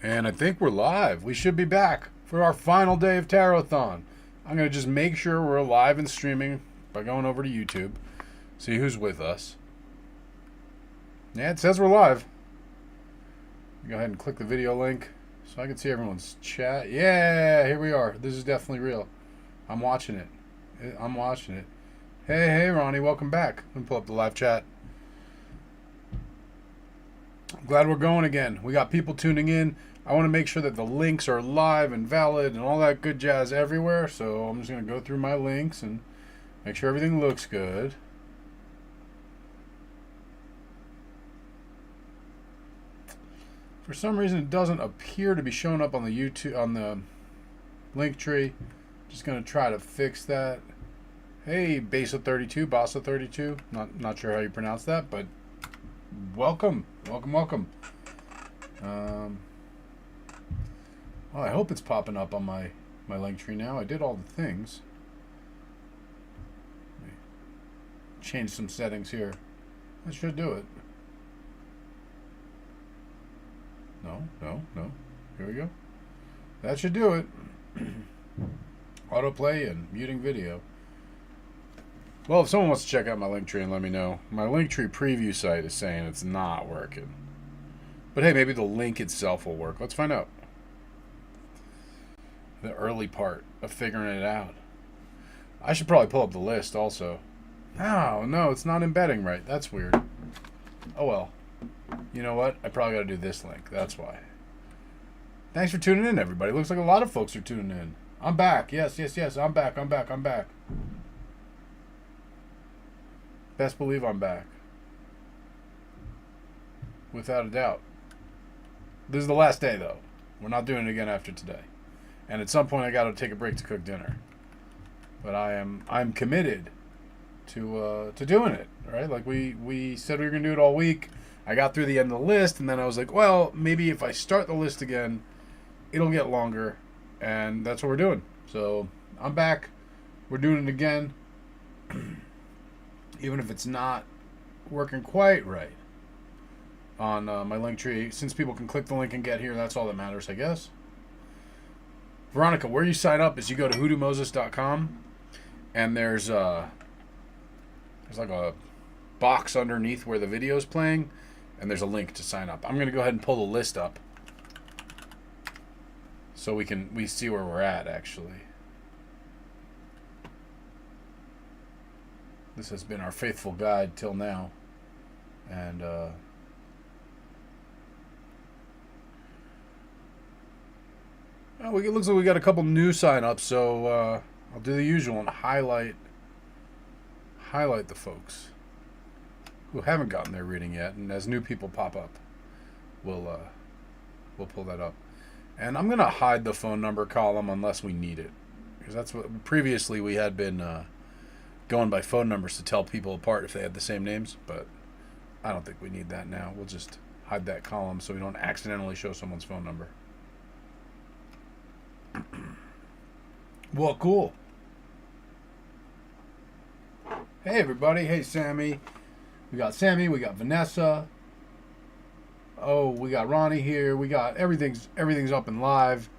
And I think we're live. We should be back for our final day of Tarothon. I'm going to just make sure we're live and streaming by going over to YouTube. See who's with us. Yeah, it says we're live. Go ahead and click the video link so I can see everyone's chat. Yeah, here we are. This is definitely real. I'm watching it. I'm watching it. Hey, Ronnie, welcome back. Let me pull up the live chat. I'm glad we're going again. We got people tuning in. I want to make sure that the links are live and valid and all that good jazz everywhere. So I'm just going to go through my links and make sure everything looks good. For some reason, it doesn't appear to be showing up on the YouTube on the link tree. Just going to try to fix that. Hey, Basa32, Basa32. Not sure how you pronounce that, but welcome. Well, I hope it's popping up on my link tree now. I did all the things. Let me change some settings here. That should do it. No. Here we go. That should do it. Autoplay and muting video. Well, if someone wants to check out my link tree and let me know, my link tree preview site is saying it's not working. But hey, maybe the link itself will work. Let's find out. The early part of figuring it out. I should probably pull up the list also. No, it's not embedding right. That's weird. Oh well. You know what? I probably got to do this link. That's why. Thanks for tuning in, everybody. Looks like a lot of folks are tuning in. I'm back. Yes. I'm back. Best believe I'm back. Without a doubt. This is the last day, though. We're not doing it again after today. And at some point, I got to take a break to cook dinner. But I'm committed to doing it. Right? Like we said we were gonna do it all week. I got through the end of the list, and then I was like, well, maybe if I start the list again, it'll get longer, and that's what we're doing. So I'm back. We're doing it again, even if it's not working quite right on my link tree. Since people can click the link and get here, that's all that matters, I guess. Veronica, where you sign up is you go to hoodoomoses.com, and there's like a box underneath where the video is playing, and there's a link to sign up. I'm going to go ahead and pull the list up so we see where we're at, actually. This has been our faithful guide till now. And it looks like we got a couple new sign-ups, so I'll do the usual and highlight the folks who haven't gotten their reading yet, and as new people pop up, we'll pull that up. And I'm gonna hide the phone number column unless we need it, because that's what previously we had been going by phone numbers to tell people apart if they had the same names, but I don't think we need that now. We'll just hide that column so we don't accidentally show someone's phone number. Well, cool. Hey everybody. Hey Sammy. We got Sammy, we got Vanessa. Oh, we got Ronnie here. We got everything's up and live.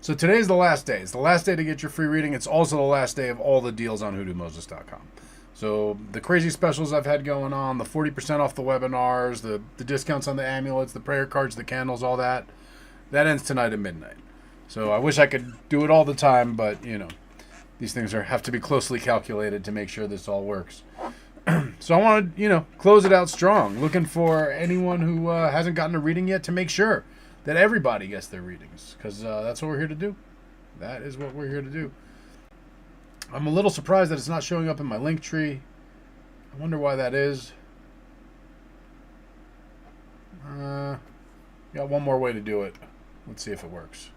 So today's the last day. It's the last day to get your free reading. It's also the last day of all the deals on hoodoomoses.com. So the crazy specials I've had going on, the 40% off the webinars, the discounts on the amulets, the prayer cards, the candles, all that ends tonight at midnight. So I wish I could do it all the time, but you know, these things have to be closely calculated to make sure this all works. So I want to, close it out strong. Looking for anyone who hasn't gotten a reading yet to make sure that everybody gets their readings, because that's what we're here to do. That is what we're here to do. I'm a little surprised that it's not showing up in my link tree. I wonder why that is. Got one more way to do it. Let's see if it works.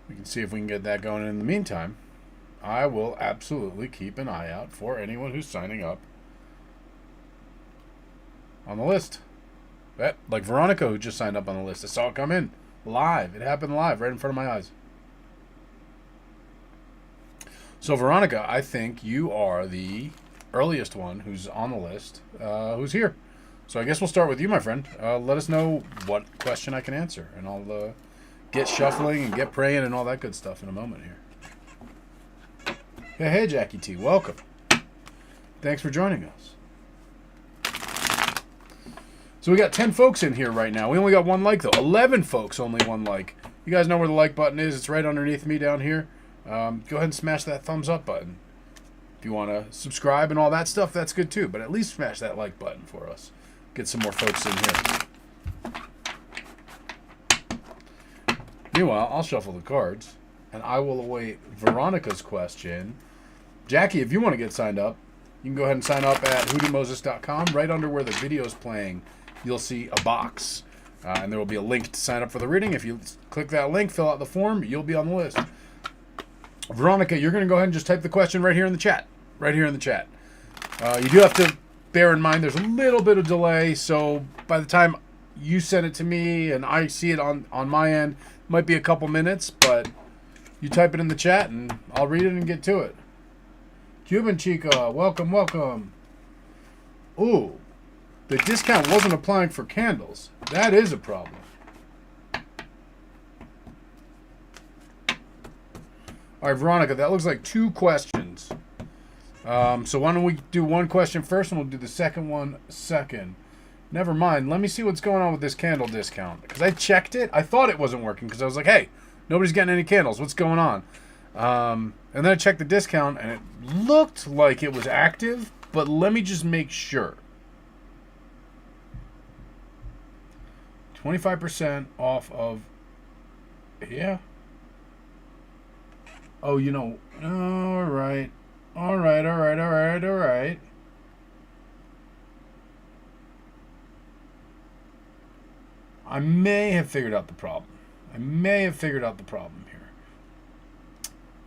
We can see if we can get that going. In the meantime, I will absolutely keep an eye out for anyone who's signing up on the list. Like Veronica, who just signed up on the list. I saw it come in live. It happened live right in front of my eyes. So Veronica, I think you are the earliest one who's on the list, who's here. So I guess we'll start with you, my friend. Let us know what question I can answer, and I'll get shuffling and get praying and all that good stuff in a moment here. Hey, Jackie T, welcome. Thanks for joining us. So we got 10 folks in here right now. We only got one like, though. 11 folks, only one like. You guys know where the like button is. It's right underneath me down here. Go ahead and smash that thumbs up button. If you want to subscribe and all that stuff, that's good too. But at least smash that like button for us. Get some more folks in here. Meanwhile, I'll shuffle the cards, and I will await Veronica's question. Jackie, if you want to get signed up, you can go ahead and sign up at hoodoomoses.com. Right under where the video is playing, you'll see a box. And there will be a link to sign up for the reading. If you click that link, fill out the form, you'll be on the list. Veronica, you're going to go ahead and just type the question right here in the chat. Right here in the chat. You do have to bear in mind there's a little bit of delay, so by the time you send it to me and I see it on my end, it might be a couple minutes, but you type it in the chat and I'll read it and get to it. Cuban Chica, welcome, welcome. Ooh, the discount wasn't applying for candles. That is a problem. All right, Veronica, that looks like 2 questions. So why don't we do one question first and we'll do the second one second. Never mind. Let me see what's going on with this candle discount. Because I checked it. I thought it wasn't working because I was like, hey, nobody's getting any candles. What's going on? And then I checked the discount and it looked like it was active. But let me just make sure. 25% off of... Yeah. Oh, you know... All right. All right. I may have figured out the problem. here.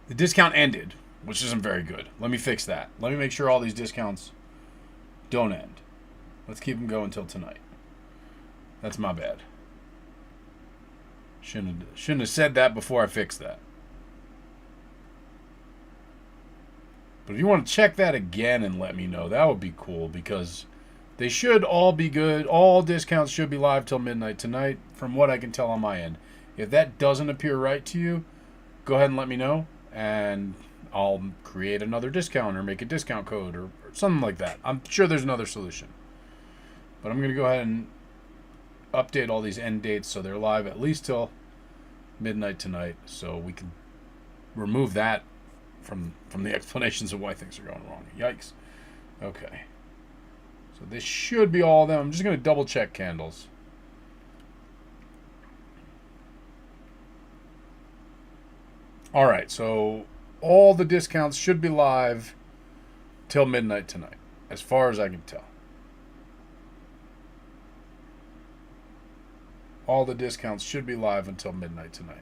The discount ended, which isn't very good. Let me fix that. Let me make sure all these discounts don't end. Let's keep them going until tonight. That's my bad. Shouldn't have said that before I fixed that. But if you want to check that again and let me know, that would be cool because they should all be good. All discounts should be live till midnight tonight from what I can tell on my end. If that doesn't appear right to you, go ahead and let me know and I'll create another discount or make a discount code or something like that. I'm sure there's another solution. But I'm going to go ahead and update all these end dates so they're live at least till midnight tonight so we can remove that from the explanations of why things are going wrong. Yikes. Okay. So this should be all of them. I'm just going to double check candles. All right. So all the discounts should be live till midnight tonight, as far as I can tell. All the discounts should be live until midnight tonight.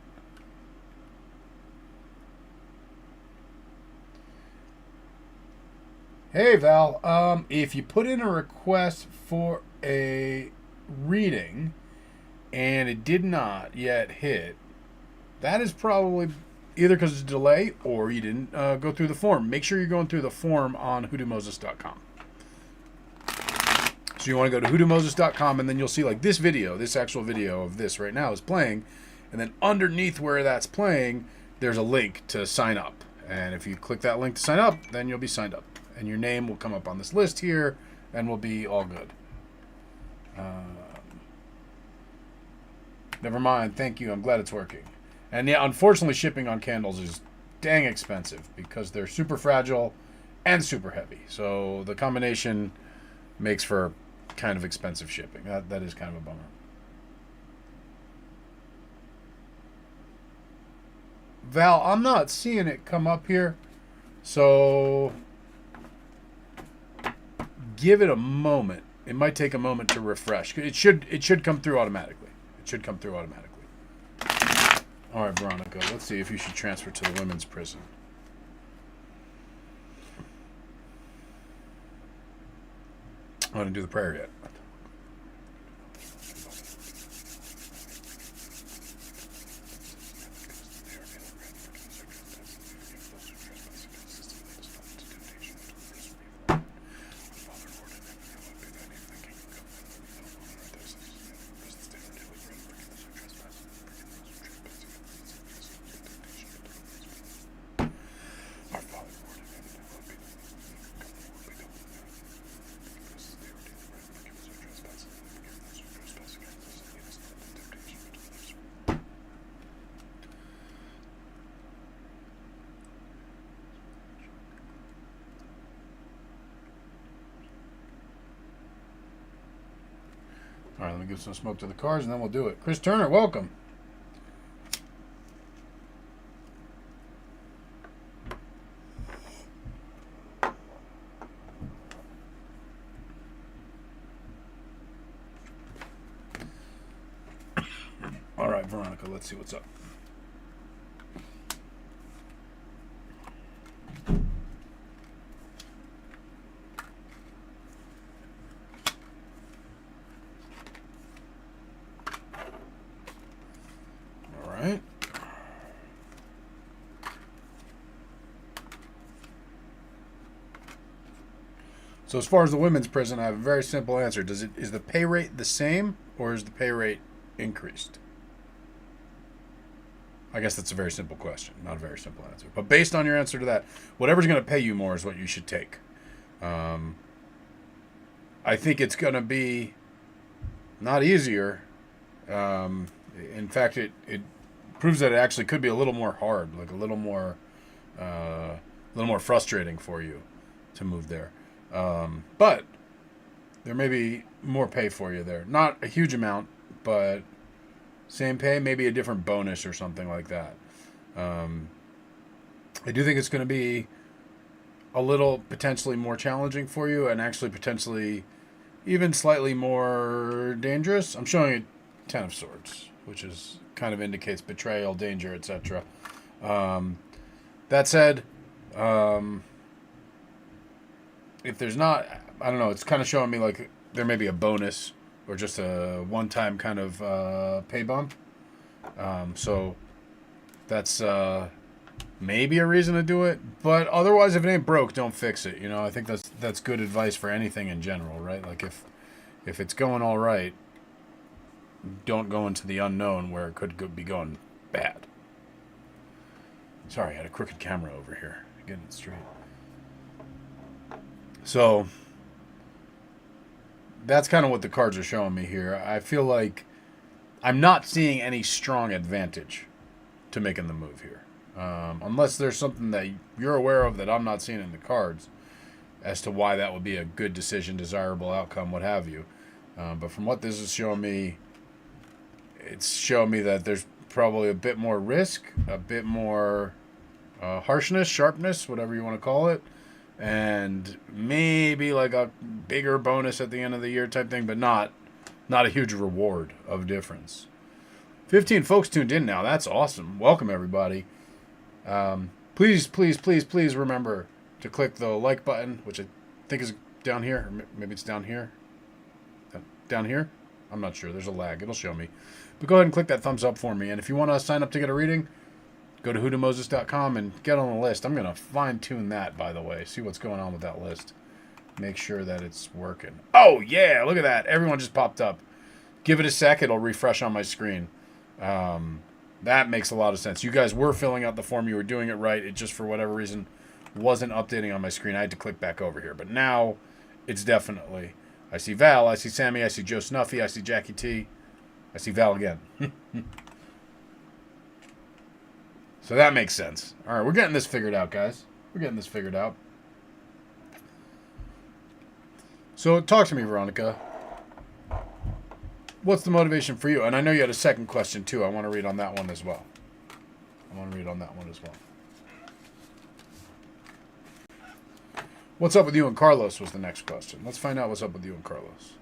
Hey, Val. If you put in a request for a reading and it did not yet hit, that is probably either because it's a delay or you didn't go through the form. Make sure you're going through the form on hoodoomoses.com. So you want to go to hoodoomoses.com and then you'll see like this video, this actual video of this right now is playing. And then underneath where that's playing, there's a link to sign up. And if you click that link to sign up, then you'll be signed up. And your name will come up on this list here, and we'll be all good. Never mind. Thank you. I'm glad it's working. And yeah, unfortunately, shipping on candles is dang expensive because they're super fragile and super heavy. So the combination makes for kind of expensive shipping. That is kind of a bummer. Val, I'm not seeing it come up here, so give it a moment. It might take a moment to refresh. It should come through automatically. All right, Veronica, let's see if you should transfer to the women's prison. I want to do the prayer yet. All right, let me give some smoke to the cards, and then we'll do it. Chris Turner, welcome. All right, Veronica, let's see what's up. All right. So as far as the women's prison, I have a very simple answer. Is the pay rate the same, or is the pay rate increased? I guess that's a very simple question, not a very simple answer. But based on your answer to that, whatever's going to pay you more is what you should take. I think it's going to be not easier. In fact, it proves that it actually could be a little more hard, like a little more frustrating for you to move there. But there may be more pay for you there. Not a huge amount, but same pay, maybe a different bonus or something like that. I do think it's going to be a little potentially more challenging for you, and actually potentially even slightly more dangerous. I'm showing you 10 of Swords, which is kind of indicates betrayal, danger, etc. That said, if there's not, I don't know, it's kind of showing me like there may be a bonus or just a one-time kind of pay bump. So that's maybe a reason to do it. But otherwise, if it ain't broke, don't fix it. You know, I think that's good advice for anything in general, right? Like if it's going all right, don't go into the unknown where it could be going bad. Sorry, I had a crooked camera over here. Getting it straight. So that's kind of what the cards are showing me here. I feel like I'm not seeing any strong advantage to making the move here. Unless there's something that you're aware of that I'm not seeing in the cards as to why that would be a good decision, desirable outcome, what have you. But from what this is showing me, it's showing me that there's probably a bit more risk, a bit more harshness, sharpness, whatever you want to call it, and maybe like a bigger bonus at the end of the year type thing, but not a huge reward of difference. 15 folks tuned in now. That's awesome. Welcome, everybody. Please remember to click the like button, which I think is down here, or maybe it's down here. Down here? I'm not sure. There's a lag. It'll show me. But go ahead and click that thumbs up for me. And if you want to sign up to get a reading, go to whotomoses.com and get on the list. I'm going to fine-tune that, by the way. See what's going on with that list. Make sure that it's working. Oh, yeah. Look at that. Everyone just popped up. Give it a sec. It'll refresh on my screen. That makes a lot of sense. You guys were filling out the form. You were doing it right. It just, for whatever reason, wasn't updating on my screen. I had to click back over here. But now it's definitely... I see Val. I see Sammy. I see Joe Snuffy. I see Jackie T. I see Val again. So that makes sense. All right, we're getting this figured out, guys. We're getting this figured out. So talk to me, Veronica. What's the motivation for you? And I know you had a second question, too. I want to read on that one as well. What's up with you and Carlos was the next question. Let's find out what's up with you and Carlos.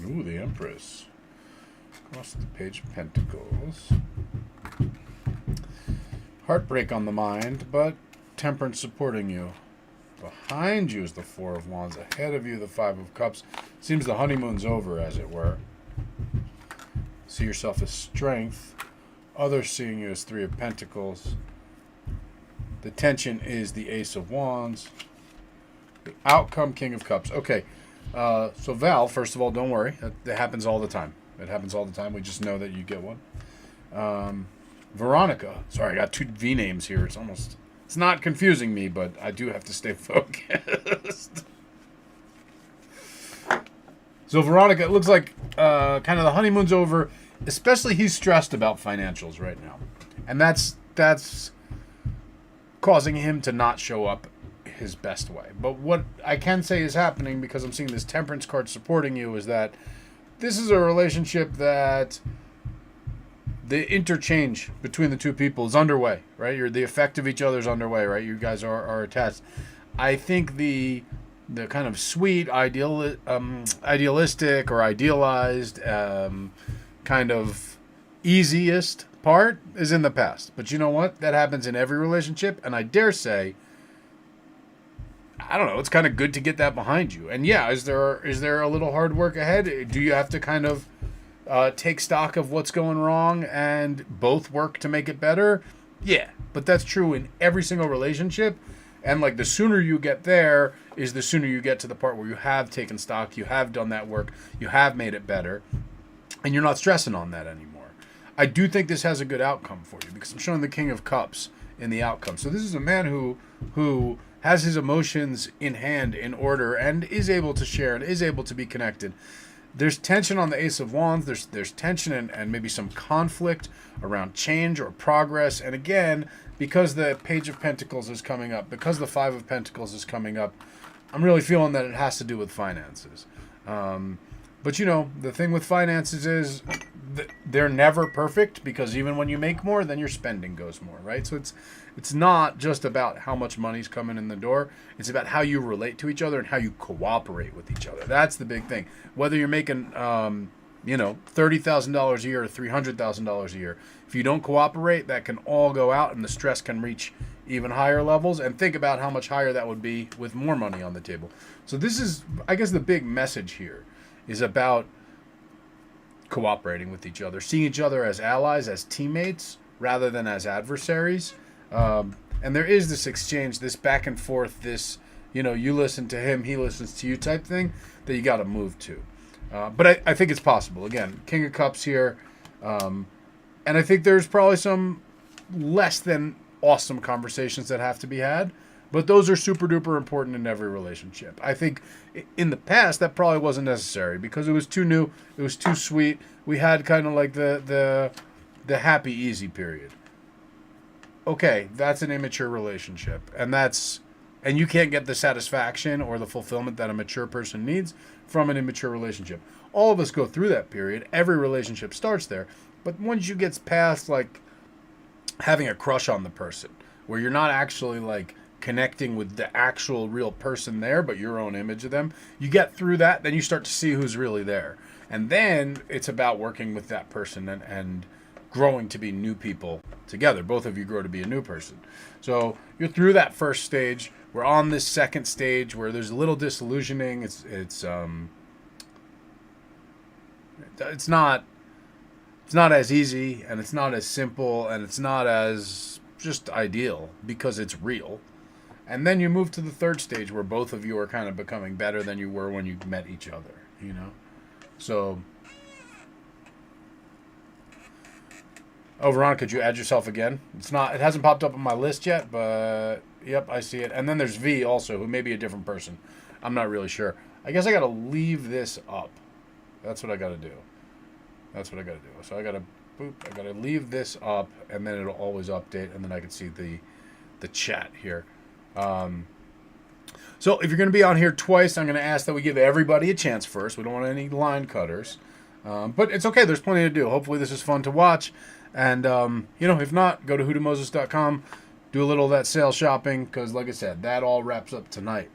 Ooh, the Empress. Across the Page of Pentacles. Heartbreak on the mind, but temperance supporting you. Behind you is the Four of Wands. Ahead of you, the Five of Cups. Seems the honeymoon's over, as it were. See yourself as strength. Others seeing you as Three of Pentacles. The tension is the Ace of Wands. The outcome, King of Cups. Okay. So Val, first of all, don't worry. It happens all the time. It happens all the time. We just know that you get one. Veronica. Sorry, I got two V names here. It's not confusing me, but I do have to stay focused. So Veronica, it looks like kind of the honeymoon's over. Especially he's stressed about financials right now. And that's causing him to not show up his best way. But what I can say is happening, because I'm seeing this temperance card supporting you, is that this is a relationship that the interchange between the two people is underway, right? The effect of each other is underway, right? You guys are attached. I think the kind of sweet, idealistic or idealized, kind of easiest part is in the past. But you know what? That happens in every relationship, and I dare say, I don't know, it's kind of good to get that behind you. And yeah, is there a little hard work ahead? Do you have to kind of take stock of what's going wrong and both work to make it better? Yeah, but that's true in every single relationship. And like the sooner you get there is the sooner you get to the part where you have taken stock, you have done that work, you have made it better, and you're not stressing on that anymore. I do think this has a good outcome for you, because I'm showing the King of Cups in the outcome. So this is a man who has his emotions in hand, in order, and is able to share and is able to be connected. There's tension on the Ace of Wands. There's tension and maybe some conflict around change or progress. And again, because the Page of Pentacles is coming up, because the Five of Pentacles is coming up, I'm really feeling that it has to do with finances. But you know, the thing with finances is they're never perfect, because even when you make more, then your spending goes more, right? So it's not just about how much money's coming in the door. It's about how you relate to each other and how you cooperate with each other. That's the big thing. Whether you're making, $30,000 a year or $300,000 a year, if you don't cooperate, that can all go out, and the stress can reach even higher levels. And think about how much higher that would be with more money on the table. So this is, I guess, the big message here is about cooperating with each other, seeing each other as allies, as teammates, rather than as adversaries. And there is this exchange, this back and forth, this, you listen to him, he listens to you type thing that you got to move to. But I think it's possible. Again, King of Cups here. And I think there's probably some less than awesome conversations that have to be had. But those are super duper important in every relationship. I think in the past that probably wasn't necessary, because it was too new, it was too sweet. We had kind of like the happy easy period. Okay, that's an immature relationship, and you can't get the satisfaction or the fulfillment that a mature person needs from an immature relationship. All of us go through that period. Every relationship starts there. But once you get past like having a crush on the person, where you're not actually like connecting with the actual real person there, but your own image of them, you get through that, then you start to see who's really there. And then it's about working with that person and growing to be new people together. Both of you grow to be a new person. So you're through that first stage. We're on this second stage where there's a little disillusioning. It's not as easy, and it's not as simple, and it's not as just ideal, because it's real. And then you move to the third stage where both of you are kind of becoming better than you were when you met each other, So, Veronica, could you add yourself again? It hasn't popped up on my list yet, but yep, I see it. And then there's V also, who may be a different person. I'm not really sure. I guess I got to leave this up. That's what I got to do. So I got to leave this up, and then it'll always update, and then I can see the chat here. So if you're going to be on here twice, I'm going to ask that we give everybody a chance first. We don't want any line cutters. But it's okay. There's plenty to do. Hopefully this is fun to watch. And, if not, go to hoodooMoses.com. Do a little of that sale shopping, because, like I said, that all wraps up tonight.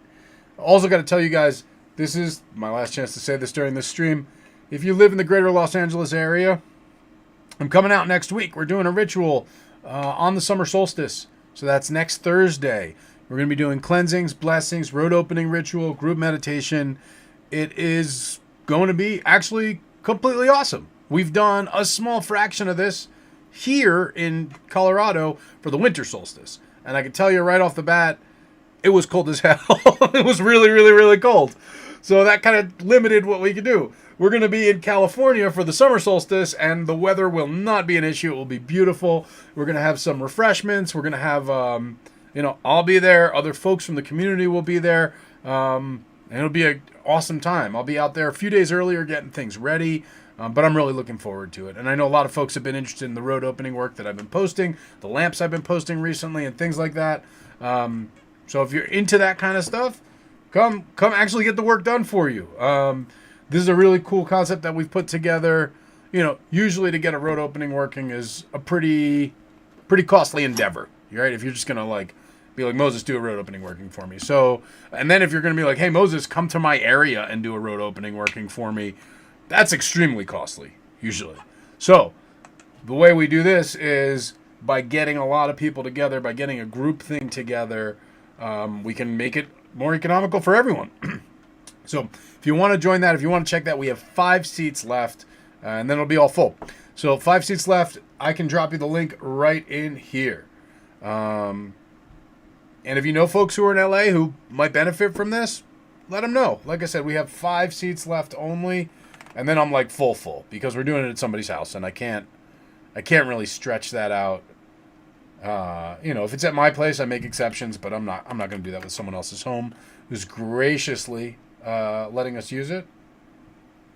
Also got to tell you guys, this is my last chance to say this during this stream. If you live in the greater Los Angeles area, I'm coming out next week. We're doing a ritual on the summer solstice. So that's next Thursday. We're going to be doing cleansings, blessings, road opening ritual, group meditation. It is going to be actually completely awesome. We've done a small fraction of this here in Colorado for the winter solstice. And I can tell you right off the bat, it was cold as hell. It was really, really, really cold. So that kind of limited what we could do. We're going to be in California for the summer solstice, and the weather will not be an issue. It will be beautiful. We're going to have some refreshments. We're going to have, I'll be there. Other folks from the community will be there. And it'll be an awesome time. I'll be out there a few days earlier getting things ready. But I'm really looking forward to it. And I know a lot of folks have been interested in the road opening work that I've been posting, the lamps I've been posting recently, and things like that. So if you're into that kind of stuff, come actually get the work done for you. This is a really cool concept that we've put together. Usually to get a road opening working is a pretty costly endeavor, right? If you're just going to be like, Moses, do a road opening working for me. So, and then if you're going to be like, hey, Moses, come to my area and do a road opening working for me, that's extremely costly, usually. So, the way we do this is by getting a lot of people together, by getting a group thing together, we can make it more economical for everyone. So, if you want to join that, if you want to check that, we have 5 seats left, and then it'll be all full. So, 5 seats left. I can drop you the link right in here. And if you know folks who are in LA who might benefit from this, let them know. Like I said, we have 5 seats left only. And then I'm like full because we're doing it at somebody's house, and I can't really stretch that out. If it's at my place, I make exceptions, but I'm not going to do that with someone else's home who's graciously letting us use it.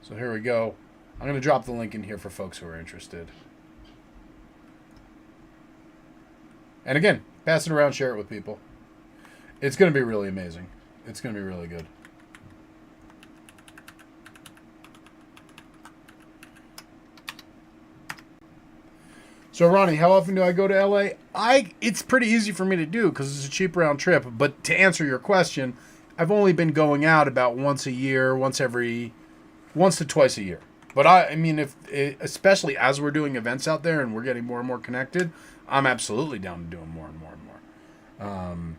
So here we go. I'm going to drop the link in here for folks who are interested. And again, pass it around, share it with people. It's going to be really amazing. It's going to be really good. So, Ronnie, how often do I go to LA? It's pretty easy for me to do because it's a cheap round trip. But to answer your question, I've only been going out about once a year, once to twice a year. But especially as we're doing events out there and we're getting more and more connected, I'm absolutely down to doing more and more and more.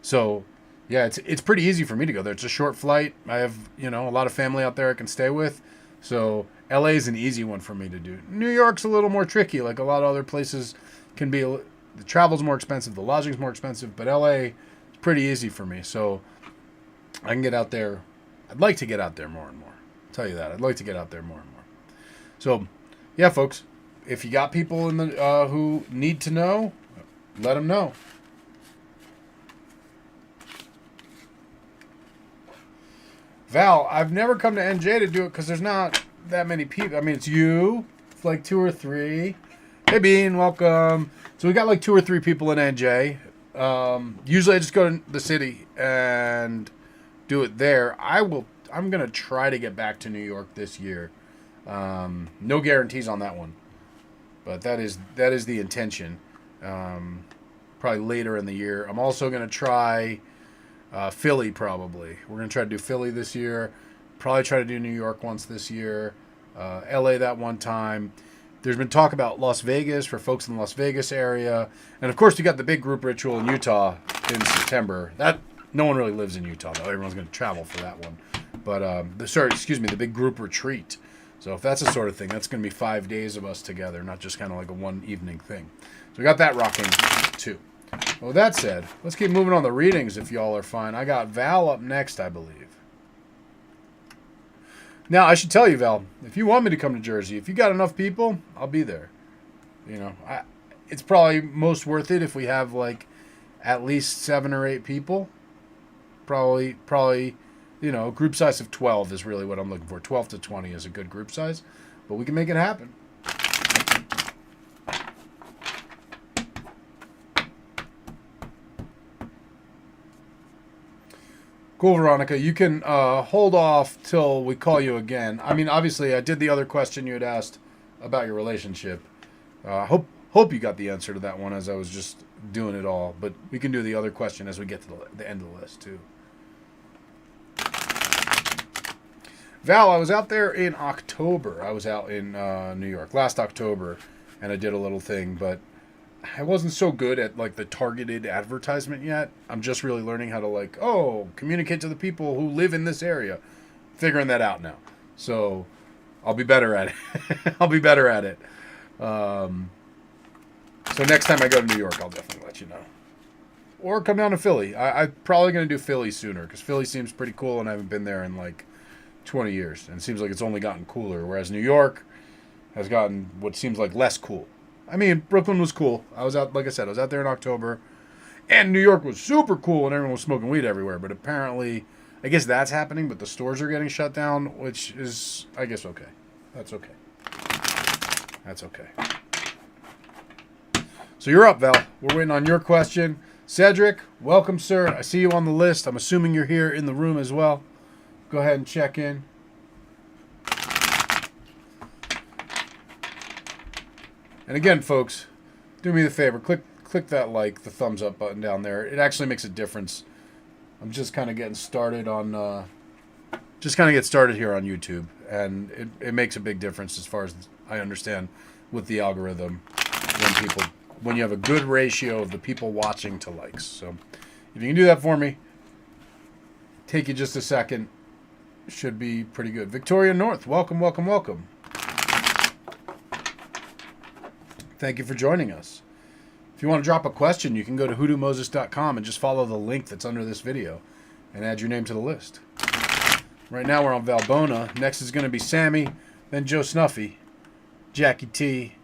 So, yeah, it's pretty easy for me to go there. It's a short flight. I have, a lot of family out there I can stay with. So LA is an easy one for me to do. New York's a little more tricky. Like a lot of other places can be. The travel's more expensive. The lodging's more expensive. But LA is pretty easy for me. So I can get out there. I'd like to get out there more and more. I'll tell you that. I'd like to get out there more and more. So, yeah, folks. If you got people in the who need to know, let them know. Val, I've never come to NJ to do it because there's not that many people. I mean, it's you. It's like 2 or 3. Hey, Bean, welcome. So we got like 2 or 3 people in NJ. Usually I just go to the city and do it there. I'm going to try to get back to New York this year. No guarantees on that one. But that is the intention. Probably later in the year. I'm also going to try... Philly, probably. We're going to try to do Philly this year. Probably try to do New York once this year. LA that one time. There's been talk about Las Vegas for folks in the Las Vegas area. And, of course, you got the big group ritual in Utah in September. That no one really lives in Utah, though. Everyone's going to travel for that one. But, the big group retreat. So if that's the sort of thing, that's going to be 5 days of us together, not just kind of like a one evening thing. So we got that rocking, too. Well, that said, let's keep moving on the readings if y'all are fine. I got Val up next, I believe. Now, I should tell you, Val, if you want me to come to Jersey, if you got enough people, I'll be there. It's probably most worth it if we have, at least 7 or 8 people. Probably, group size of 12 is really what I'm looking for. 12 to 20 is a good group size. But we can make it happen. Cool, Veronica. You can hold off till we call you again. I mean, obviously, I did the other question you had asked about your relationship. Hope you got the answer to that one as I was just doing it all. But we can do the other question as we get to the end of the list, too. Val, I was out there in October. I was out in New York last October, and I did a little thing, but I wasn't so good at the targeted advertisement yet. I'm just really learning how to communicate to the people who live in this area. Figuring that out now. So I'll be better at it. So next time I go to New York, I'll definitely let you know. or come down to Philly. I'm probably going to do Philly sooner because Philly seems pretty cool, and I haven't been there in like 20 years. And it seems like it's only gotten cooler, whereas New York has gotten what seems like less cool. I mean, Brooklyn was cool. I was out, like I said, I was out there in October. And New York was super cool, and everyone was smoking weed everywhere. But apparently, I guess that's happening, but the stores are getting shut down, which is, I guess, okay. That's okay. That's okay. So you're up, Val. We're waiting on your question. Cedric, welcome, sir. I see you on the list. I'm assuming you're here in the room as well. Go ahead and check in. And again, folks, do me the favor. Click that like, the thumbs up button down there. It actually makes a difference. I'm just kind of getting started on, here on YouTube, and it makes a big difference as far as I understand with the algorithm when you have a good ratio of the people watching to likes. So if you can do that for me, take you just a second. Should be pretty good. Victoria North, welcome, welcome, welcome. Thank you for joining us. If you want to drop a question, you can go to hoodoomoses.com and just follow the link that's under this video and add your name to the list. Right now we're on Valbona. Next is going to be Sammy, then Joe Snuffy, Jackie T,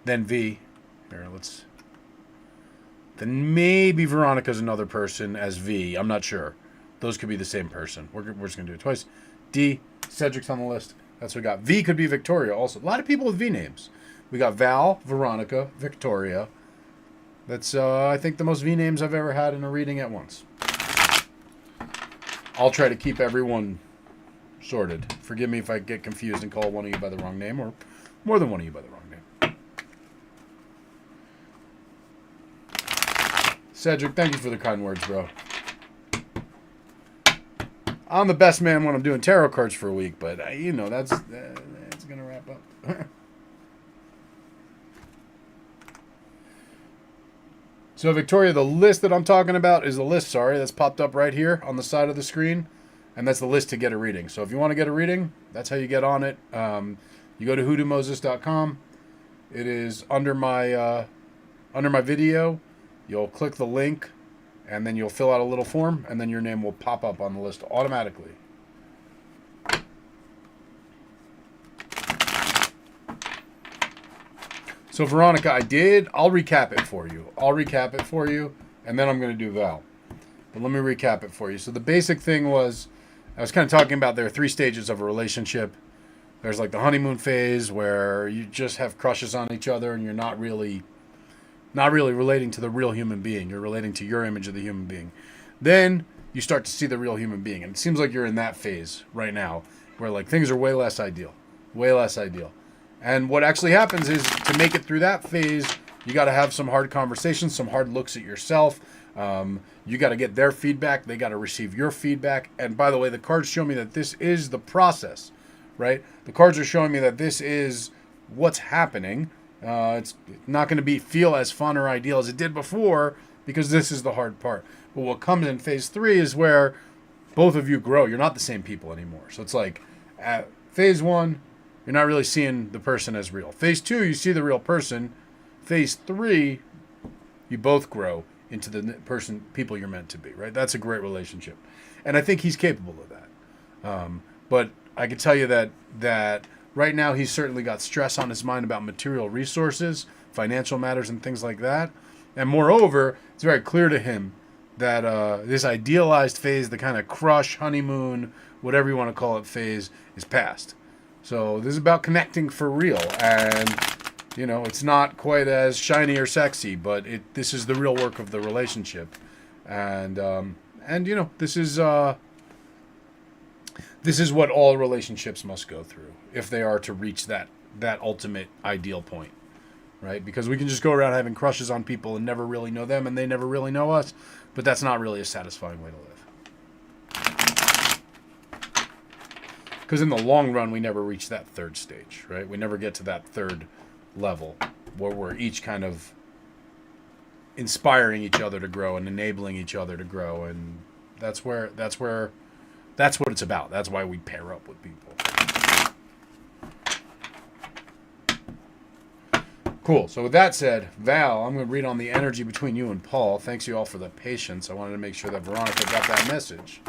then V. Here, then maybe Veronica's another person as V. I'm not sure. Those could be the same person. We're just going to do it twice. D. Cedric's on the list. That's what we got. V could be Victoria also. A lot of people with V names. We got Val, Veronica, Victoria. That's, I think, the most V names I've ever had in a reading at once. I'll try to keep everyone sorted. Forgive me if I get confused and call one of you by the wrong name, or more than one of you by the wrong name. Cedric, thank you for the kind words, bro. I'm the best man when I'm doing tarot cards for a week, but that's going to wrap up. So, Victoria, the list that I'm talking about is the list, that's popped up right here on the side of the screen, and that's the list to get a reading. So if you want to get a reading, that's how you get on it. You go to hoodoomoses.com. It is under my video. You'll click the link, and then you'll fill out a little form, and then your name will pop up on the list automatically. So, Veronica, I'll recap it for you. And then I'm going to do Val. But let me recap it for you. So the basic thing was, I was kind of talking about there are 3 stages of a relationship. There's like the honeymoon phase where you just have crushes on each other and you're not really relating to the real human being. You're relating to your image of the human being. Then you start to see the real human being. And it seems like you're in that phase right now where like things are way less ideal. And what actually happens is to make it through that phase, you got to have some hard conversations, some hard looks at yourself. You got to get their feedback. They got to receive your feedback. And by the way, the cards show me that this is the process, right? The cards are showing me that this is what's happening. It's not going to feel as fun or ideal as it did before because this is the hard part. But what comes in phase 3 is where both of you grow. You're not the same people anymore. So it's like at phase 1, you're not really seeing the person as real. Phase 2, you see the real person. Phase 3, you both grow into the people you're meant to be, right? That's a great relationship. And I think he's capable of that. But I can tell you that right now he's certainly got stress on his mind about material resources, financial matters, and things like that. And moreover, it's very clear to him that this idealized phase, the kind of crush, honeymoon, whatever you want to call it phase, is past. So this is about connecting for real. And, it's not quite as shiny or sexy, but this is the real work of the relationship. And this is what all relationships must go through if they are to reach that ultimate ideal point, right? Because we can just go around having crushes on people and never really know them and they never really know us, but that's not really a satisfying way to live. Because in the long run, we never reach that third stage, right? We never get to that third level where we're each kind of inspiring each other to grow and enabling each other to grow. And that's what it's about. That's why we pair up with people. Cool. So with that said, Val, I'm going to read on the energy between you and Paul. Thanks you all for the patience. I wanted to make sure that Veronica got that message.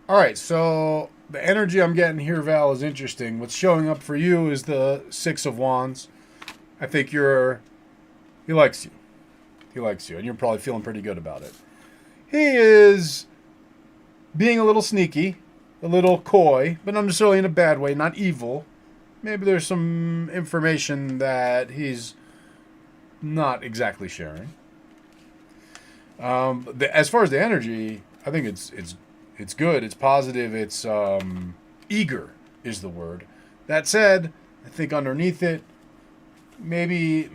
All right, so the energy I'm getting here, Val, is interesting. What's showing up for you is the Six of Wands. I think he likes you. He likes you, and you're probably feeling pretty good about it. He is being a little sneaky, a little coy, but not necessarily in a bad way, not evil. Maybe there's some information that he's not exactly sharing. As far as the energy, I think it's good. It's positive. It's eager is the word. That said, I think underneath it, maybe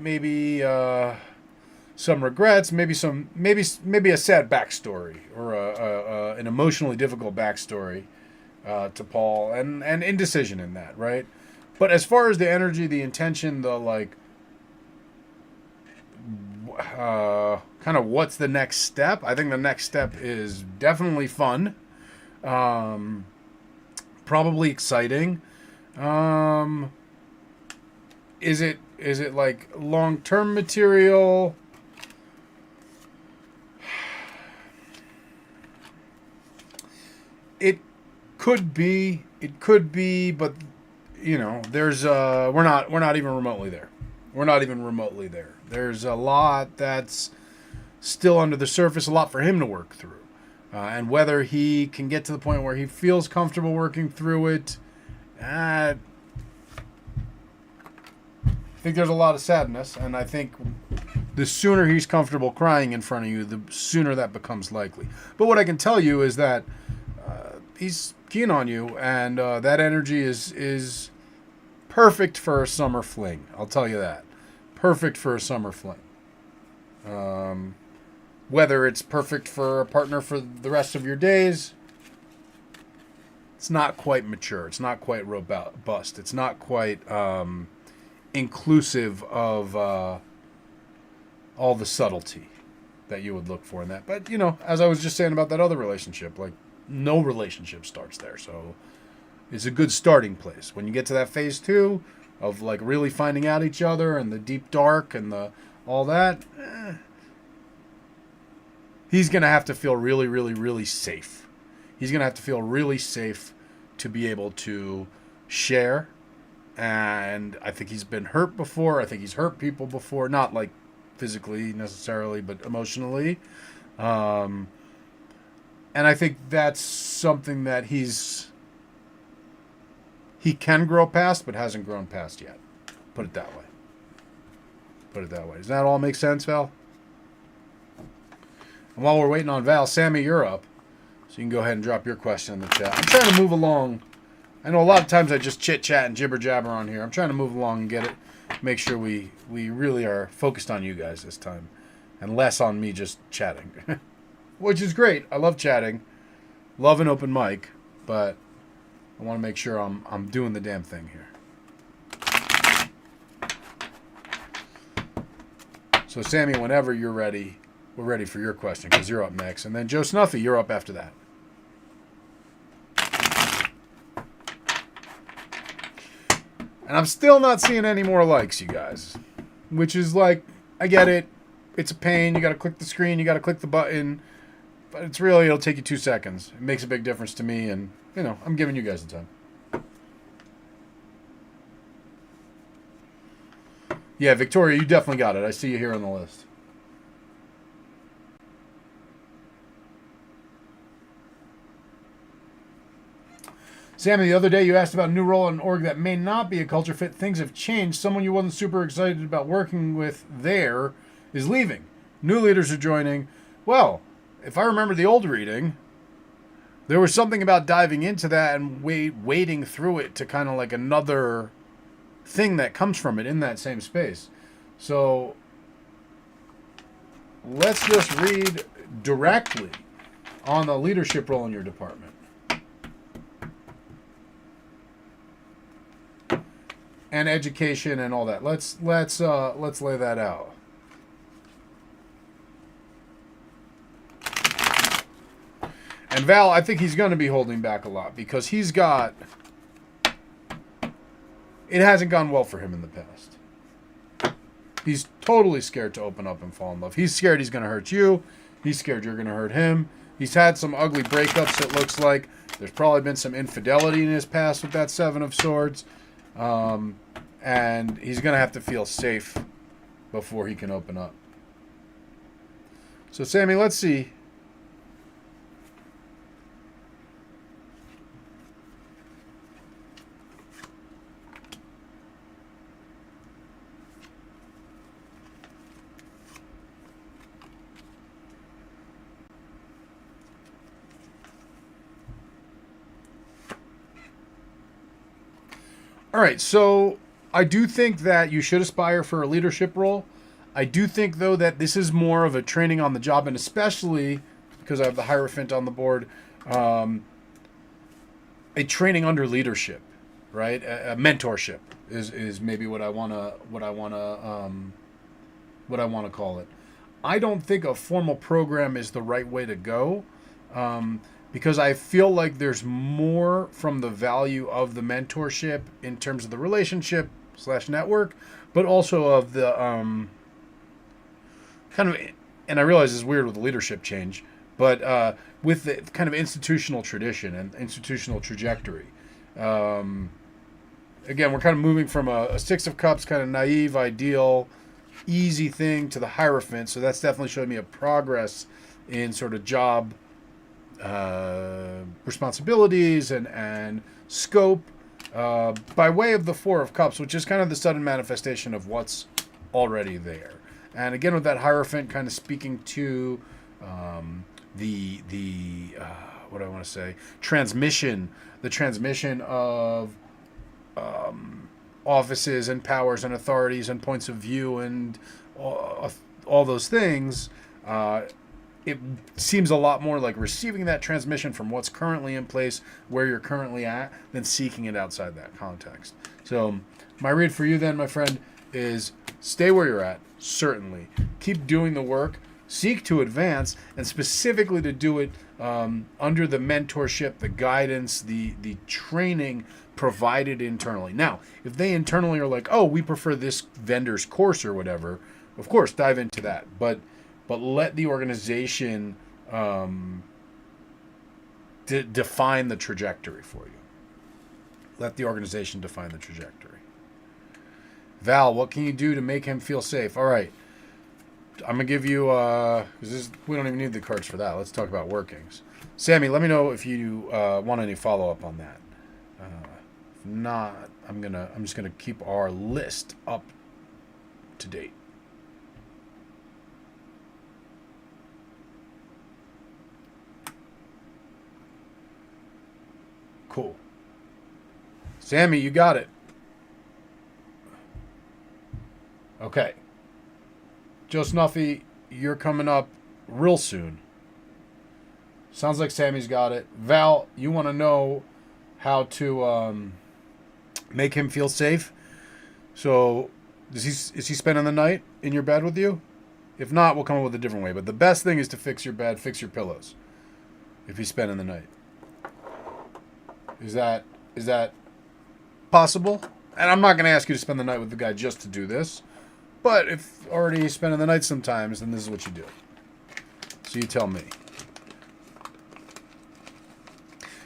some regrets, maybe a sad backstory or an emotionally difficult backstory to Paul, and indecision in that, right? But as far as the energy, the intention, the kind of what's the next step? I think the next step is definitely fun. Probably exciting. Is it like long-term material? It could be, but there's we're not even remotely there. We're not even remotely there. There's a lot that's still under the surface, a lot for him to work through. And whether he can get to the point where he feels comfortable working through it, I think there's a lot of sadness. And I think the sooner he's comfortable crying in front of you, the sooner that becomes likely. But what I can tell you is that he's keen on you, and that energy is perfect for a summer fling. I'll tell you that. Perfect for a summer fling. Whether it's perfect for a partner for the rest of your days, it's not quite mature. It's not quite robust. It's not quite inclusive of all the subtlety that you would look for in that. But, as I was just saying about that other relationship, like no relationship starts there. So it's a good starting place. When you get to that phase 2 of like really finding out each other and the deep dark and all that, he's going to have to feel really, really, really safe. He's going to have to feel really safe to be able to share. And I think he's been hurt before. I think he's hurt people before. Not like physically necessarily, but emotionally. And I think that's something that he can grow past, but hasn't grown past yet. Put it that way. Does that all make sense, Val? And while we're waiting on Val, Sammy, you're up. So you can go ahead and drop your question in the chat. I'm trying to move along. I know a lot of times I just chit-chat and jibber-jabber on here. I'm trying to move along and get it. Make sure we really are focused on you guys this time. And less on me just chatting. Which is great. I love chatting. Love an open mic. But I want to make sure I'm doing the damn thing here. So Sammy, whenever you're ready, we're ready for your question because you're up next. And then Joe Snuffy, you're up after that. And I'm still not seeing any more likes, you guys. Which is like, I get it. It's a pain. You got to click the screen. You got to click the button. But it'll take you 2 seconds. It makes a big difference to me. And, I'm giving you guys the time. Yeah, Victoria, you definitely got it. I see you here on the list. Sammy, the other day you asked about a new role in an org that may not be a culture fit. Things have changed. Someone you wasn't super excited about working with there is leaving. New leaders are joining. Well, if I remember the old reading, there was something about diving into that and wading through it to kind of like another thing that comes from it in that same space. So let's just read directly on the leadership role in your department. and education and all that. Let's lay that out. And Val, I think he's going to be holding back a lot because he's got. It hasn't gone well for him in the past. He's totally scared to open up and fall in love. He's scared he's going to hurt you. He's scared you're going to hurt him. He's had some ugly breakups, it looks like. There's probably been some infidelity in his past with that Seven of Swords. And he's going to have to feel safe before he can open up. So, Sammy, let's see. All right, so I do think that you should aspire for a leadership role. I do think, though, that this is more of a training on the job, and especially because I have the Hierophant on the board, a training under leadership, right? A mentorship is maybe what I wanna call it. I don't think a formal program is the right way to go. Because I feel like there's more from the value of the mentorship in terms of the relationship / network, but also of the kind of, and I realize it's weird with the leadership change, but with the kind of institutional tradition and institutional trajectory. Again, we're kind of moving from a Six of Cups kind of naive, ideal, easy thing to the Hierophant, so that's definitely showing me a progress in sort of job responsibilities and scope by way of the Four of Cups, which is kind of the sudden manifestation of what's already there. And again, with that Hierophant kind of speaking to the what do I want to say, the transmission of offices and powers and authorities and points of view and all those things. It seems a lot more like receiving that transmission from what's currently in place, where you're currently at, than seeking it outside that context. So my read for you then, my friend, is stay where you're at, certainly. Keep doing the work, seek to advance, and specifically to do it under the mentorship, the guidance, the training provided internally. Now, if they internally are like, oh, we prefer this vendor's course or whatever, of course, dive into that. But let the organization define the trajectory for you. Let the organization define the trajectory. Val, what can you do to make him feel safe? All right. I'm going to give you, we don't even need the cards for that. Let's talk about workings. Sammy, let me know if you want any follow-up on that. If not, I'm just going to keep our list up to date. Cool. Sammy, you got it. Okay. Joe Snuffy, you're coming up real soon. Sounds like Sammy's got it. Val, you want to know how to make him feel safe? So, is he spending the night in your bed with you? If not, we'll come up with a different way. But the best thing is to fix your bed, fix your pillows. If he's spending the night. Is that possible? And I'm not going to ask you to spend the night with the guy just to do this. But if already spending the night sometimes, then this is what you do. So you tell me.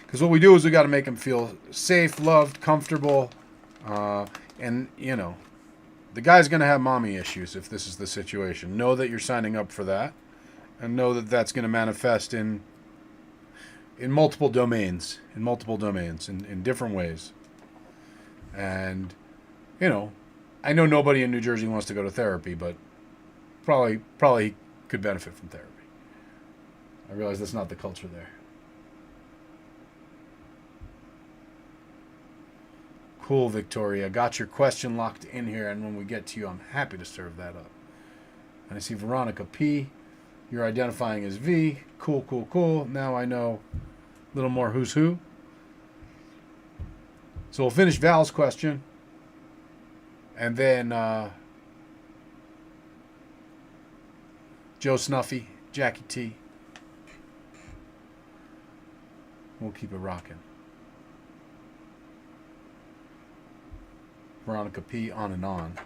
Because what we do is we got to make him feel safe, loved, comfortable. And, you know, the guy's going to have mommy issues if this is the situation. Know that you're signing up for that. And know that that's going to manifest in multiple domains. In different ways. And, you know, I know nobody in New Jersey wants to go to therapy, but probably could benefit from therapy. I realize that's not the culture there. Cool, Victoria. Got your question locked in here, and when we get to you, I'm happy to serve that up. And I see Veronica P. You're identifying as V. Cool. Now I know a little more who's who. So we'll finish Val's question. And then Joe Snuffy, Jackie T. We'll keep it rocking. Veronica P. On and on.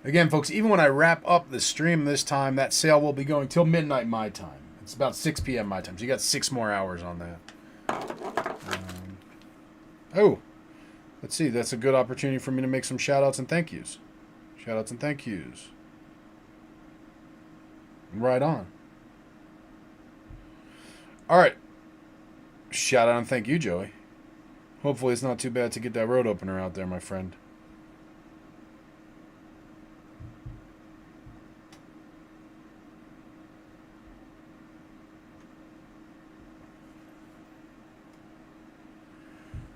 Again, folks, even when I wrap up the stream this time, that sale will be going till midnight my time. It's about 6 p.m. my time, so you got 6 more hours on that. Oh, let's see. That's a good opportunity for me to make some shout-outs and thank yous. Shout-outs and thank yous. Right on. All right. Shout-out and thank you, Joey. Hopefully it's not too bad to get that road opener out there, my friend.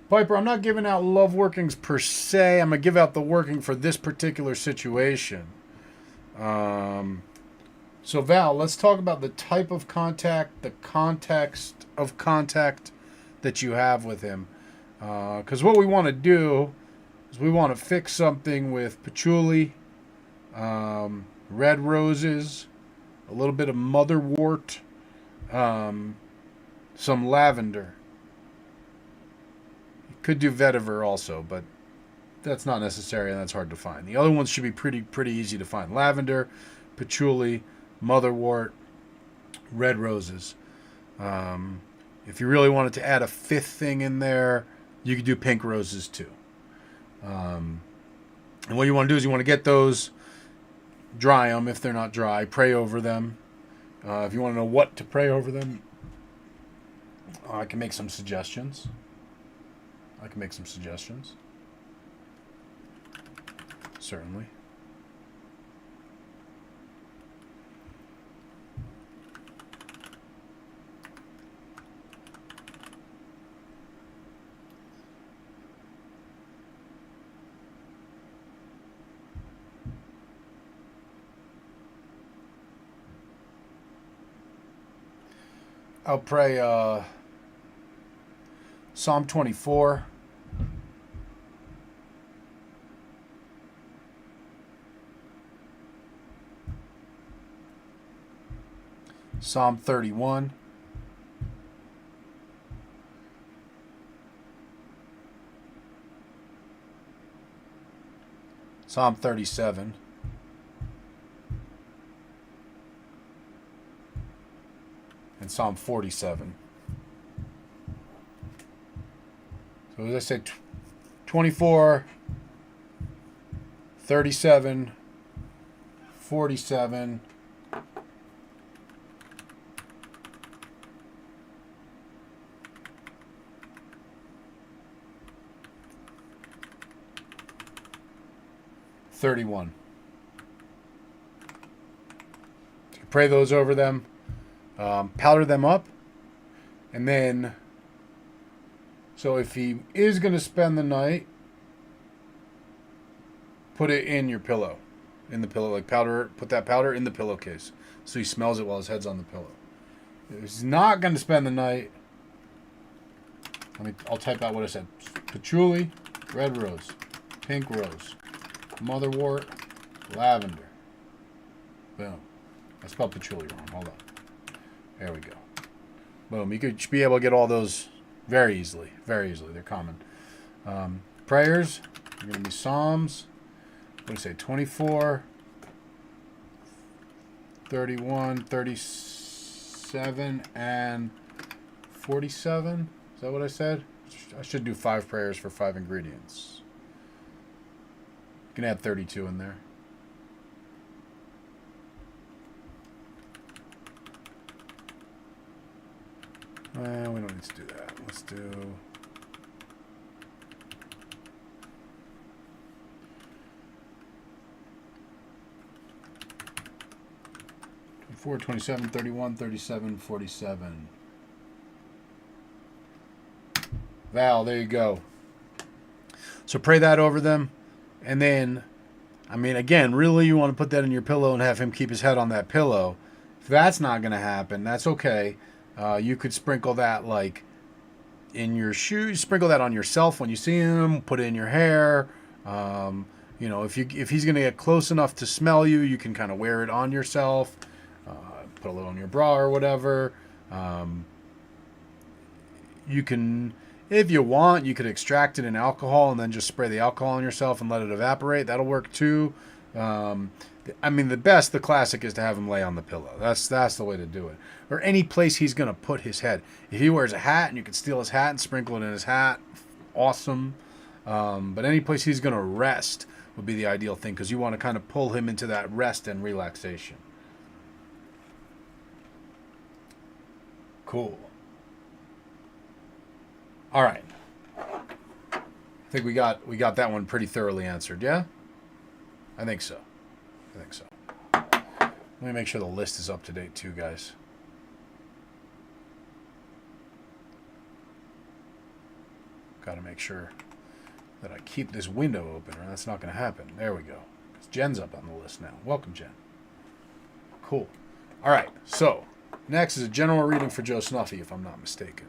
Piper, I'm not giving out love workings per se. I'm going to give out the working for this particular situation. So, Val, let's talk about the type of contact, the context of contact that you have with him. Because what we want to do is we want to fix something with patchouli, red roses, a little bit of motherwort, some lavender. Could do vetiver also, but that's not necessary and that's hard to find. The other ones should be pretty easy to find. Lavender, patchouli, motherwort, red roses. If you really wanted to add a fifth thing in there, you could do pink roses too. And what you want to do is you want to get those, dry them if they're not dry, pray over them. If you want to know what to pray over them, I can make some suggestions. Certainly. I'll pray Psalm 24. Psalm 31. Psalm 37. And Psalm 47. So as I said, 24, 37, 47, $31. So you pray those over them, powder them up, and then, so if he is going to spend the night, put it in your pillow, in the pillow, like powder, put that powder in the pillowcase, so he smells it while his head's on the pillow. If he's not going to spend the night, I'll type out what I said: patchouli, red rose, pink rose, motherwort, lavender. Boom. I spelled patchouli wrong. Hold on. There we go. Boom. You could be able to get all those very easily. Very easily. They're common. Prayers are going to be Psalms. What do you say? 24, 31, 37, and 47. Is that what I said? I should do 5 prayers for 5 ingredients. You can add 32 in there. We don't need to do that. Let's do 24, 27, 31, 37, 47. Val, there you go. So pray that over them. And then, I mean, again, really you want to put that in your pillow and have him keep his head on that pillow. If that's not going to happen, that's okay. You could sprinkle that like in your shoes. Sprinkle that on yourself when you see him. Put it in your hair. You know, if he's going to get close enough to smell you, you can kind of wear it on yourself. Put a little on your bra or whatever. You can, if you want, you could extract it in alcohol and then just spray the alcohol on yourself and let it evaporate. That'll work too. I mean, the classic is to have him lay on the pillow. That's the way to do it. Or any place he's going to put his head. If he wears a hat and you can steal his hat and sprinkle it in his hat, awesome. But any place he's going to rest would be the ideal thing, because you want to kind of pull him into that rest and relaxation. Cool. All right. I think we got that one pretty thoroughly answered, yeah? I think so. Let me make sure the list is up to date too, guys. Got to make sure that I keep this window open, or that's not going to happen. There we go. 'Cause Jen's up on the list now. Welcome, Jen. Cool. All right. So next is a general reading for Joe Snuffy, if I'm not mistaken.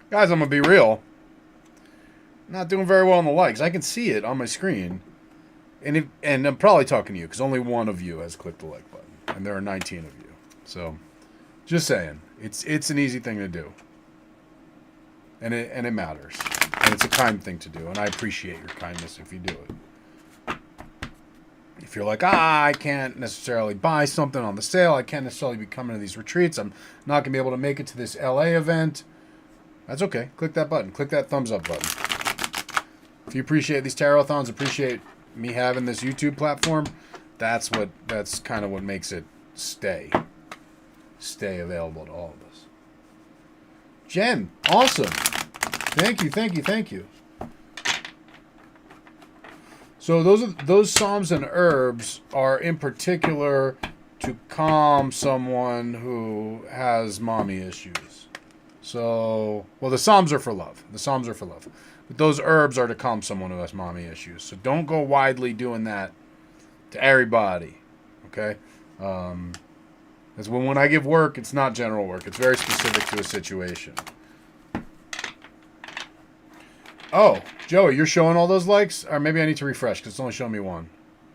Guys, I'm going to be real. Not doing very well on the likes. I can see it on my screen. And I'm probably talking to you, because only one of you has clicked the like button. And there are 19 of you. So, just saying. It's an easy thing to do. And it matters. And it's a kind thing to do. And I appreciate your kindness if you do it. If you're like, I can't necessarily buy something on the sale. I can't necessarily be coming to these retreats. I'm not going to be able to make it to this LA event. That's okay. Click that button. Click that thumbs up button. If you appreciate these Tarothons, appreciate me having this YouTube platform, that's kind of what makes it stay available to all of us. Jen, awesome. Thank you. So those psalms and herbs are in particular to calm someone who has mommy issues. So, well, the Psalms are for love. But those herbs are to calm someone who has mommy issues. So don't go widely doing that to everybody. Okay? Because when I give work, it's not general work. It's very specific to a situation. Oh, Joey, you're showing all those likes? Or maybe I need to refresh, because it's only showing me one.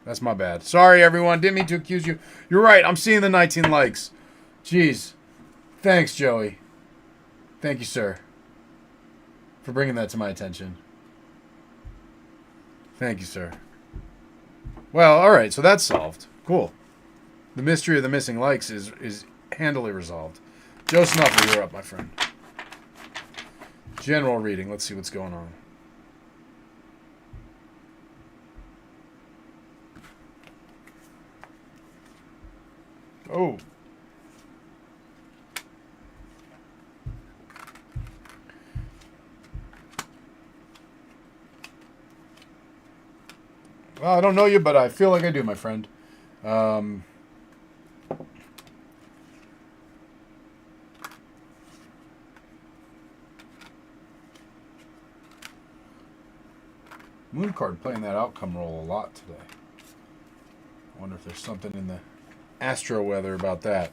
That's my bad. Sorry, everyone. Didn't mean to accuse you. You're right. I'm seeing the 19 likes. Jeez. Thanks, Joey. Thank you, sir, for bringing that to my attention. Thank you, sir. Well, all right, so that's solved. Cool. The mystery of the missing likes is handily resolved. Joe Snuffle, you're up, my friend. General reading. Let's see what's going on. Oh. Well, I don't know you, but I feel like I do, my friend. Moon card playing that outcome roll a lot today. I wonder if there's something in the astro weather about that.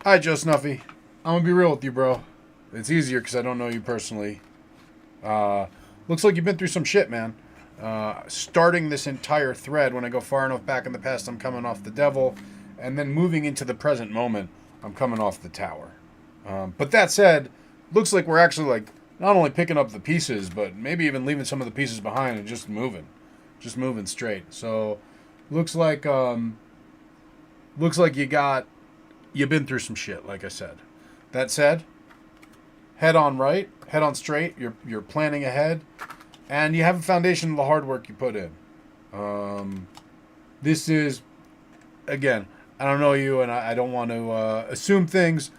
Hi, Joe Snuffy. I'm going to be real with you, bro. It's easier because I don't know you personally. Looks like you've been through some shit, man. Starting this entire thread, when I go far enough back in the past, I'm coming off the devil, and then moving into the present moment, I'm coming off the tower. But that said, looks like we're actually like not only picking up the pieces, but maybe even leaving some of the pieces behind and just moving straight. So looks like you've been through some shit, like I said. That said, head on right, head on straight. You're planning ahead. And you have a foundation of the hard work you put in. This is, again, I don't know you, and I don't want to assume things.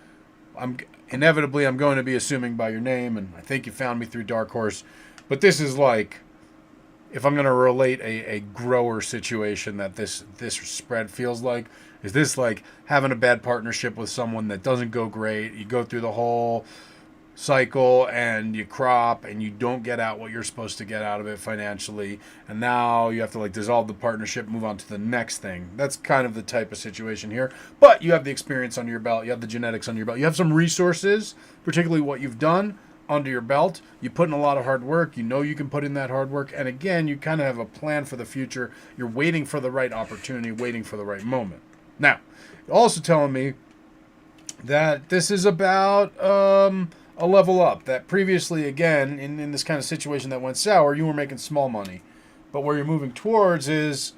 I'm going to be assuming by your name, and I think you found me through Dark Horse. But this is like, if I'm going to relate a grower situation that this spread feels like, is this like having a bad partnership with someone that doesn't go great? You go through the whole cycle and you crop and you don't get out what you're supposed to get out of it financially, and now you have to like dissolve the partnership, move on to the next thing. That's kind of the type of situation here. But you have the experience under your belt, you have the genetics under your belt, you have some resources, particularly what you've done under your belt. You put in a lot of hard work, you know you can put in that hard work, and again, you kind of have a plan for the future. You're waiting for the right opportunity, waiting for the right moment. Now, also telling me that this is about a level up. That previously, again, in this kind of situation that went sour, you were making small money. But where you're moving towards is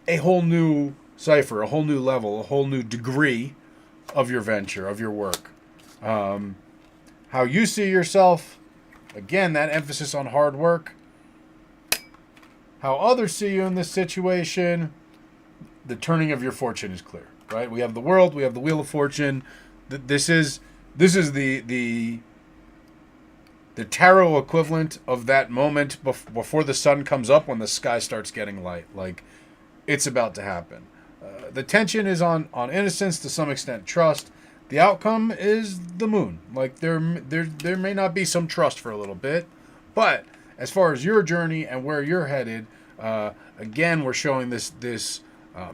a whole new cipher, a whole new level, a whole new degree of your venture, of your work. How you see yourself, again, that emphasis on hard work. How others see you in this situation, the turning of your fortune is clear, right? We have the world, we have the wheel of fortune. This is the tarot equivalent of that moment before the sun comes up, when the sky starts getting light. Like, it's about to happen. The tension is on innocence, to some extent trust. The outcome is the moon. Like, there may not be some trust for a little bit, but as far as your journey and where you're headed, again, we're showing this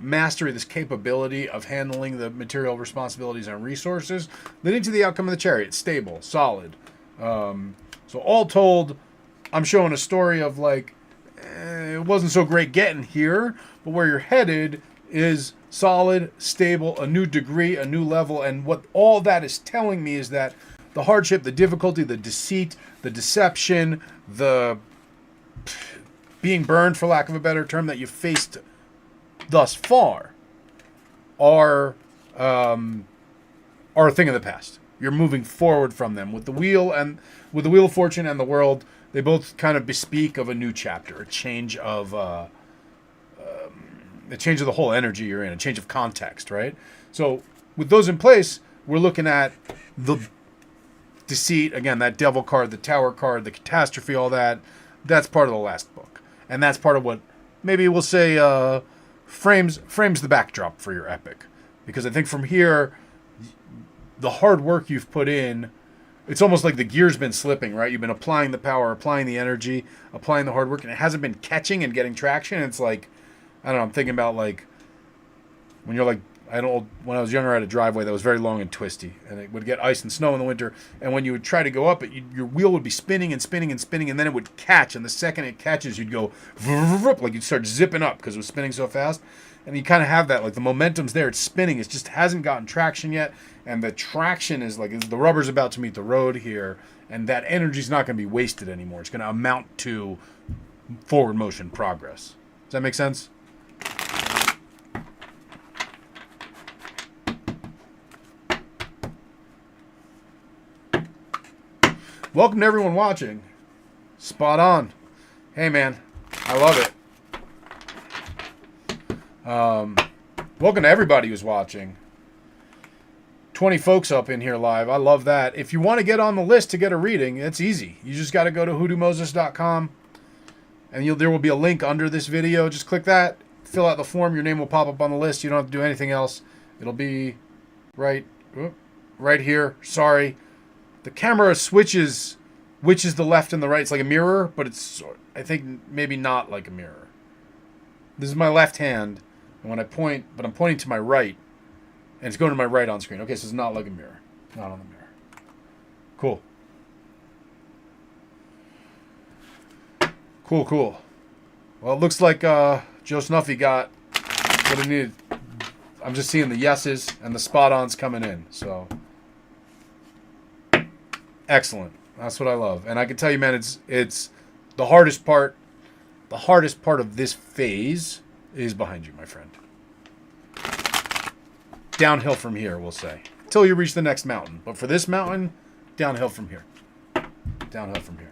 mastery, this capability of handling the material responsibilities and resources, leading to the outcome of the chariot. Stable, solid. So all told, I'm showing a story of like, it wasn't so great getting here, but where you're headed is solid, stable, a new degree, a new level. And what all that is telling me is that the hardship, the difficulty, the deceit, the deception, the being burned, for lack of a better term, that you faced thus far are a thing of the past. You're moving forward from them. With the wheel of fortune and the world, they both kind of bespeak of a new chapter, a change of the whole energy you're in, a change of context, right? So with those in place, we're looking at the deceit, again, that devil card, the tower card, the catastrophe, all that. That's part of the last book, and that's part of what maybe we'll say frames the backdrop for your epic. Because I think from here, the hard work you've put in, it's almost like the gear's been slipping, right? You've been applying the power, applying the energy, applying the hard work, and it hasn't been catching and getting traction. It's like, I don't know, I'm thinking about like when you're like, when I was younger, I had a driveway that was very long and twisty, and it would get ice and snow in the winter. And when you would try to go up it, your wheel would be spinning and spinning and spinning, and then it would catch. And the second it catches, you'd go like you'd start zipping up because it was spinning so fast. And you kind of have that, like the momentum's there, it's spinning, it just hasn't gotten traction yet. And the traction is like, the rubber's about to meet the road here, and that energy's not going to be wasted anymore. It's going to amount to forward motion progress. Does that make sense? Welcome to everyone watching. Spot on. Hey man, I love it. Welcome to everybody who's watching. 20 folks up in here live. I love that. If you want to get on the list to get a reading, it's easy. You just got to go to hoodoomoses.com, and there will be a link under this video. Just click that, fill out the form, your name will pop up on the list. You don't have to do anything else. It'll be right here. Sorry. The camera switches which is the left and the right. It's like a mirror, but it's, I think, maybe not like a mirror. This is my left hand, and when I point, but I'm pointing to my right, and it's going to my right on screen. Okay, so it's not like a mirror. Not on the mirror. Cool. Cool. Well, it looks like Joe Snuffy got what he needed. I'm just seeing the yeses and the spot-ons coming in, so... Excellent. That's what I love. And I can tell you, man, it's the hardest part. The hardest part of this phase is behind you, my friend. Downhill from here, we'll say. Until you reach the next mountain. But for this mountain, downhill from here. Downhill from here.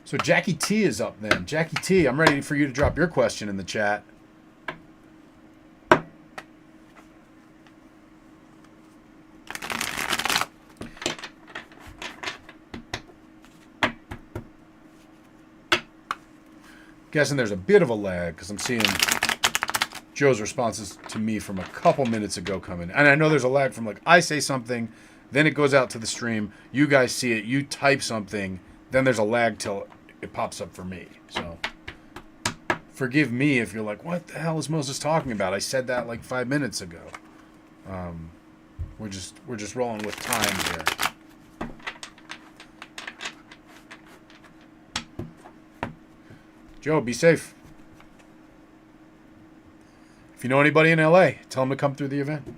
So Jackie T is up then. Jackie T, I'm ready for you to drop your question in the chat. Guessing there's a bit of a lag because I'm seeing Joe's responses to me from a couple minutes ago coming. And I know there's a lag from like I say something, then it goes out to the stream. You guys see it. You type something. Then there's a lag till it pops up for me. So forgive me if you're like, what the hell is Moses talking about? I said that like 5 minutes ago. We're just rolling with time here. Joe, be safe. If you know anybody in LA, tell them to come through the event.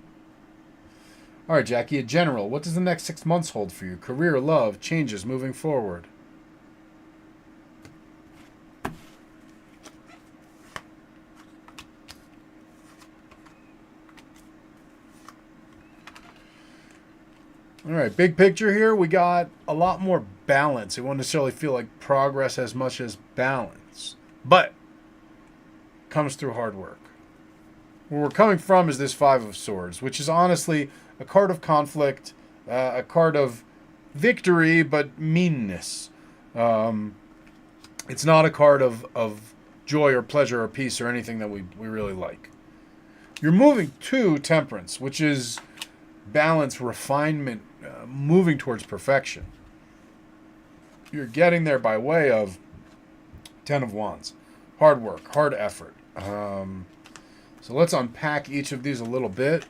All right, Jackie, a general. What does the next 6 months hold for you? Career, love, changes moving forward. All right, big picture here, we got a lot more balance. It won't necessarily feel like progress as much as balance, but comes through hard work. Where we're coming from is this Five of Swords, which is honestly a card of conflict, a card of victory, but meanness. It's not a card of joy or pleasure or peace or anything that we really like. You're moving to Temperance, which is balance, refinement, moving towards perfection. You're getting there by way of Ten of Wands. Hard work, hard effort. So let's unpack each of these a little bit.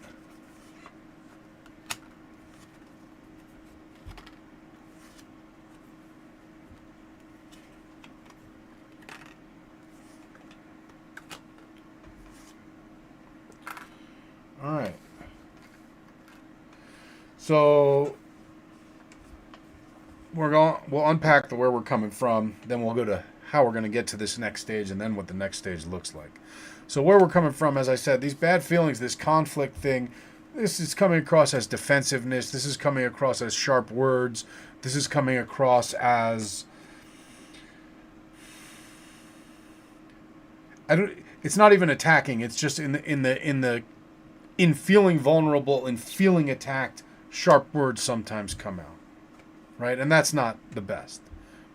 All right. So we'll unpack where we're coming from, then we'll go to how we're going to get to this next stage, and then what the next stage looks like. So where we're coming from, as I said, these bad feelings, this conflict thing, this is coming across as defensiveness. This is coming across as sharp words. This is coming across as it's not even attacking. It's just in feeling vulnerable and feeling attacked, sharp words sometimes come out, right? And that's not the best,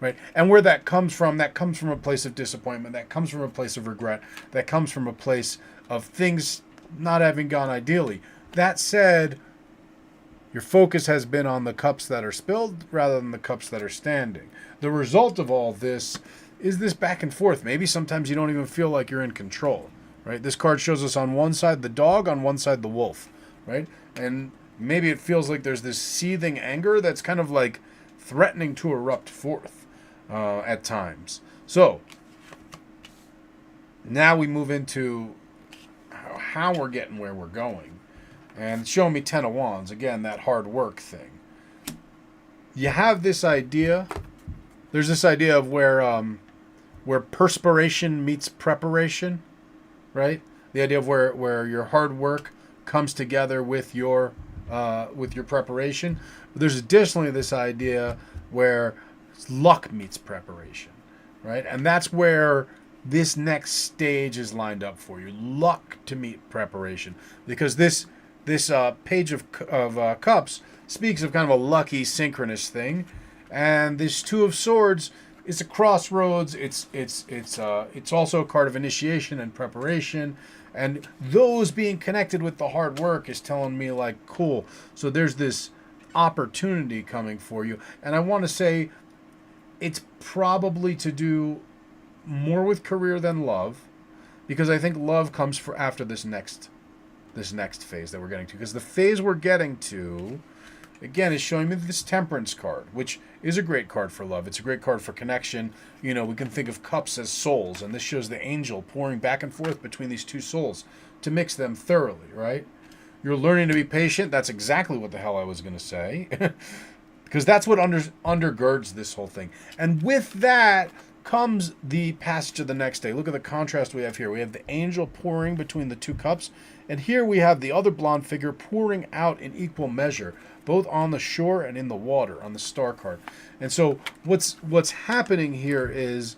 right? And where that comes from a place of disappointment. That comes from a place of regret. That comes from a place of things not having gone ideally. That said, your focus has been on the cups that are spilled rather than the cups that are standing. The result of all this is this back and forth. Maybe sometimes you don't even feel like you're in control, right? This card shows us on one side the dog, on one side the wolf, right? And maybe it feels like there's this seething anger that's kind of like threatening to erupt forth at times. So now we move into how we're getting where we're going. And it's showing me Ten of Wands. Again, that hard work thing. You have this idea. There's this idea of where perspiration meets preparation, right? The idea of where your hard work comes together with your preparation. But there's additionally this idea where luck meets preparation, right? And that's where this next stage is lined up for you. Luck to meet preparation, because this page of cups speaks of kind of a lucky synchronous thing, and this Two of Swords is a crossroads. It's also a card of initiation and preparation. And those being connected with the hard work is telling me, like, cool. So there's this opportunity coming for you. And I want to say it's probably to do more with career than love, because I think love comes for after this next phase that we're getting to. Because the phase we're getting to, again, is showing me this Temperance card, which is a great card for love. It's a great card for connection. You know, we can think of cups as souls, and this shows the angel pouring back and forth between these two souls to mix them thoroughly, right? You're learning to be patient. That's exactly what the hell I was going to say, because that's what undergirds this whole thing. And with that comes the passage of the next day. Look at the contrast we have here. We have the angel pouring between the two cups, and here we have the other blonde figure pouring out in equal measure, both on the shore and in the water, on the star card. And so what's happening here is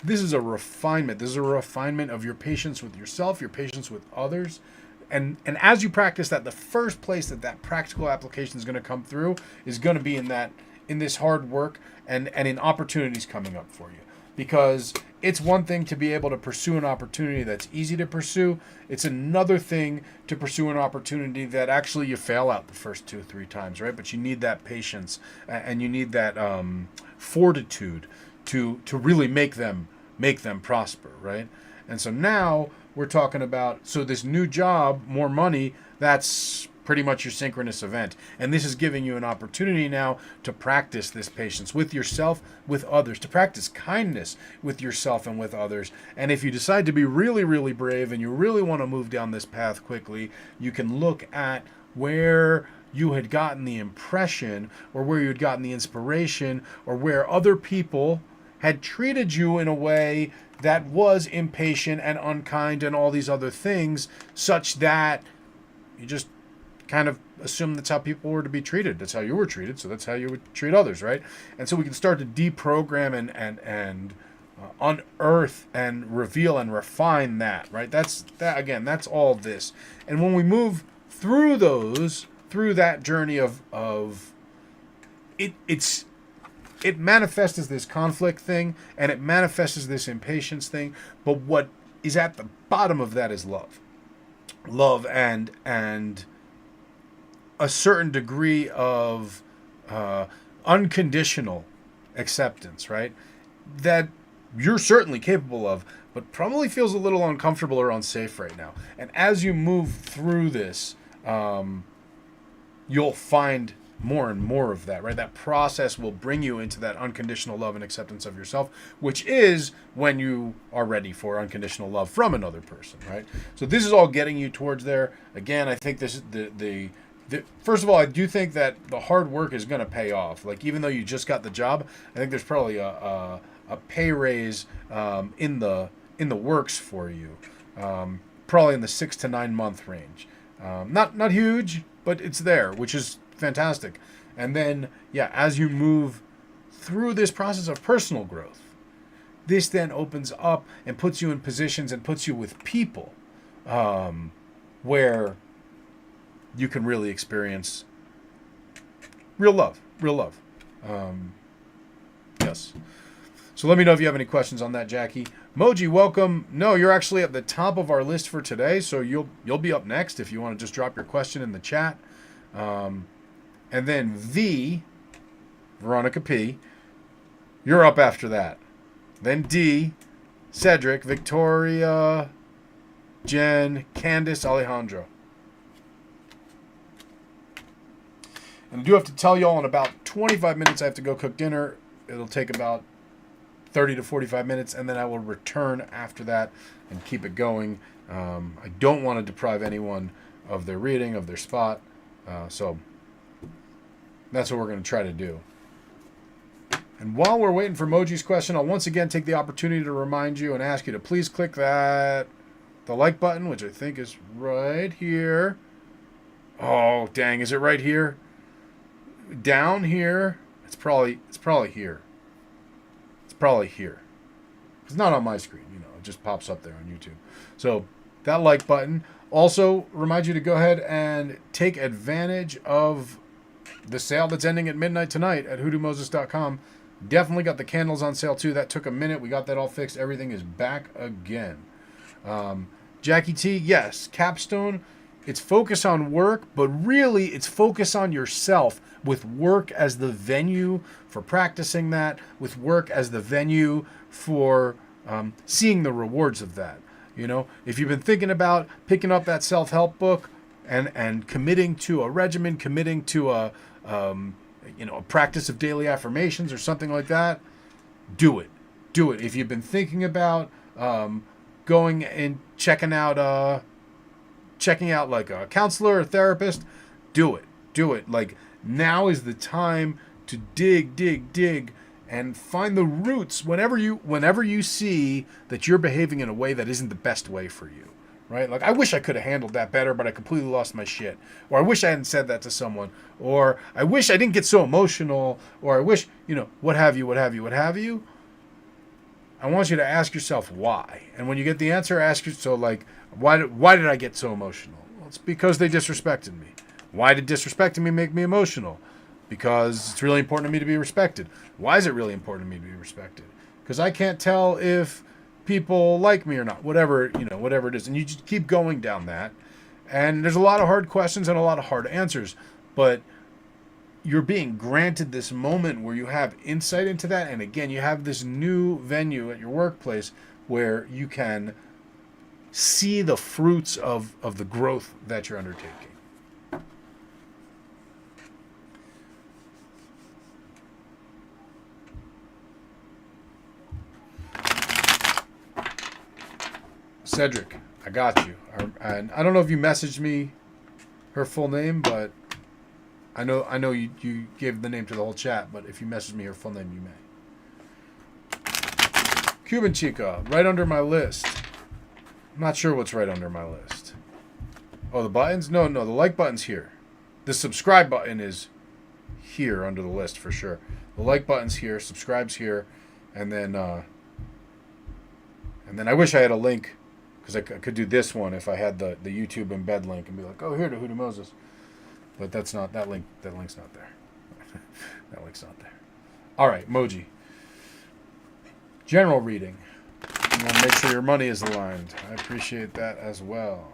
this is a refinement. This is a refinement of your patience with yourself, your patience with others. And as you practice that, the first place that practical application is going to come through is going to be in this hard work and in opportunities coming up for you. because it's one thing to be able to pursue an opportunity that's easy to pursue. It's another thing to pursue an opportunity that actually you fail out the first 2 or 3 times, right? But you need that patience and you need that fortitude to really make them prosper, right? And so now we're talking about, so this new job, more money, that's pretty much your synchronous event. And this is giving you an opportunity now to practice this patience with yourself, with others, to practice kindness with yourself and with others. And if you decide to be really, really brave and you really want to move down this path quickly, you can look at where you had gotten the impression or where you had gotten the inspiration or where other people had treated you in a way that was impatient and unkind and all these other things, such that you just kind of assume that's how people were to be treated. That's how you were treated, so that's how you would treat others, right? And so we can start to deprogram and unearth and reveal and refine that, right? That's all this. And when we move through that journey of it manifests as this conflict thing, and it manifests as this impatience thing, but what is at the bottom of that is love. Love and a certain degree of unconditional acceptance, right? That you're certainly capable of, but probably feels a little uncomfortable or unsafe right now. And as you move through this, you'll find more and more of that, right? That process will bring you into that unconditional love and acceptance of yourself, which is when you are ready for unconditional love from another person, right? So this is all getting you towards there. Again, I think this is the first of all, I do think that the hard work is going to pay off. Like, even though you just got the job, I think there's probably a pay raise in the works for you, probably in the 6 to 9 month range. Not huge, but it's there, which is fantastic. And then, yeah, as you move through this process of personal growth, this then opens up and puts you in positions and puts you with people where you can really experience real love. Yes. So let me know if you have any questions on that, Jackie. Moji, welcome. No, you're actually at the top of our list for today, so you'll be up next if you want to just drop your question in the chat. And then Veronica P, you're up after that. Then D, Cedric, Victoria, Jen, Candice, Alejandro. And I do have to tell y'all in about 25 minutes I have to go cook dinner. It'll take about 30 to 45 minutes, and then I will return after that and keep it going. I don't want to deprive anyone of their reading, of their spot. So that's what we're going to try to do. And while we're waiting for Moji's question, I'll once again take the opportunity to remind you and ask you to please click the like button, which I think is right here. Oh, dang, is it right here? Down here? It's probably here. It's probably here. It's not on my screen, it just pops up there on YouTube. So that like button. Also, remind you to go ahead and take advantage of the sale that's ending at midnight tonight at hoodoomoses.com. Definitely got the candles on sale too. That took a minute. We got that all fixed. Everything is back again. Jackie T, yes, Capstone. It's focus on work, but really it's focus on yourself, with work as the venue for practicing that, with work as the venue for seeing the rewards of that. If you've been thinking about picking up that self-help book and committing to a regimen, committing to a practice of daily affirmations or something like that, do it. If you've been thinking about going and checking out like a counselor or therapist, do it. Like, now is the time to dig and find the roots whenever you see that you're behaving in a way that isn't the best way for you, right? Like, I wish I could have handled that better, but I completely lost my shit. Or I wish I hadn't said that to someone. Or I wish I didn't get so emotional. Or I wish, what have you. I want you to ask yourself why. And when you get the answer, ask yourself, why did I get so emotional? Well, it's because they disrespected me. Why did disrespecting me make me emotional? Because it's really important to me to be respected. Why is it really important to me to be respected? because I can't tell if people like me or not, whatever, whatever it is. And you just keep going down that. And there's a lot of hard questions and a lot of hard answers, but you're being granted this moment where you have insight into that. And again, you have this new venue at your workplace where you can see the fruits of the growth that you're undertaking. Cedric, I got you. And I don't know if you messaged me her full name, but I know you gave the name to the whole chat, but if you message me her full name, you may. Cuban Chica, right under my list. I'm not sure what's right under my list. Oh, the buttons? No, the like button's here. The subscribe button is here under the list for sure. The like button's here, subscribe's here, and then I wish I had a link, because I could do this one if I had the YouTube embed link and be like, oh, here to Hootie Moses. But that's not that link. That link's not there. That link's not there. All right, Moji. General reading. You want to make sure your money is aligned. I appreciate that as well.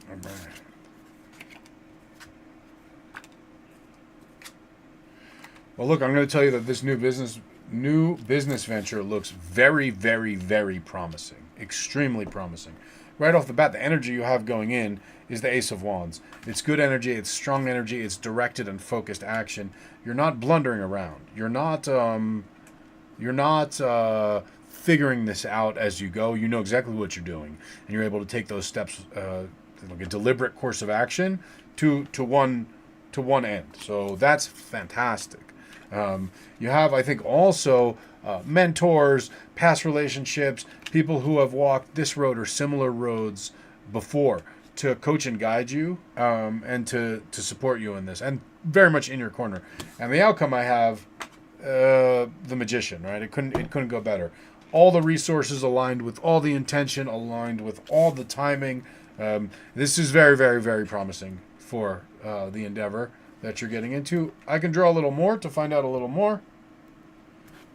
All right. Well, look, I'm going to tell you that this new business venture looks very, very, very promising. Extremely promising. Right off the bat, the energy you have going in is the Ace of Wands. It's good energy. It's strong energy. It's directed and focused action. You're not blundering around. You're not figuring this out as you go. You know exactly what you're doing, and you're able to take those steps, like a deliberate course of action to one end. So that's fantastic. You have, I think, also mentors, past relationships, people who have walked this road or similar roads before to coach and guide you, and to support you in this, and very much in your corner. And the outcome I have, the Magician, right? It couldn't go better. All the resources aligned with all the intention, aligned with all the timing. This is very, very, very promising for the endeavor that you're getting into. I can draw a little more to find out a little more.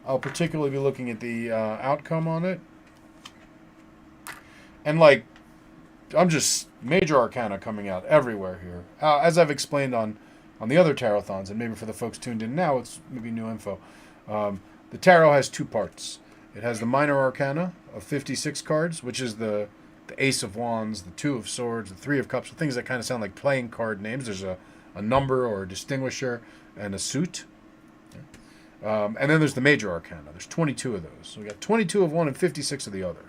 I'll particularly be looking at the outcome on it. And I'm just major arcana coming out everywhere here. As I've explained on the other Tarothons, and maybe for the folks tuned in now, it's maybe new info. The tarot has two parts. It has the minor arcana of 56 cards, which is the Ace of Wands, the Two of Swords, the Three of Cups, things that kind of sound like playing card names. There's a number or a distinguisher and a suit. And then there's the major arcana. There's 22 of those. So we got 22 of one and 56 of the other.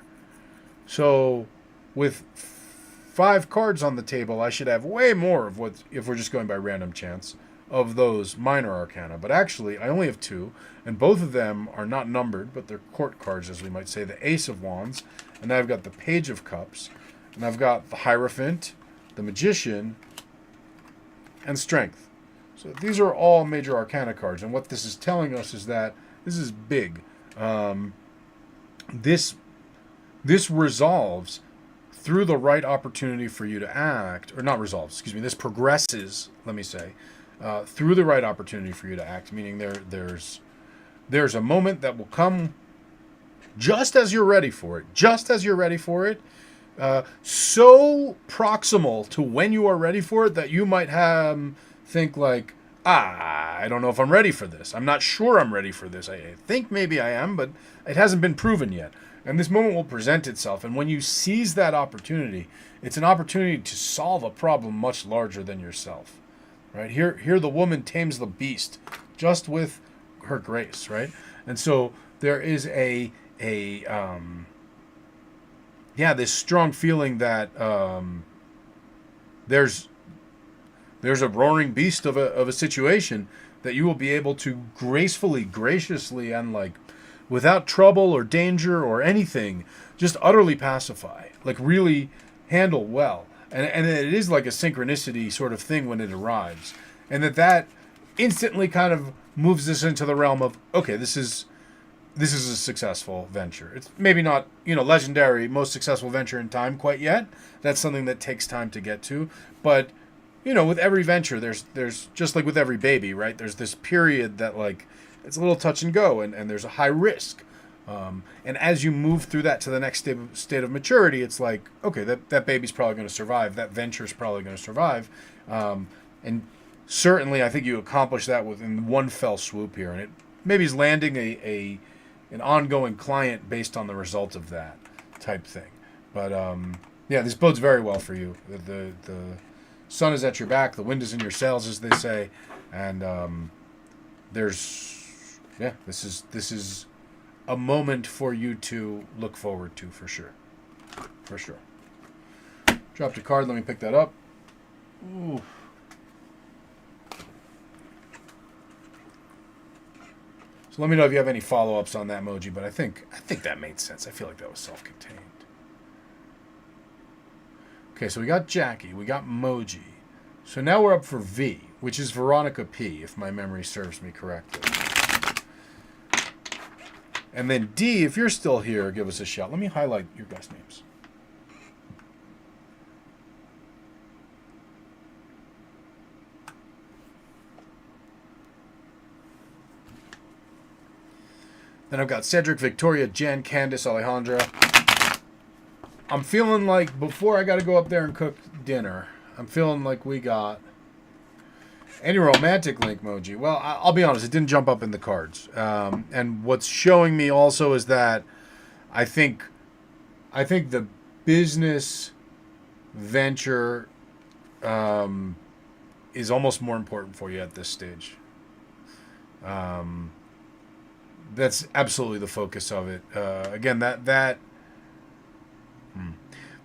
So with 5 cards on the table, I should have way more of what, if we're just going by random chance, of those minor arcana. But actually, I only have 2, and both of them are not numbered, but they're court cards, as we might say. The Ace of Wands, and I've got the Page of Cups, and I've got the Hierophant, the Magician, and Strength. So these are all major arcana cards, and what this is telling us is that this is big. This resolves through the right opportunity for you to act, or not resolves, excuse me, this progresses, let me say, through the right opportunity for you to act, meaning there's a moment that will come just as you're ready for it, so proximal to when you are ready for it that you might think like, I don't know if I'm ready for this. I'm not sure I'm ready for this. I think maybe I am, but it hasn't been proven yet. And this moment will present itself. And when you seize that opportunity, it's an opportunity to solve a problem much larger than yourself. Right? Here the woman tames the beast just with her grace, right? And so there is this strong feeling that there's a roaring beast of a situation that you will be able to gracefully, graciously, and without trouble or danger or anything, just utterly pacify, really handle well. And it is like a synchronicity sort of thing when it arrives. And that instantly kind of moves this into the realm of, okay, this is a successful venture. It's maybe not, legendary, most successful venture in time quite yet. That's something that takes time to get to. But, with every venture, there's just like with every baby, right? There's this period that, like, it's a little touch and go, and there's a high risk. And as you move through that to the next state of maturity, it's like, okay, that baby's probably going to survive. That venture's probably going to survive. And certainly, I think you accomplish that within one fell swoop here. And it maybe is landing an ongoing client based on the result of that type thing. But, yeah, this bodes very well for you. The sun is at your back. The wind is in your sails, as they say. And this is a moment for you to look forward to, for sure. For sure. Dropped a card. Let me pick that up. Ooh. So let me know if you have any follow-ups on that emoji, but I think that made sense. I feel like that was self-contained. Okay, so we got Jackie. We got Moji. So now we're up for V, which is Veronica P, if my memory serves me correctly. And then D, if you're still here, give us a shout. Let me highlight your guys' names. Then I've got Cedric, Victoria, Jen, Candice, Alejandra. I'm feeling like before I got to go up there and cook dinner, I'm feeling like we got any romantic link emoji. Well, I'll be honest, it didn't jump up in the cards. And what's showing me also is that I think the business venture is almost more important for you at this stage. That's absolutely the focus of it. Again,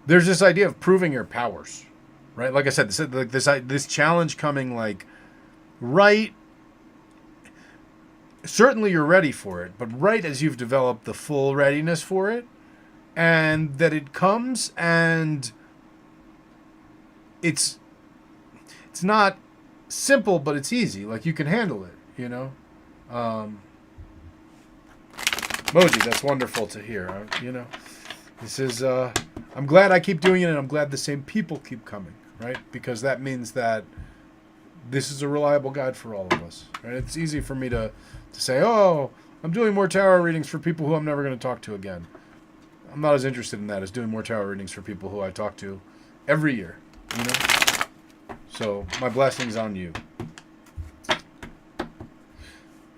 there's this idea of proving your powers, right? Like I said, this challenge coming like right. Certainly, you're ready for it, but right as you've developed the full readiness for it, and that it comes, and it's not simple, but it's easy. Like you can handle it, Moji, that's wonderful to hear. This is. I'm glad I keep doing it, and I'm glad the same people keep coming, right? Because that means that this is a reliable guide for all of us, right? It's easy for me to say, oh, I'm doing more tarot readings for people who I'm never going to talk to again. I'm not as interested in that as doing more tarot readings for people who I talk to every year, So my blessings on you.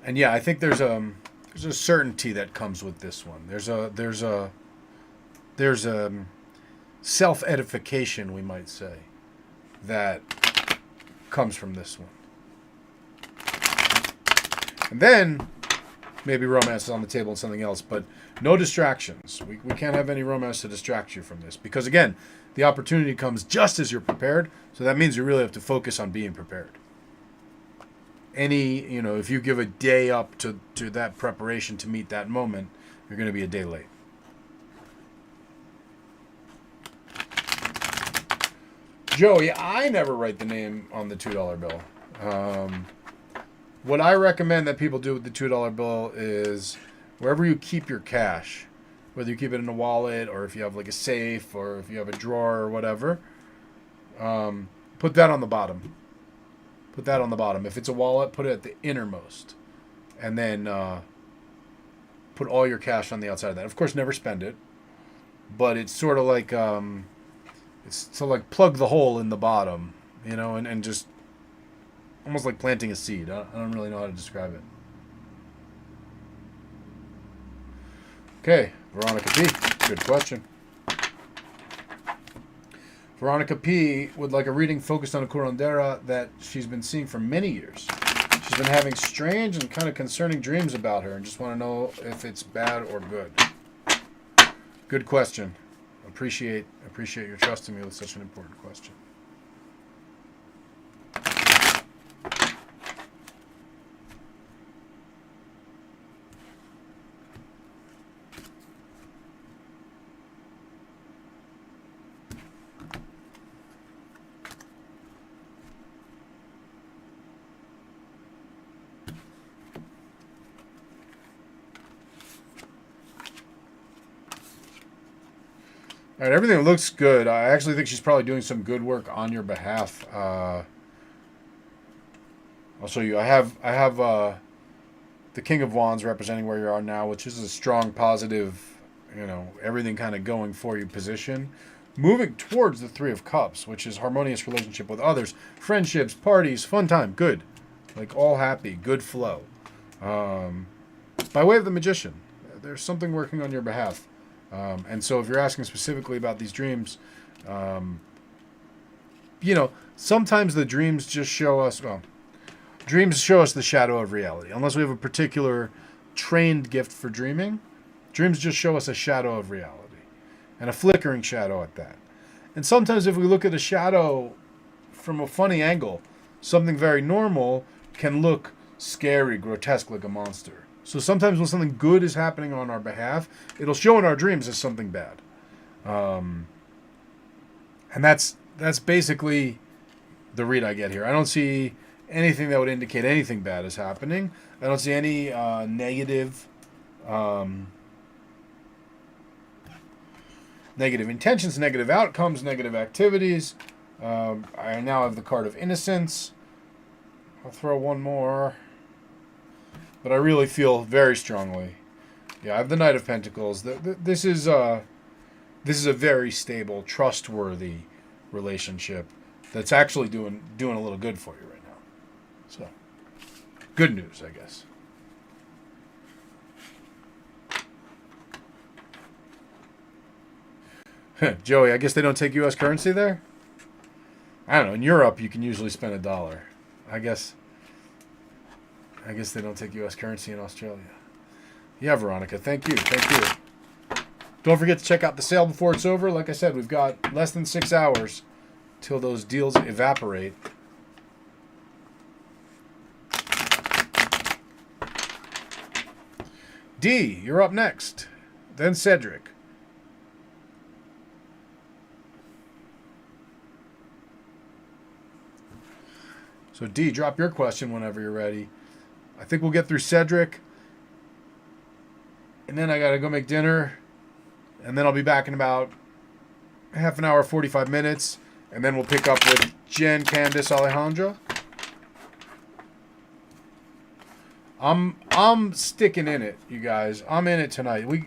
And yeah, I think there's a certainty that comes with this one. There's a self-edification, we might say, that comes from this one. And then maybe romance is on the table and something else, but no distractions. We can't have any romance to distract you from this, because again, the opportunity comes just as you're prepared. So that means you really have to focus on being prepared. If you give a day up to that preparation to meet that moment, you're going to be a day late. Joey, I never write the name on the $2 bill. What I recommend that people do with the $2 bill is wherever you keep your cash, whether you keep it in a wallet or if you have like a safe or if you have a drawer or whatever, put that on the bottom. Put that on the bottom. If it's a wallet, put it at the innermost. And then put all your cash on the outside of that. Of course, never spend it. But it's sort of like... it's to like plug the hole in the bottom, and just almost like planting a seed. I don't really know how to describe it. Okay, Veronica P. Good question. Veronica P. would like a reading focused on a curandera that she's been seeing for many years. She's been having strange and kind of concerning dreams about her and just want to know if it's bad or good. Good question. Appreciate your trusting me with such an important question. All right, everything looks good. I actually think she's probably doing some good work on your behalf. I'll show you. I have the King of Wands representing where you are now, which is a strong, positive, everything kind of going for you position. Moving towards the Three of Cups, which is harmonious relationship with others, friendships, parties, fun time, good. Like all happy, good flow. By way of the Magician, there's something working on your behalf. And so if you're asking specifically about these dreams, sometimes the dreams just show us, dreams show us the shadow of reality. Unless we have a particular trained gift for dreaming, dreams just show us a shadow of reality. And a flickering shadow at that. And sometimes if we look at a shadow from a funny angle, something very normal can look scary, grotesque, like a monster. So sometimes when something good is happening on our behalf, it'll show in our dreams as something bad. And that's basically the read I get here. I don't see anything that would indicate anything bad is happening. I don't see any negative intentions, negative outcomes, negative activities. I now have the card of innocence. I'll throw one more. But I really feel very strongly. Yeah, I have the Knight of Pentacles. This is a very stable, trustworthy relationship that's actually doing a little good for you right now. So, good news, I guess. Joey, I guess they don't take U.S. currency there? I don't know. In Europe, you can usually spend $1. I guess they don't take U.S. currency in Australia. Yeah, Veronica. Thank you. Don't forget to check out the sale before it's over. Like I said, we've got less than 6 hours till those deals evaporate. D, you're up next. Then Cedric. So D, drop your question whenever you're ready. I think we'll get through Cedric. And then I got to go make dinner. And then I'll be back in about half an hour, 45 minutes. And then we'll pick up with Jen, Candace, Alejandra. I'm sticking in it, you guys. I'm in it tonight. We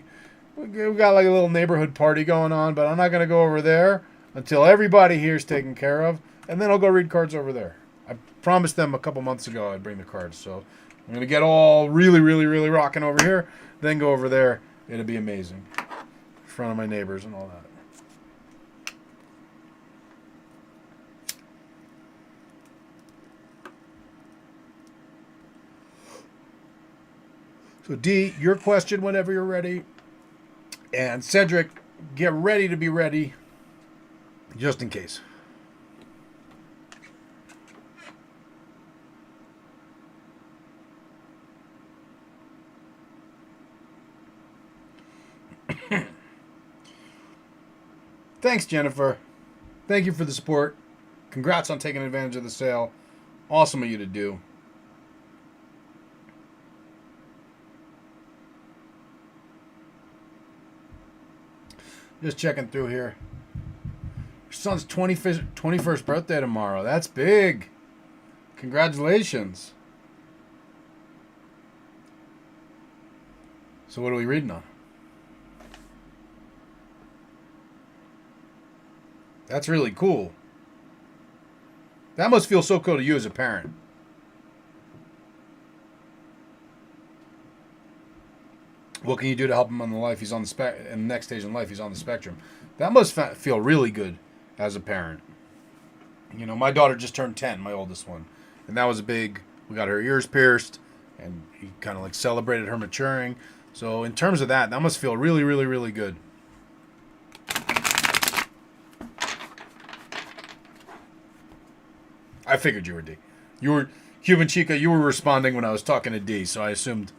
got like a little neighborhood party going on, but I'm not going to go over there until everybody here's taken care of. And then I'll go read cards over there. I promised them a couple months ago I'd bring the cards. So I'm going to get all really, really, really rocking over here. Then go over there. It'll be amazing. In front of my neighbors and all that. So D, your question whenever you're ready. And Cedric, get ready to be ready. Just in case. Thanks, Jennifer. Thank you for the support. Congrats on taking advantage of the sale. Awesome of you to do. Just checking through here. Your son's 21st birthday tomorrow. That's big. Congratulations. So what are we reading on? That's really cool. That must feel so cool to you as a parent. What can you do to help him on the life he's on the in the next stage in life he's on the spectrum? That must feel really good as a parent. You know, my daughter just turned 10, my oldest one, and that was a big. We got her ears pierced, and he kind of like celebrated her maturing. So in terms of that must feel really, really, really good. I figured you were D. You were Cuban Chica. You were responding when I was talking to D, so I assumed.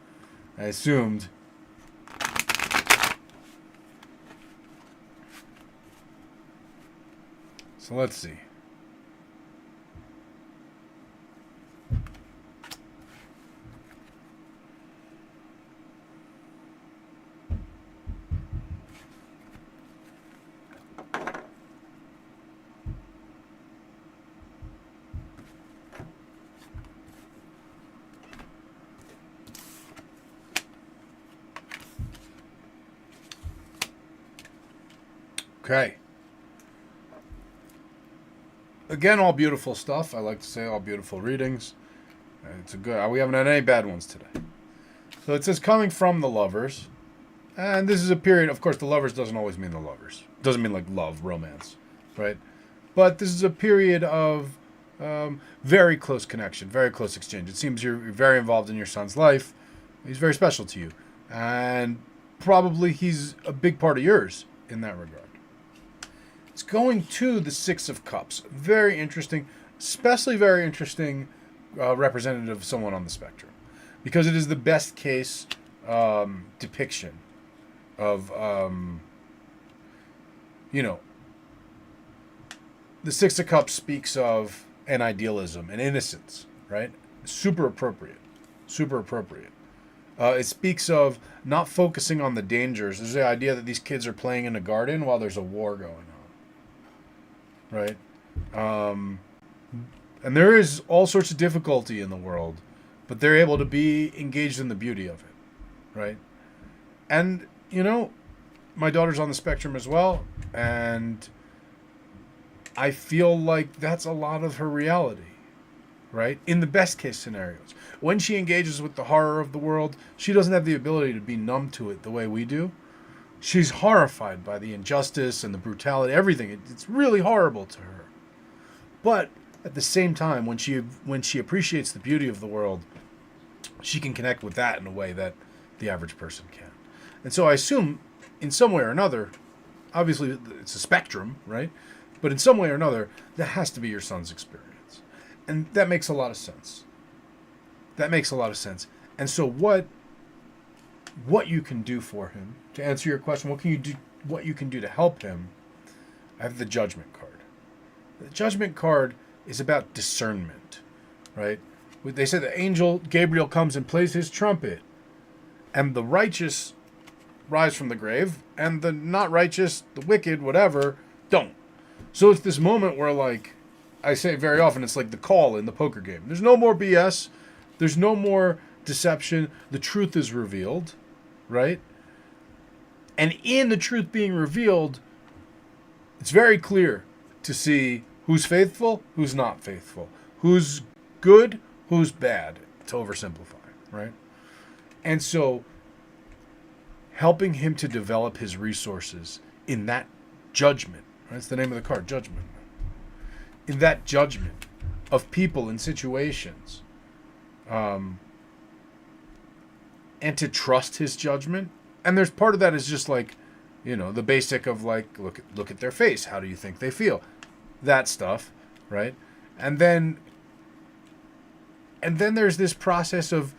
So let's see. Okay. Again, all beautiful stuff. I like to say all beautiful readings. It's a good. We haven't had any bad ones today. So it says coming from the lovers, and this is a period. Of course, the lovers doesn't always mean the lovers. It doesn't mean like love, romance, right? But this is a period of very close connection, very close exchange. It seems you're very involved in your son's life. He's very special to you, and probably he's a big part of yours in that regard. It's going to the Six of Cups. Very interesting, especially very interesting representative of someone on the spectrum, because it is the best case depiction of, the Six of Cups speaks of an idealism, an innocence, right? Super appropriate. Super appropriate. It speaks of not focusing on the dangers. There's the idea that these kids are playing in a garden while there's a war going on, right? And there is all sorts of difficulty in the world, but they're able to be engaged in the beauty of it, right? And, my daughter's on the spectrum as well, and I feel like that's a lot of her reality, right? In the best case scenarios. When she engages with the horror of the world, she doesn't have the ability to be numb to it the way we do. She's horrified by the injustice and the brutality, everything. It's really horrible to her. But at the same time, when she appreciates the beauty of the world, she can connect with that in a way that the average person can. And so I assume, in some way or another, obviously it's a spectrum, right? But in some way or another, that has to be your son's experience. And that makes a lot of sense. That makes a lot of sense. And so what you can do for him, to answer your question, what you can do to help him, I have the Judgment card. The Judgment card is about discernment, right? They say the angel Gabriel comes and plays his trumpet, and the righteous rise from the grave, and the not righteous, the wicked, whatever, don't. So it's this moment where, like I say very often, it's like the call in the poker game. There's no more BS. There's no more deception. The truth is revealed, right? And in the truth being revealed, it's very clear to see who's faithful, who's not faithful, who's good, who's bad, to oversimplify, right? And so helping him to develop his resources in that judgment, right? That's the name of the card, judgment. In that judgment of people and situations, and to trust his judgment. And there's part of that is just like, the basic of like, look at their face. How do you think they feel? That stuff, right? And then there's this process of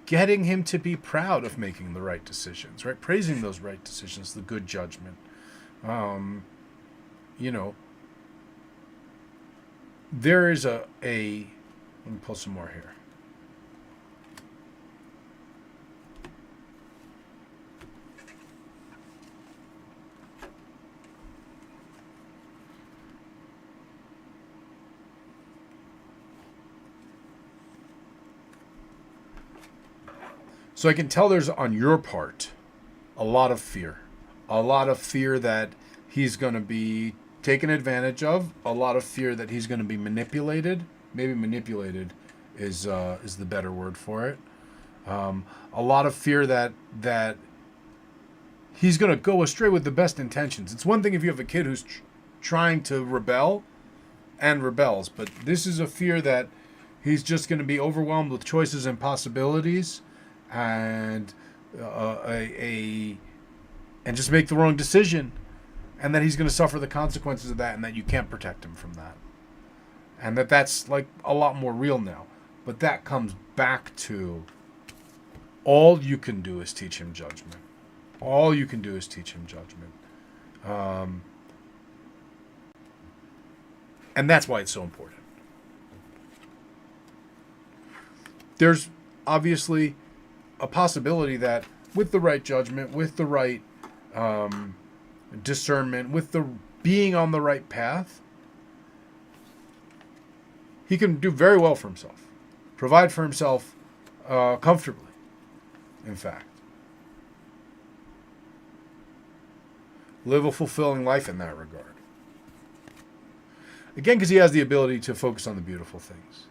getting him to be proud of making the right decisions, right? Praising those right decisions, the good judgment. There is let me pull some more here. So I can tell there's, on your part, a lot of fear. A lot of fear that he's going to be taken advantage of. A lot of fear that he's going to be manipulated. Maybe manipulated is the better word for it. A lot of fear that he's going to go astray with the best intentions. It's one thing if you have a kid who's trying to rebel and rebels, but this is a fear that he's just going to be overwhelmed with choices and possibilities, and and just make the wrong decision, and that he's going to suffer the consequences of that, and that you can't protect him from that, and that's like a lot more real now. But that comes back to all you can do is teach him judgment. All you can do is teach him judgment, and that's why it's so important. There's obviously a possibility that with the right judgment, with the right discernment, with the being on the right path, he can do very well for himself, provide for himself comfortably, in fact. live a fulfilling life in that regard. Again, because he has the ability to focus on the beautiful things,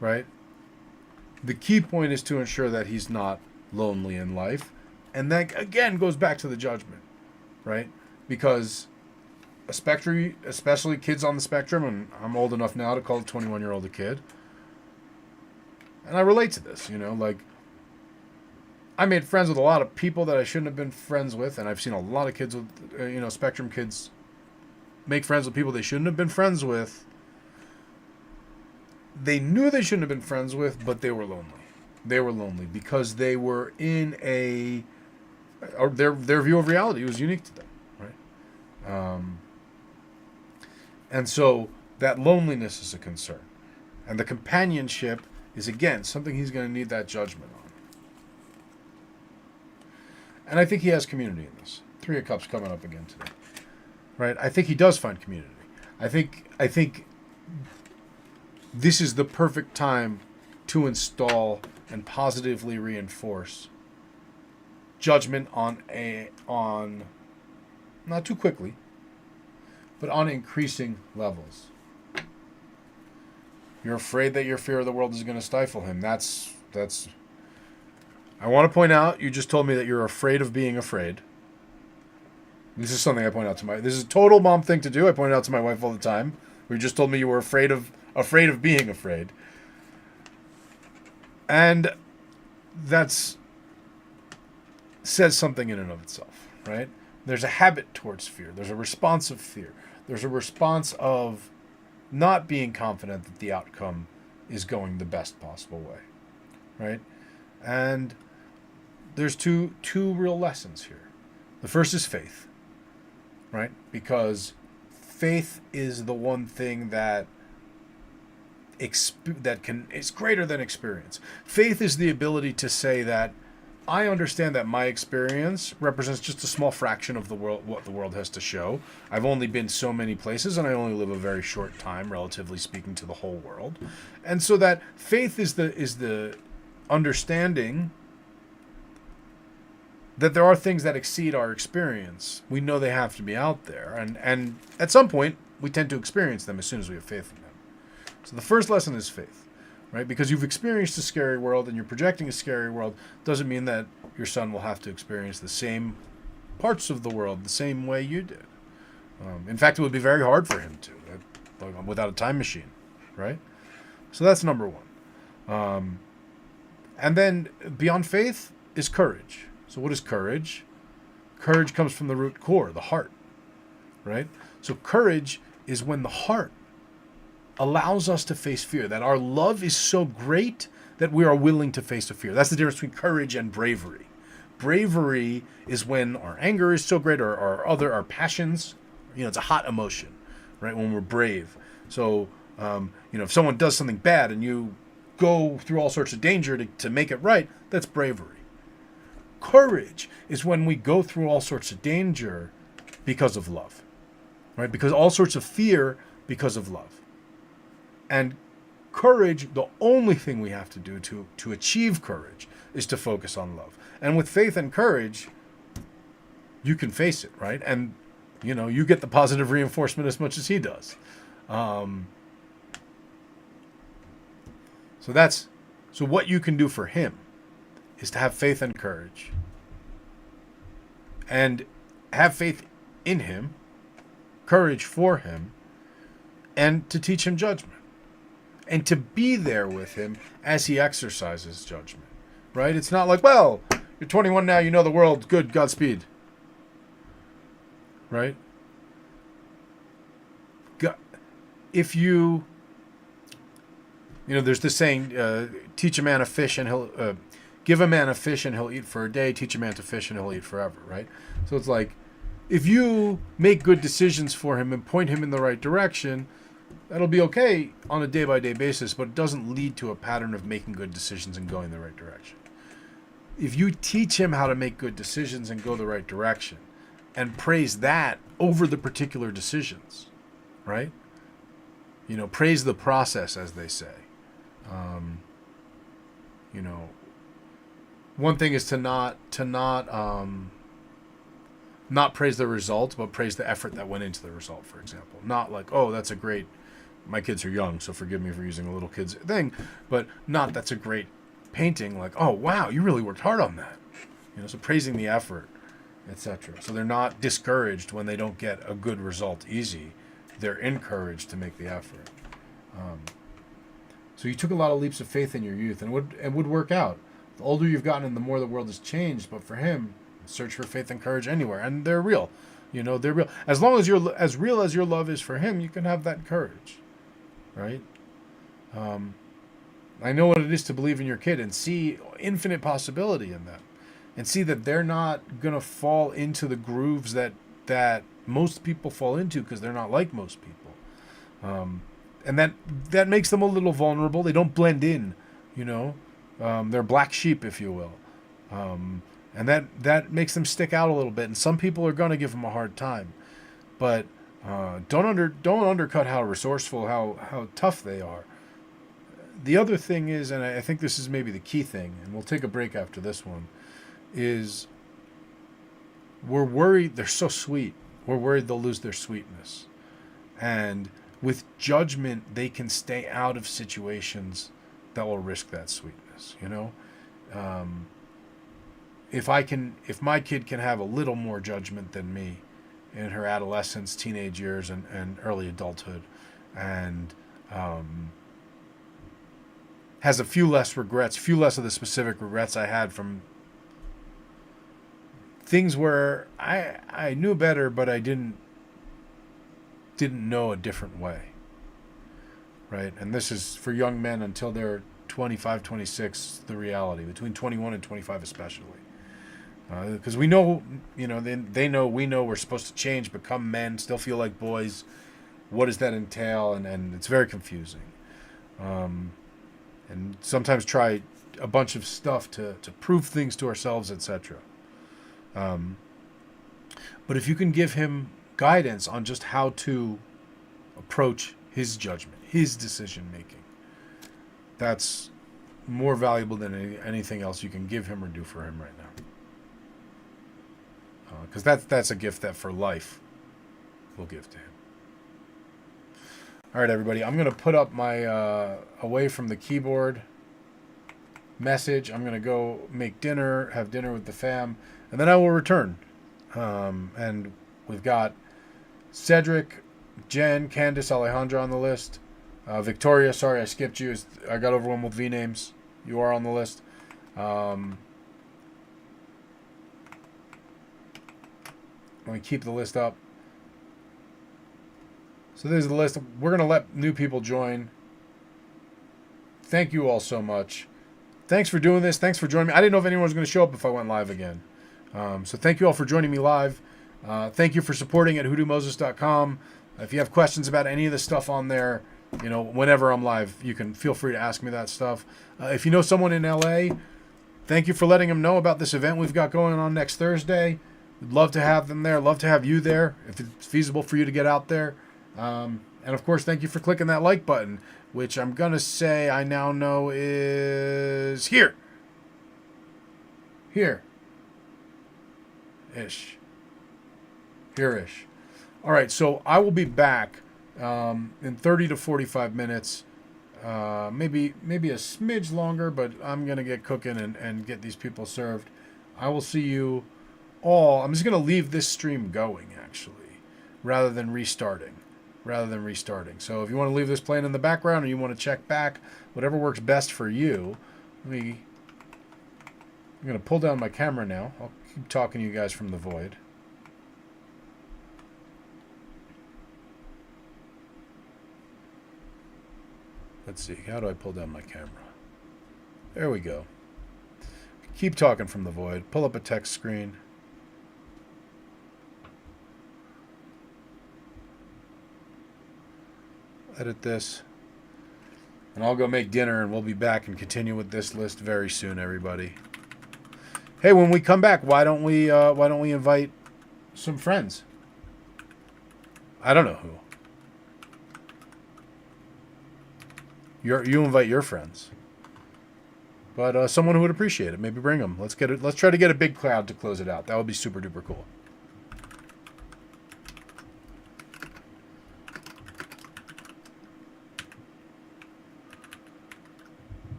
right? The key point is to ensure that he's not lonely in life. And that, again, goes back to the judgment, right? Because especially kids on the spectrum, and I'm old enough now to call a 21-year-old a kid, and I relate to this, like, I made friends with a lot of people that I shouldn't have been friends with, and I've seen a lot of kids with, spectrum kids make friends with people they shouldn't have been friends with. They knew they shouldn't have been friends with, but they were lonely. They were lonely because they were in or their view of reality was unique to them, right? And so that loneliness is a concern. And the companionship is, again, something he's going to need that judgment on. And I think he has community in this. Three of Cups coming up again today, right? I think he does find community. I think this is the perfect time to install and positively reinforce judgment on not too quickly, but on increasing levels. You're afraid that your fear of the world is going to stifle him. That's. I want to point out, you just told me that you're afraid of being afraid. This is something I point out to this is a total mom thing to do. I point it out to my wife all the time. You just told me you were afraid of being afraid. And that's says something in and of itself, right? There's a habit towards fear. There's a response of fear. There's a response of not being confident that the outcome is going the best possible way, right? And there's two real lessons here. The first is faith, right? Because faith is the one thing that is greater than experience. Faith is the ability to say that I understand that my experience represents just a small fraction of the world, what the world has to show. I've only been so many places, and I only live a very short time, relatively speaking, to the whole world. And so that faith is the understanding that there are things that exceed our experience. We know they have to be out there, and at some point we tend to experience them as soon as we have faith in them. So the first lesson is faith, right? Because you've experienced a scary world and you're projecting a scary world doesn't mean that your son will have to experience the same parts of the world the same way you did. In fact, it would be very hard for him to, without a time machine, right? So that's number one. And then beyond faith is courage. So what is courage? Courage comes from the root core, the heart, right? So courage is when the heart allows us to face fear, that our love is so great that we are willing to face a fear. That's the difference between courage and bravery. Bravery is when our anger is so great, or our passions, it's a hot emotion, right? When we're brave. So, if someone does something bad and you go through all sorts of danger to make it right, that's bravery. Courage is when we go through all sorts of danger because of love, right? Because all sorts of fear because of love. And courage, the only thing we have to do to achieve courage is to focus on love. And with faith and courage, you can face it, right? And, you get the positive reinforcement as much as he does. So what you can do for him is to have faith and courage. And have faith in him, courage for him, and to teach him judgment. And to be there with him as he exercises judgment, right? It's not like, well, you're 21 now, you know the world, good, Godspeed, right? If there's this saying, teach a man a fish and he'll, give a man a fish and he'll eat for a day, teach a man to fish and he'll eat forever, right? So it's like, if you make good decisions for him and point him in the right direction, that'll be okay on a day-by-day basis, but it doesn't lead to a pattern of making good decisions and going the right direction. If you teach him how to make good decisions and go the right direction, and praise that over the particular decisions, right? Praise the process, as they say. One thing is to not not praise the result, but praise the effort that went into the result, for example. Not like, oh, that's a great, my kids are young, so forgive me for using a little kid's thing, but not that's a great painting, like, oh, wow, you really worked hard on that. So praising the effort, etc. So they're not discouraged when they don't get a good result easy. They're encouraged to make the effort. So you took a lot of leaps of faith in your youth, and would work out. The older you've gotten, and the more the world has changed. But for him, search for faith and courage anywhere, and they're real. They're real. As long as you're as real as your love is for him, you can have that courage, right? I know what it is to believe in your kid and see infinite possibility in them, and see that they're not gonna fall into the grooves that most people fall into because they're not like most people. And that makes them a little vulnerable. They don't blend in, they're black sheep, if you will. And that makes them stick out a little bit. And some people are going to give them a hard time. But don't undercut how resourceful, how tough they are. The other thing is, and I think this is maybe the key thing, and we'll take a break after this one, is we're worried they're so sweet. We're worried they'll lose their sweetness. And with judgment, they can stay out of situations that will risk that sweetness, If my kid can have a little more judgment than me in her adolescence, teenage years, and early adulthood, and has a few less regrets, few less of the specific regrets I had from things where I knew better, but I didn't know a different way, right? And this is for young men until they're 25, 26, the reality, between 21 and 25 especially. Because we know, they know, we know we're supposed to change, become men, still feel like boys. What does that entail? And it's very confusing. And sometimes try a bunch of stuff to prove things to ourselves, etc. But if you can give him guidance on just how to approach his judgment, his decision making, that's more valuable than anything else you can give him or do for him right now. Because that's a gift that for life we'll give to him. All right, everybody, I'm going to put up my away from the keyboard message. I'm going to go make dinner, have dinner with the fam, and then I will return. And we've got Cedric, Jen, Candace, Alejandra on the list. Victoria, sorry I skipped you. I got overwhelmed with V names. You are on the list. Let me keep the list up. So there's the list. We're going to let new people join. Thank you all so much. Thanks for doing this. Thanks for joining me. I didn't know if anyone was going to show up if I went live again. So thank you all for joining me live. Thank you for supporting at hoodoomoses.com. If you have questions about any of the stuff on there, whenever I'm live, you can feel free to ask me that stuff. If you know someone in LA, thank you for letting them know about this event we've got going on next Thursday. We'd love to have them there. Love to have you there if it's feasible for you to get out there. And of course, thank you for clicking that like button, which I'm going to say I now know is here. Here-ish. All right, so I will be back in 30 to 45 minutes. Maybe a smidge longer, but I'm going to get cooking and get these people served. I will see you all. I'm just going to leave this stream going, actually, rather than restarting. So if you want to leave this playing in the background or you want to check back, whatever works best for you, I'm going to pull down my camera now. I'll keep talking to you guys from the void. Let's see. How do I pull down my camera? There we go. Keep talking from the void. Pull up a text screen. Edit this. And I'll go make dinner and we'll be back and continue with this list very soon, everybody. Hey, when we come back, why don't we invite some friends? I don't know who. You invite your friends. But someone who would appreciate it. Maybe bring them. Let's try to get a big crowd to close it out. That would be super duper cool.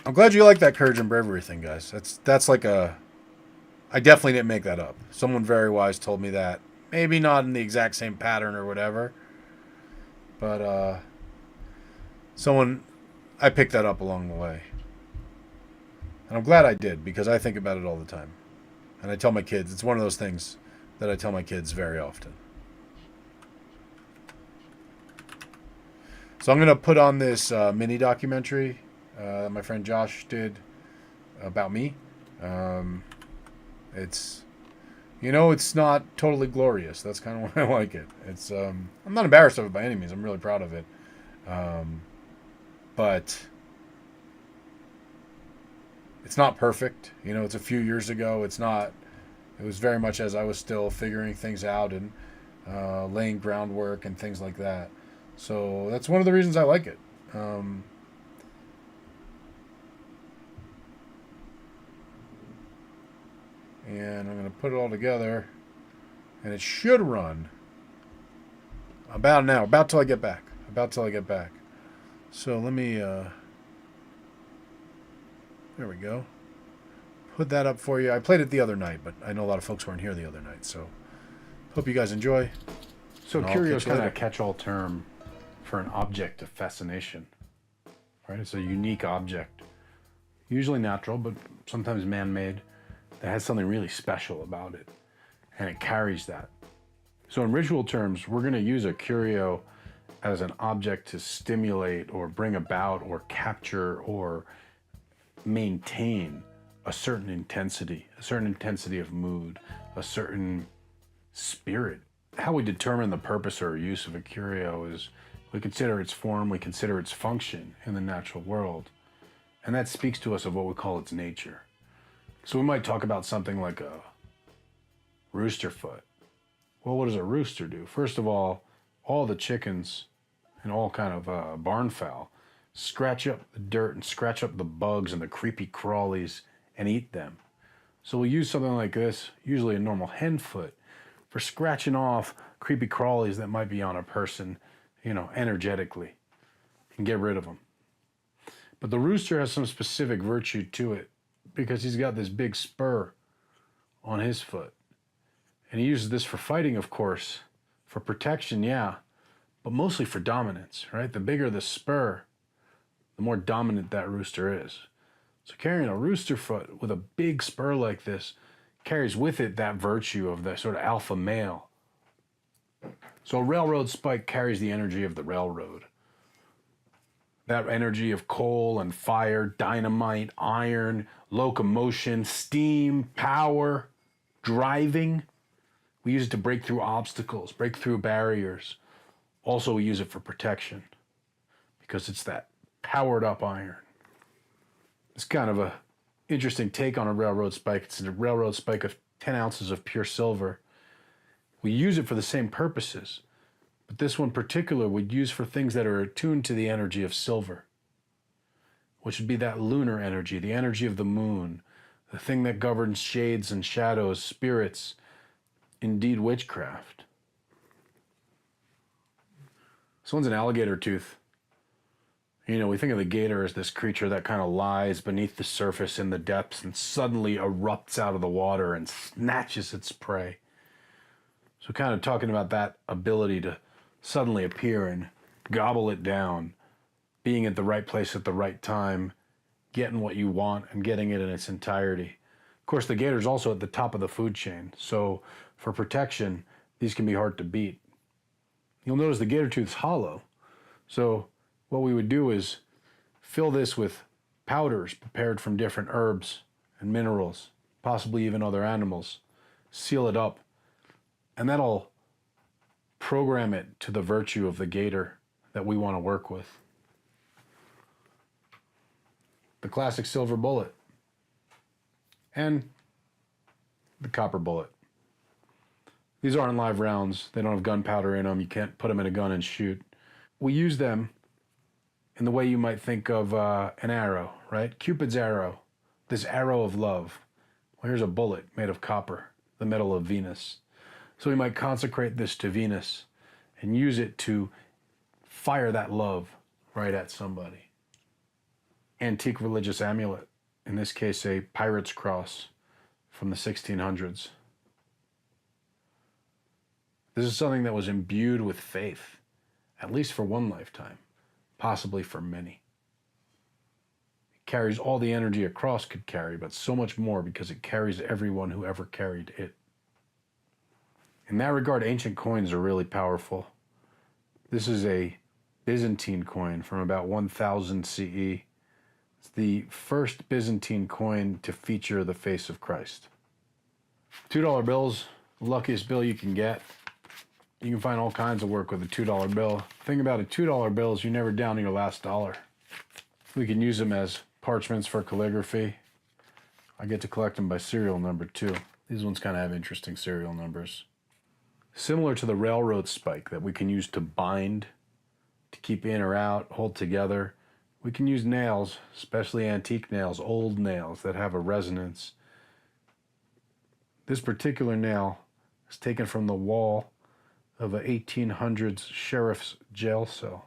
I'm glad you like that courage and bravery thing, guys. That's like a. I definitely didn't make that up. Someone very wise told me that. Maybe not in the exact same pattern or whatever, but someone I picked that up along the way, and I'm glad I did because I think about it all the time, and I tell my kids. It's one of those things that I tell my kids very often. So I'm gonna put on this mini documentary my friend Josh did about me. Um, it's it's not totally glorious. That's kind of why I like it. It's I'm not embarrassed of it by any means. I'm really proud of it. Um, but it's not perfect. It's a few years ago. It's not. It was very much as I was still figuring things out and laying groundwork and things like that. So that's one of the reasons I like it. And I'm going to put it all together. And it should run about an hour. About till I get back. So let me... there we go. Put that up for you. I played it the other night, but I know a lot of folks weren't here the other night. So hope you guys enjoy. So curio is kind of a catch-all term for an object of fascination. Right? It's a unique object. Usually natural, but sometimes man-made. That has something really special about it, and it carries that. So in ritual terms, we're going to use a curio as an object to stimulate or bring about or capture or maintain a certain intensity of mood, a certain spirit. How we determine the purpose or use of a curio is we consider its form, we consider its function in the natural world, and that speaks to us of what we call its nature. So we might talk about something like a rooster foot. Well, what does a rooster do? First of all the chickens and all kind of barn fowl scratch up the dirt and scratch up the bugs and the creepy crawlies and eat them. So we'll use something like this, usually a normal hen foot, for scratching off creepy crawlies that might be on a person, energetically, and get rid of them. But the rooster has some specific virtue to it, because he's got this big spur on his foot. And he uses this for fighting, of course, for protection, yeah, but mostly for dominance, right? The bigger the spur, the more dominant that rooster is. So carrying a rooster foot with a big spur like this carries with it that virtue of the sort of alpha male. So a railroad spike carries the energy of the railroad. That energy of coal and fire, dynamite, iron, locomotion, steam, power, driving. We use it to break through obstacles, break through barriers. Also, we use it for protection because it's that powered up iron. It's kind of a interesting take on a railroad spike. It's a railroad spike of 10 ounces of pure silver. We use it for the same purposes. But this one in particular we'd use for things that are attuned to the energy of silver, which would be that lunar energy, the energy of the moon, the thing that governs shades and shadows, spirits, indeed witchcraft. This one's an alligator tooth. We think of the gator as this creature that kind of lies beneath the surface in the depths and suddenly erupts out of the water and snatches its prey. So kind of talking about that ability to suddenly appear and gobble it down, being at the right place at the right time, getting what you want and getting it in its entirety. Of course, the gator's also at the top of the food chain, so for protection, these can be hard to beat. You'll notice the gator tooth's hollow, so what we would do is fill this with powders prepared from different herbs and minerals, possibly even other animals, seal it up, and that'll program it to the virtue of the gator that we want to work with. The classic silver bullet and the copper bullet. These aren't live rounds. They don't have gunpowder in them. You can't put them in a gun and shoot. We use them in the way you might think of an arrow, right? Cupid's arrow, this arrow of love. Well, here's a bullet made of copper, the metal of Venus. So we might consecrate this to Venus and use it to fire that love right at somebody. antique religious amulet, in this case a pirate's cross from the 1600s. This is something that was imbued with faith, at least for one lifetime, possibly for many. It carries all the energy a cross could carry, but so much more because it carries everyone who ever carried it. In that regard, ancient coins are really powerful. This is a Byzantine coin from about 1000 CE. It's the first Byzantine coin to feature the face of Christ. $2 bills, the luckiest bill you can get. You can find all kinds of work with a $2 bill. The thing about a $2 bill is you're never down to your last dollar. We can use them as parchments for calligraphy. I get to collect them by serial number too. These ones kind of have interesting serial numbers. Similar to the railroad spike that we can use to bind, to keep in or out, hold together, we can use nails, especially antique nails, old nails that have a resonance. This particular nail is taken from the wall of a 1800s sheriff's jail cell.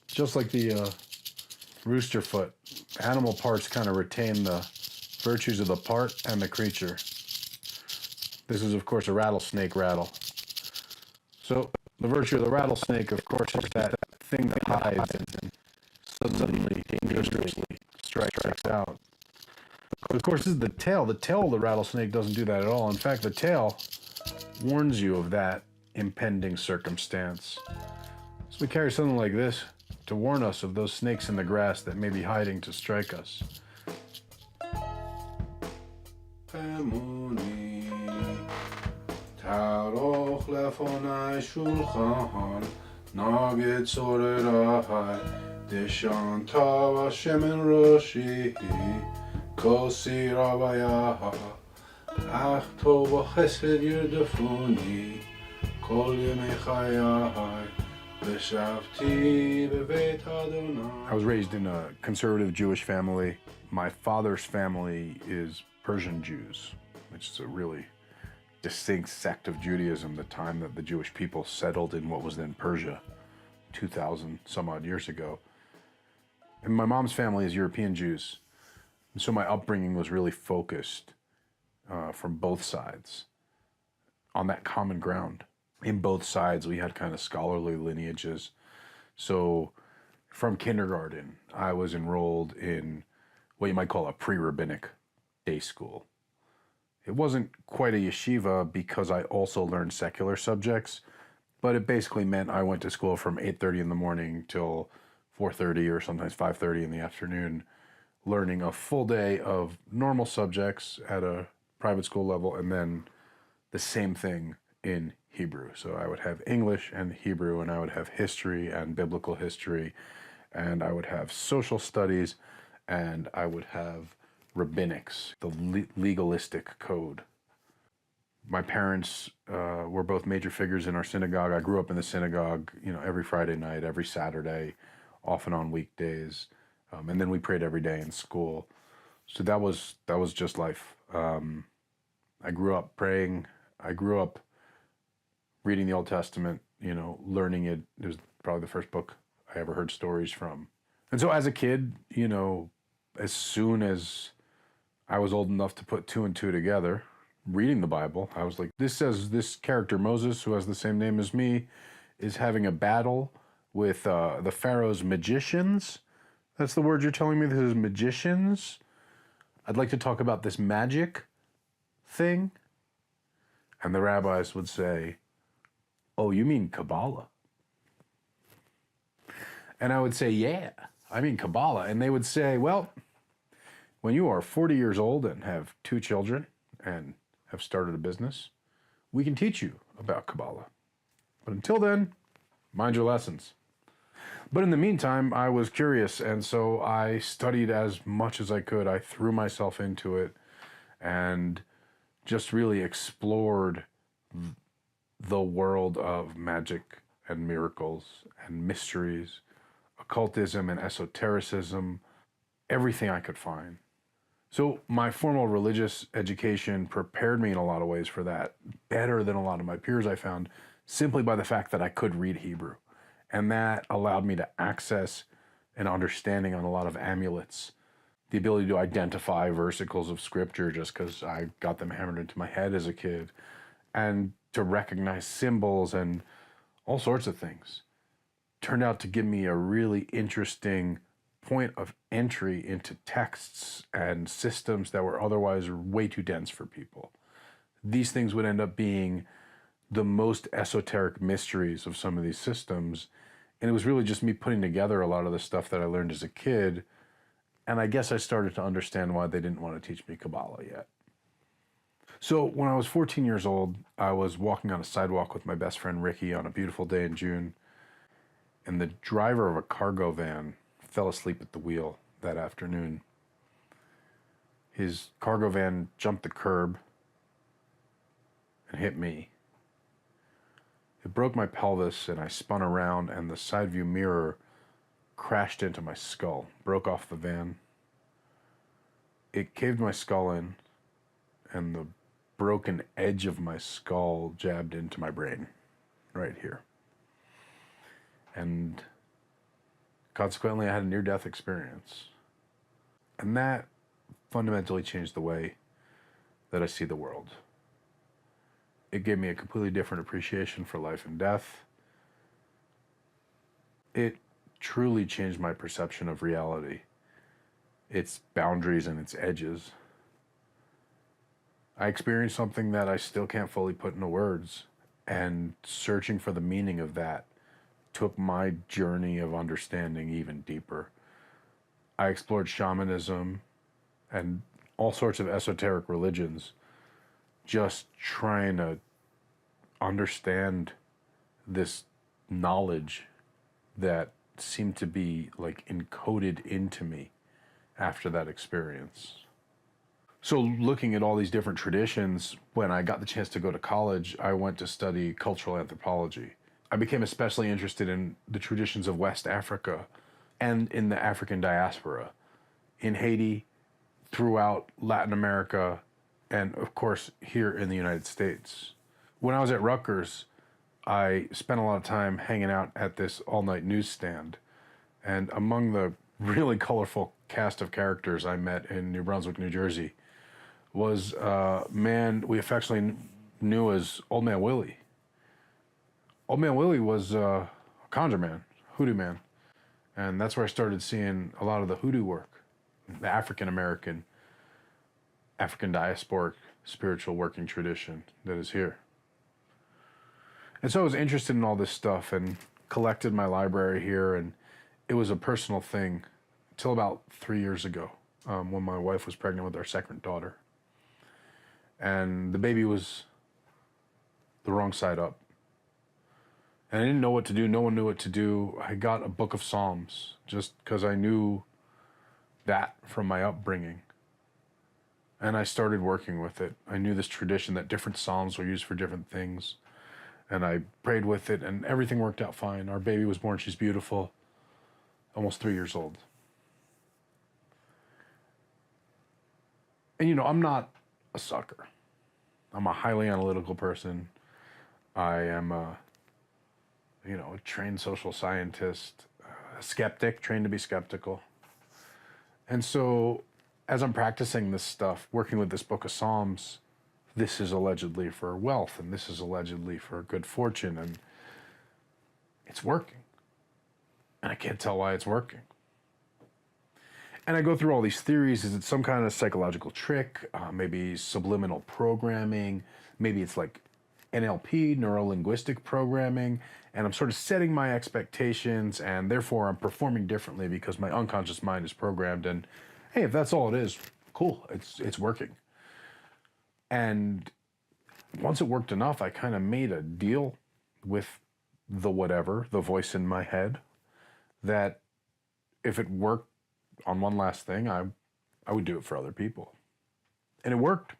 Just like the rooster foot, animal parts kind of retain the virtues of the part and the creature. This is, of course, a rattlesnake rattle. So the virtue of the rattlesnake, of course, is that thing that hides and suddenly, dangerously strikes out. Of course, this is the tail. The tail of the rattlesnake doesn't do that at all. In fact, the tail warns you of that impending circumstance. So we carry something like this to warn us of those snakes in the grass that may be hiding to strike us. Taroth lefonai shulchan, nagid sorerai, deshan tava shemen roshi, kosi rabaya, ach tova chesed yirdefuni, kol yemei chayai, v'shavti bebeit Adonai. I was raised in a conservative Jewish family. My father's family is Persian Jews, which is a really distinct sect of Judaism, the time that the Jewish people settled in what was then Persia, 2,000 some odd years ago. And my mom's family is European Jews. And so my upbringing was really focused from both sides on that common ground. In both sides, we had kind of scholarly lineages. So from kindergarten, I was enrolled in what you might call a pre-rabbinic day school. It wasn't quite a yeshiva because I also learned secular subjects, but it basically meant I went to school from 8:30 in the morning till 4:30 or sometimes 5:30 in the afternoon, learning a full day of normal subjects at a private school level, and then the same thing in Hebrew. So I would have English and Hebrew, and I would have history and biblical history, and I would have social studies, and I would have rabbinics, the legalistic code. My parents were both major figures in our synagogue. I grew up in the synagogue, every Friday night, every Saturday, often on weekdays, and then we prayed every day in school. So that was just life. I grew up praying. I grew up reading the Old Testament, learning it. It was probably the first book I ever heard stories from. And so as a kid, as soon as I was old enough to put two and two together, reading the Bible, I was like, this says this character Moses, who has the same name as me, is having a battle with the Pharaoh's magicians. That's the word you're telling me? This is magicians? I'd like to talk about this magic thing. And the rabbis would say, oh, you mean Kabbalah? And I would say, yeah, I mean Kabbalah. And they would say, well, when you are 40 years old and have 2 children and have started a business, we can teach you about Kabbalah. But until then, mind your lessons. But in the meantime, I was curious, and so I studied as much as I could. I threw myself into it and just really explored the world of magic and miracles and mysteries, occultism and esotericism, everything I could find. So my formal religious education prepared me in a lot of ways for that, better than a lot of my peers I found, simply by the fact that I could read Hebrew. And that allowed me to access and understanding on a lot of amulets, the ability to identify versicles of scripture just because I got them hammered into my head as a kid, and to recognize symbols and all sorts of things, turned out to give me a really interesting point of entry into texts and systems that were otherwise way too dense for people. These things would end up being the most esoteric mysteries of some of these systems. And it was really just me putting together a lot of the stuff that I learned as a kid. And I guess I started to understand why they didn't want to teach me Kabbalah yet. So when I was 14 years old, I was walking on a sidewalk with my best friend Ricky on a beautiful day in June. And the driver of a cargo van fell asleep at the wheel that afternoon. His cargo van jumped the curb and hit me. It broke my pelvis and I spun around and the side view mirror crashed into my skull, broke off the van. It caved my skull in and the broken edge of my skull jabbed into my brain right here. And consequently, I had a near-death experience. And that fundamentally changed the way that I see the world. It gave me a completely different appreciation for life and death. It truly changed my perception of reality, its boundaries and its edges. I experienced something that I still can't fully put into words, and searching for the meaning of that took my journey of understanding even deeper. I explored shamanism and all sorts of esoteric religions, just trying to understand this knowledge that seemed to be like encoded into me after that experience. So looking at all these different traditions, when I got the chance to go to college, I went to study cultural anthropology. I became especially interested in the traditions of West Africa and in the African diaspora, in Haiti, throughout Latin America, and of course here in the United States. When I was at Rutgers, I spent a lot of time hanging out at this all-night newsstand, and among the really colorful cast of characters I met in New Brunswick, New Jersey, was a man we affectionately knew as Old Man Willie. Old Man Willie was a conjure man, hoodoo man, and that's where I started seeing a lot of the hoodoo work, the African-American, African diasporic spiritual working tradition that is here. And so I was interested in all this stuff and collected my library here, and it was a personal thing until about 3 years ago, when my wife was pregnant with our second daughter. And the baby was the wrong side up. And I didn't know what to do. No one knew what to do. I got a book of Psalms just because I knew that from my upbringing. And I started working with it. I knew this tradition that different Psalms were used for different things. And I prayed with it, and everything worked out fine. Our baby was born. She's beautiful. Almost 3 years old. And, I'm not a sucker. I'm a highly analytical person. I am a trained social scientist, a skeptic, trained to be skeptical. And so as I'm practicing this stuff, working with this book of Psalms, this is allegedly for wealth, and this is allegedly for good fortune, and it's working. And I can't tell why it's working. And I go through all these theories. Is it some kind of psychological trick? Maybe subliminal programming? Maybe it's like NLP, neuro-linguistic programming, and I'm sort of setting my expectations, and therefore I'm performing differently because my unconscious mind is programmed, and hey, if that's all it is, cool, it's working. And once it worked enough, I kind of made a deal with the voice in my head, that if it worked on one last thing, I would do it for other people. And it worked.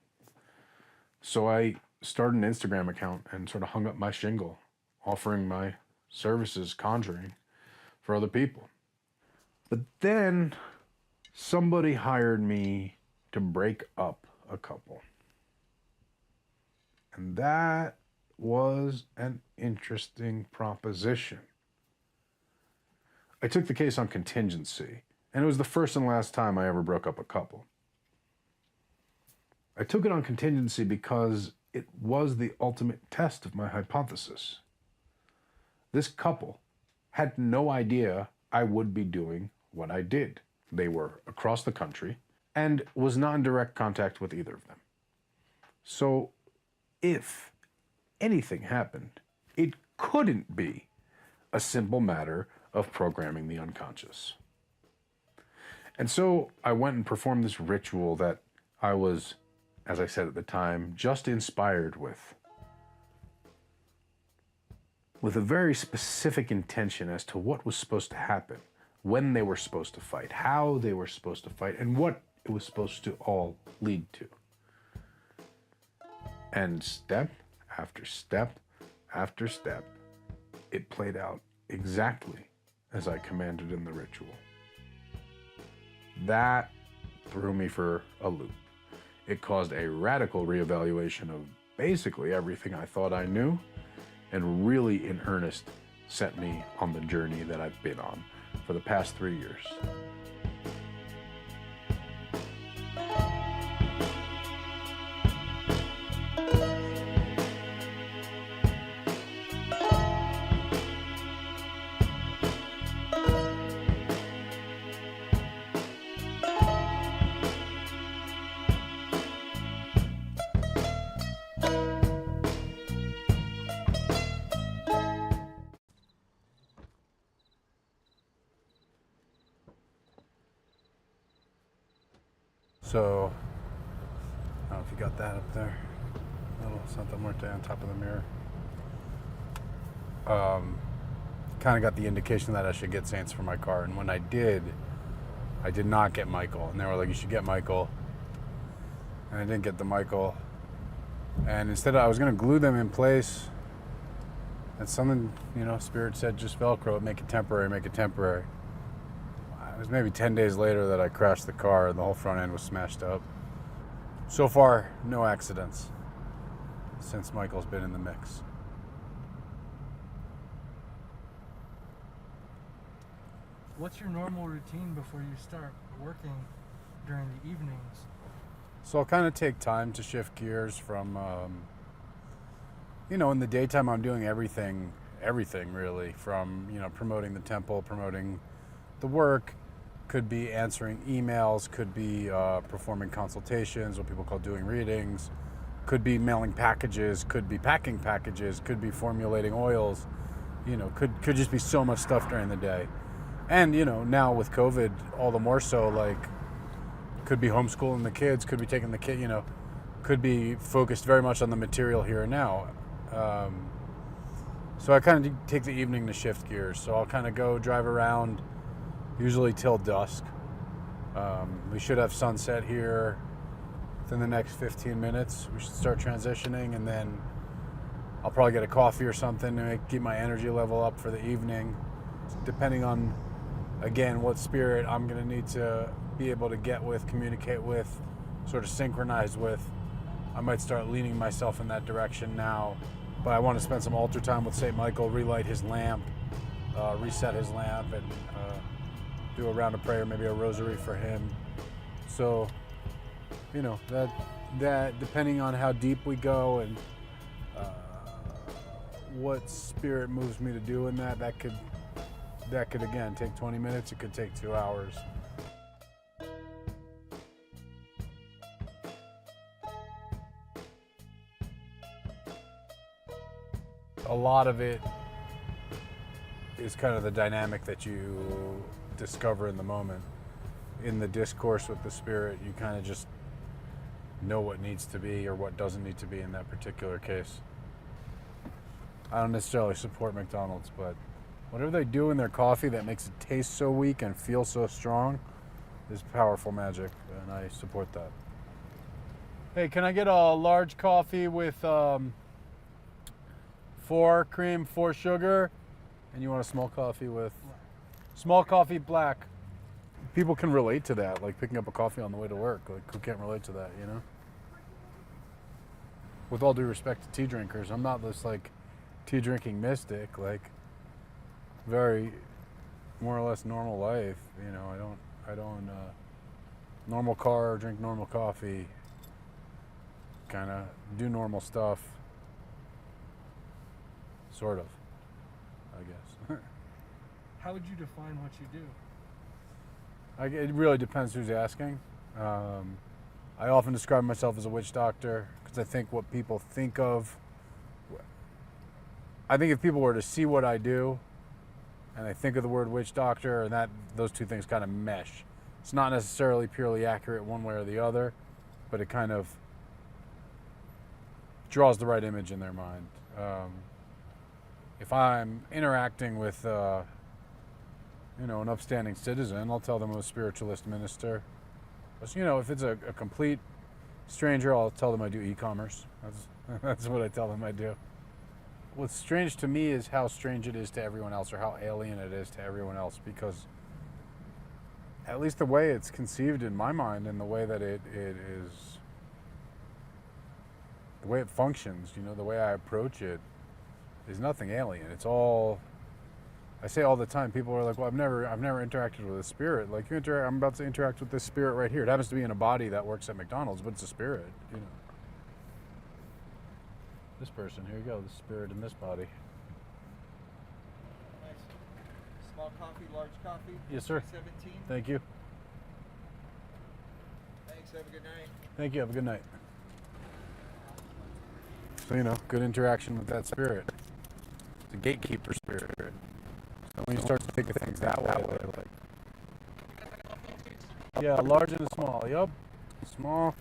So I started an Instagram account and sort of hung up my shingle, offering my services, conjuring, for other people. But then somebody hired me to break up a couple. And that was an interesting proposition. I took the case on contingency, and it was the first and last time I ever broke up a couple. I took it on contingency because it was the ultimate test of my hypothesis. This couple had no idea I would be doing what I did. They were across the country and was not in direct contact with either of them. So if anything happened, it couldn't be a simple matter of programming the unconscious. And so I went and performed this ritual that I was, as I said at the time, just inspired with a very specific intention as to what was supposed to happen, when they were supposed to fight, how they were supposed to fight, and what it was supposed to all lead to. And step after step after step, it played out exactly as I commanded in the ritual. That threw me for a loop. It caused a radical reevaluation of basically everything I thought I knew, and really in earnest set me on the journey that I've been on for the past 3 years. So, I don't know if you got that up there. A little something muerte on top of the mirror. Kind of got the indication that I should get Saints for my car. And when I did not get Michael. And they were like, you should get Michael. And I didn't get the Michael. And instead I was going to glue them in place. And something, Spirit said, just Velcro it, make it temporary, make it temporary. It was maybe 10 days later that I crashed the car and the whole front end was smashed up. So far, no accidents since Michael's been in the mix. What's your normal routine before you start working during the evenings? So I'll kind of take time to shift gears from, in the daytime I'm doing everything really, from, promoting the temple, promoting the work. Could be answering emails, could be performing consultations, what people call doing readings, could be mailing packages, could be packing packages, could be formulating oils, could just be so much stuff during the day. And, now with COVID, all the more so, like, could be homeschooling the kids, could be taking the kid, could be focused very much on the material here and now. So I kind of take the evening to shift gears. So I'll kind of go drive around, usually till dusk. We should have sunset here within the next 15 minutes. We should start transitioning, and then I'll probably get a coffee or something to keep my energy level up for the evening. Depending on, again, what spirit I'm going to need to be able to get with, communicate with, sort of synchronize with, I might start leaning myself in that direction now. But I want to spend some altar time with St. Michael, relight his lamp, reset his lamp, and do a round of prayer, maybe a rosary for him. So, that depending on how deep we go and what spirit moves me to do in that could again take 20 minutes. It could take 2 hours. A lot of it is kind of the dynamic that you discover in the moment. In the discourse with the spirit, you kind of just know what needs to be or what doesn't need to be in that particular case. I don't necessarily support McDonald's, but whatever they do in their coffee that makes it taste so weak and feel so strong is powerful magic, and I support that. Hey, can I get a large coffee with 4 cream, 4 sugar, and you want a small coffee with small coffee black? People can relate to that, like picking up a coffee on the way to work. Like, who can't relate to that, With all due respect to tea drinkers, I'm not this like tea drinking mystic. Like, very more or less normal life. You know, I don't normal car, drink normal coffee, kind of do normal stuff, sort of, I guess. How would you define what you do? It really depends who's asking. I often describe myself as a witch doctor because I think what people think of, I think if people were to see what I do and they think of the word witch doctor, and that those two things kind of mesh. It's not necessarily purely accurate one way or the other, but it kind of draws the right image in their mind. If I'm interacting with an upstanding citizen, I'll tell them I'm a spiritualist minister. But, if it's a complete stranger, I'll tell them I do e-commerce. That's what I tell them I do. What's strange to me is how strange it is to everyone else, or how alien it is to everyone else, because at least the way it's conceived in my mind and the way that it is, the way it functions, the way I approach it is nothing alien. It's all, I say all the time, people are like, well, I've never interacted with a spirit. Like, I'm about to interact with this spirit right here. It happens to be in a body that works at McDonald's, but it's a spirit, This person, here you go, the spirit in this body. Nice. Small coffee, large coffee? Yes, sir. 17? Thank you. Thanks, have a good night. Thank you, have a good night. So, good interaction with that spirit. It's a gatekeeper spirit. So when you start to think of things that way, like, yeah, large and a small. Yep, small.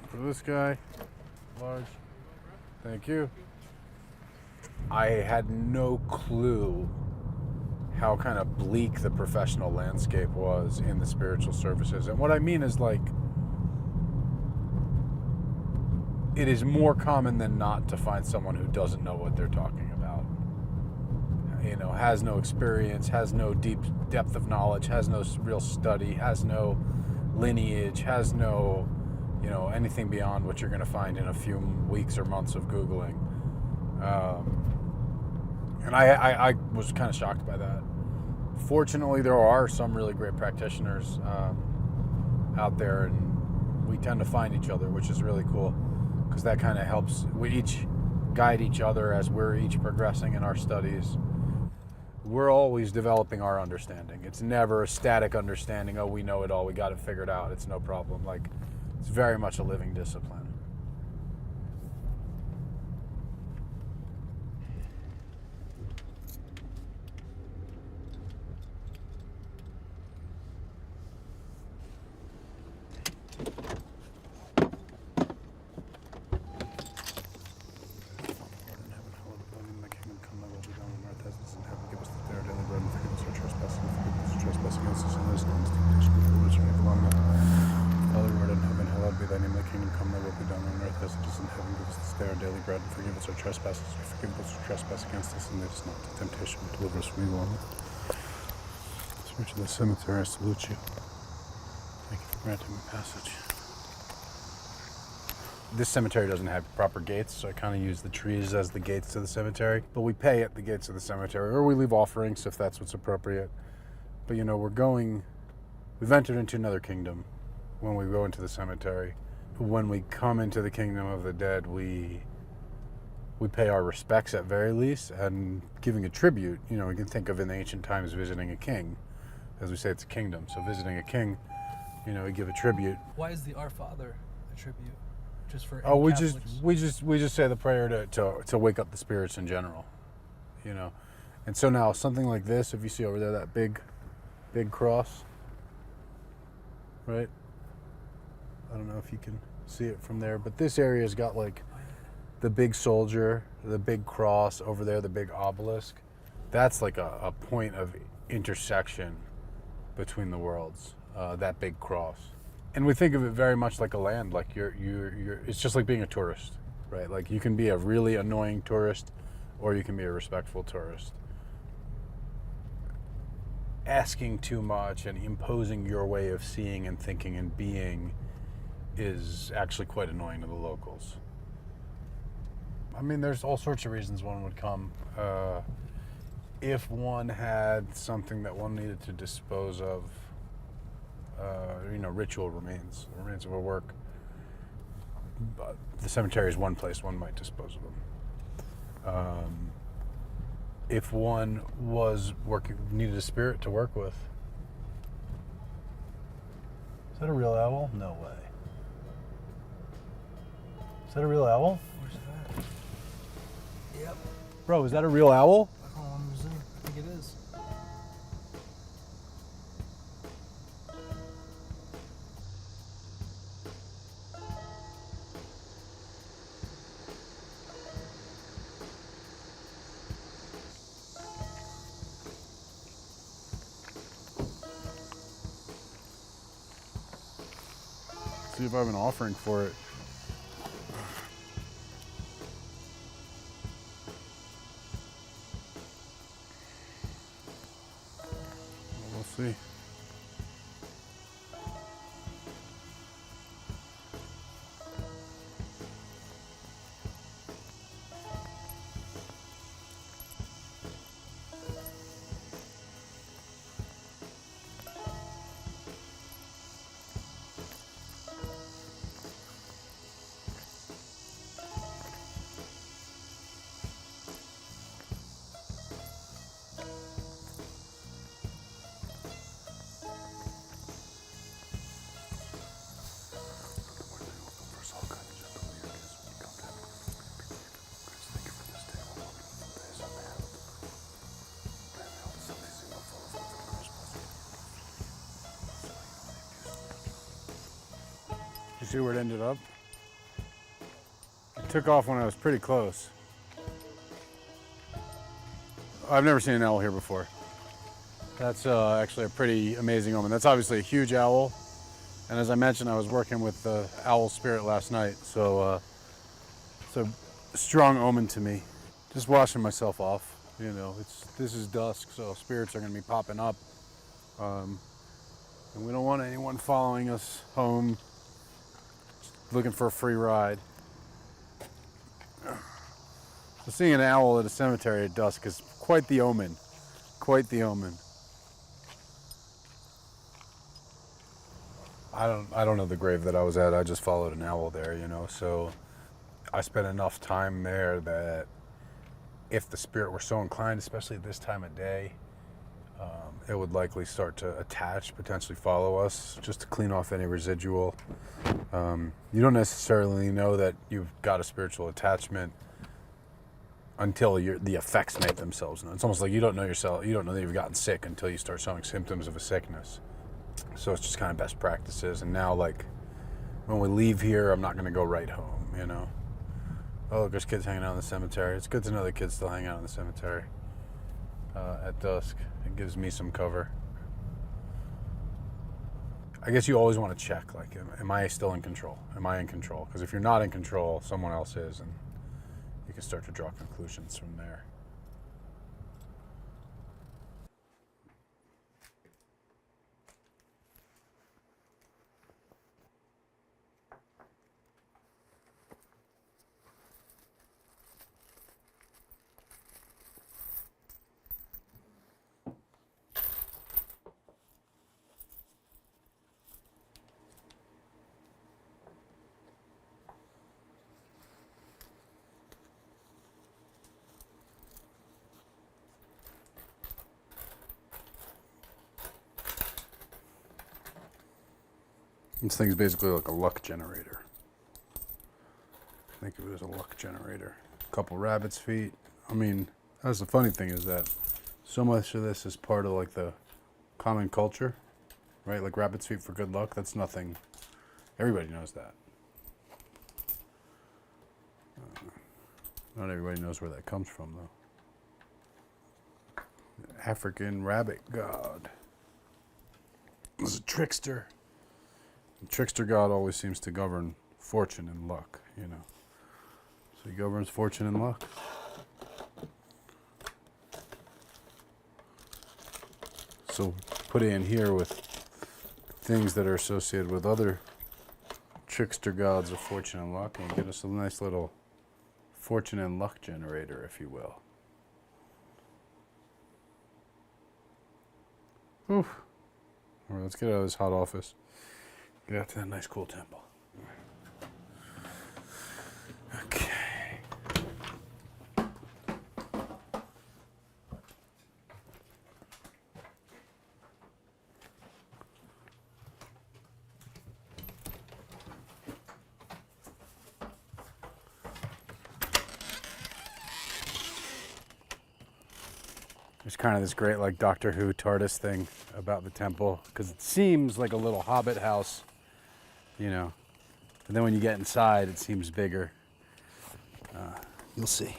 For this guy, large. Thank you. I had no clue how kind of bleak the professional landscape was in the spiritual services. And what I mean is, like, it is more common than not to find someone who doesn't know what they're talking about. Has no experience, has no deep depth of knowledge, has no real study, has no lineage, has no, anything beyond what you're going to find in a few weeks or months of Googling. And I was kind of shocked by that. Fortunately, there are some really great practitioners out there, and we tend to find each other, which is really cool, because that kind of helps. We each guide each other as we're each progressing in our studies. We're always developing our understanding. It's never a static understanding, oh, we know it all, we got it figured out, it's no problem. Like, it's very much a living discipline. Trespasses, forgive those who trespass against us, and lead us not into temptation, but deliver us from evil. Spirit of the cemetery, I salute you. Thank you for granting me passage. This cemetery doesn't have proper gates, so I kind of use the trees as the gates to the cemetery. But we pay at the gates of the cemetery, or we leave offerings if that's what's appropriate. But we've entered into another kingdom when we go into the cemetery. When we come into the kingdom of the dead, we pay our respects at very least, and giving a tribute. We can think of in the ancient times visiting a king. As we say, it's a kingdom. So visiting a king, we give a tribute. Why is the Our Father a tribute? Just for we Catholics? just say the prayer to wake up the spirits in general. And so now something like this, if you see over there that big cross, right? I don't know if you can see it from there, but this area's got like the big soldier, the big cross over there, the big obelisk. That's like a point of intersection between the worlds, that big cross. And we think of it very much like a land, like you're it's just like being a tourist, right? Like you can be a really annoying tourist, or you can be a respectful tourist. Asking too much and imposing your way of seeing and thinking and being is actually quite annoying to the locals. I mean, there's all sorts of reasons one would come. if one had something that one needed to dispose of, ritual remains of a work, the cemetery is one place one might dispose of them. If one needed a spirit to work with. Is that a real owl? No way. Is that a real owl? Where's that? Yep. Bro, is that a real owl? Hold on, let me zoom. I think it is. See if I have an offering for it. We'll see. You see where it ended up? It took off when I was pretty close. I've never seen an owl here before. That's actually a pretty amazing omen. That's obviously a huge owl. And as I mentioned, I was working with the owl spirit last night. So it's a strong omen to me. Just washing myself off. This is dusk, so spirits are going to be popping up. And we don't want anyone following us home looking for a free ride. So seeing an owl at a cemetery at dusk is quite the omen. Quite the omen. I don't know the grave that I was at. I just followed an owl there, so I spent enough time there that if the spirit were so inclined, especially at this time of day, it would likely start to attach, potentially follow us, just to clean off any residual. You don't necessarily know that you've got a spiritual attachment until the effects make themselves known. It's almost like you don't know yourself, you don't know that you've gotten sick until you start showing symptoms of a sickness. So it's just kind of best practices. And now, like, when we leave here, I'm not going to go right home, Oh, look, there's kids hanging out in the cemetery. It's good to know the kids still hang out in the cemetery at dusk. It gives me some cover. I guess you always want to check, like, am I still in control? Am I in control? Because if you're not in control, someone else is, and you can start to draw conclusions from there. This thing's basically like a luck generator. Think of it as a luck generator. A couple rabbit's feet. I mean, that's the funny thing, is that so much of this is part of like the common culture, right? Like rabbit's feet for good luck. That's nothing. Everybody knows that. Not everybody knows where that comes from, though. The African rabbit god was a trickster. The trickster god always seems to govern fortune and luck, So he governs fortune and luck. So put it in here with things that are associated with other trickster gods of fortune and luck, and get us a nice little fortune and luck generator, if you will. Oof. All right, let's get out of this hot office. Get out to that nice cool temple. Okay. There's kind of this great like Doctor Who TARDIS thing about the temple because it seems like a little hobbit house, you know. But then when you get inside, it seems bigger. You'll see.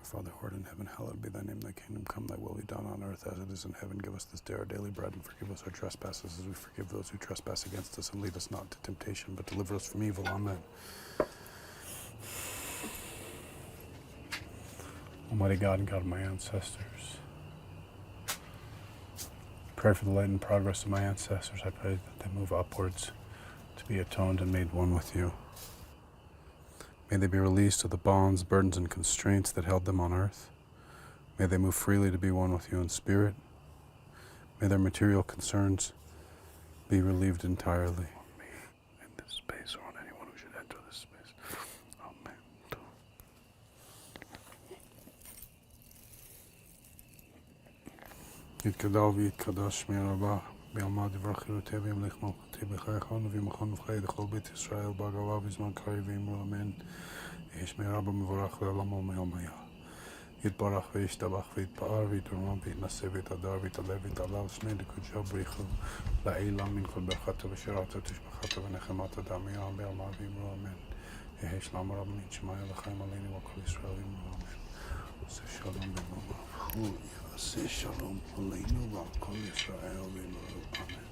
Father, who art in heaven, hallowed be thy name, thy kingdom come, thy will be done on earth as it is in heaven. Give us this day our daily bread, and forgive us our trespasses as we forgive those who trespass against us, and lead us not into temptation, but deliver us from evil. Amen. Almighty God and God of my ancestors, pray for the light and progress of my ancestors. I pray that they move upwards to be atoned and made one with you. May they be released of the bonds, burdens, and constraints that held them on earth. May they move freely to be one with you in spirit. May their material concerns be relieved entirely. In this space or on anyone who should enter this space. Amen. יתגדל ויתקדש שמי רבה, ביעמד יברך אלוהי וימלך מלכותי בחייכון וימכון ובחיי לכל בית ישראל בהגרלה בזמן קריב ואמרו אמן. יהי שמי רבה מבורך לעולמו מיום היה. יתברך וישתבח ויתפאר ויתרומם ויתנשא ויתהדר ויתעלה ויתעלה שמי לקודשו בריחו לעילה מן כל ברכתו ושירתו תשבחתו ונחמתו דמיה ביעמד ואמרו אמן. יהי שלום רב מן שמיה לחיים עלינו וכל ישראל ואמרו אמן. עושה שלום במלכו יעשה שלום עלינו ועל כל ישראל ואמרו אמן.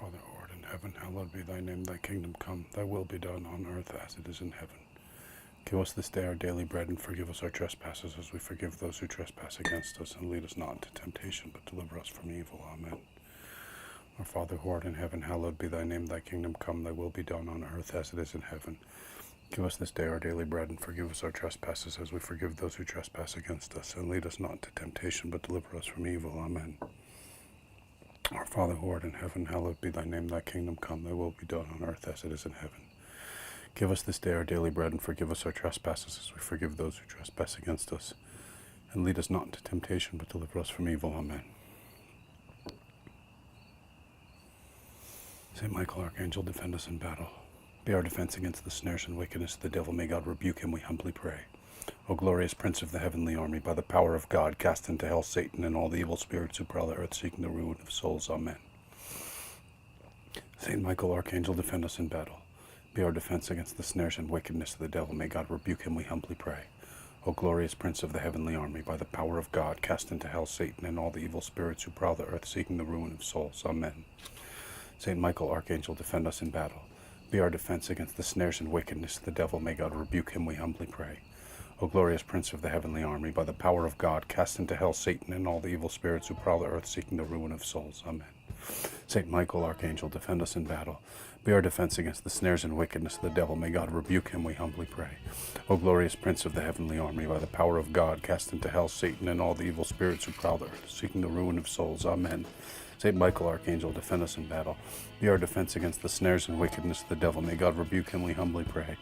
Father, who art in heaven, hallowed be thy name, thy kingdom come, thy will be done on earth as it is in heaven. Give us this day our daily bread, and forgive us our trespasses as we forgive those who trespass against us, and lead us not into temptation, but deliver us from evil. Amen. Our Father, who art in heaven, hallowed be thy name, thy kingdom come, thy will be done on earth as it is in heaven. Give us this day our daily bread, and forgive us our trespasses as we forgive those who trespass against us, and lead us not into temptation, but deliver us from evil. Amen. Our Father, who art in heaven, hallowed be thy name, thy kingdom come, thy will be done on earth as it is in heaven. Give us this day our daily bread, and forgive us our trespasses as we forgive those who trespass against us. And lead us not into temptation, but deliver us from evil. Amen. Saint Michael, Archangel, defend us in battle. Be our defense against the snares and wickedness of the devil. May God rebuke him, we humbly pray. O glorious Prince of the heavenly army, by the power of God, cast into hell Satan and all the evil spirits who prowl the earth, seeking the ruin of souls. Amen. Saint Michael, Archangel, defend us in battle. Be our defense against the snares and wickedness of the devil. May God rebuke him, we humbly pray. O glorious Prince of the heavenly army, by the power of God, cast into hell Satan and all the evil spirits who prowl the earth, seeking the ruin of souls. Amen. Saint Michael, Archangel, defend us in battle. Be our defense against the snares and wickedness of the devil. May God rebuke him, we humbly pray. O glorious Prince of the heavenly army, by the power of God, cast into hell Satan and all the evil spirits who prowl the earth seeking the ruin of souls. Amen. Saint Michael, Archangel, defend us in battle. Be our defense against the snares and wickedness of the devil. May God rebuke him, we humbly pray. O glorious Prince of the heavenly army, by the power of God, cast into hell Satan and all the evil spirits who prowl the earth, seeking the ruin of souls. Amen. Saint Michael, Archangel, defend us in battle. Be our defense against the snares and wickedness of the devil. May God rebuke him, we humbly pray.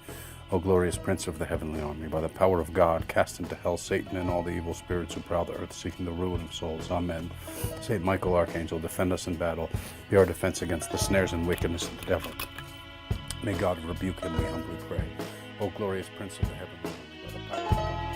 O glorious Prince of the heavenly army, by the power of God, cast into hell Satan and all the evil spirits who prowl the earth, seeking the ruin of souls. Amen. Saint Michael, Archangel, defend us in battle. Be our defense against the snares and wickedness of the devil. May God rebuke him, we humbly pray. O glorious Prince of the heavenly army, by the power of God.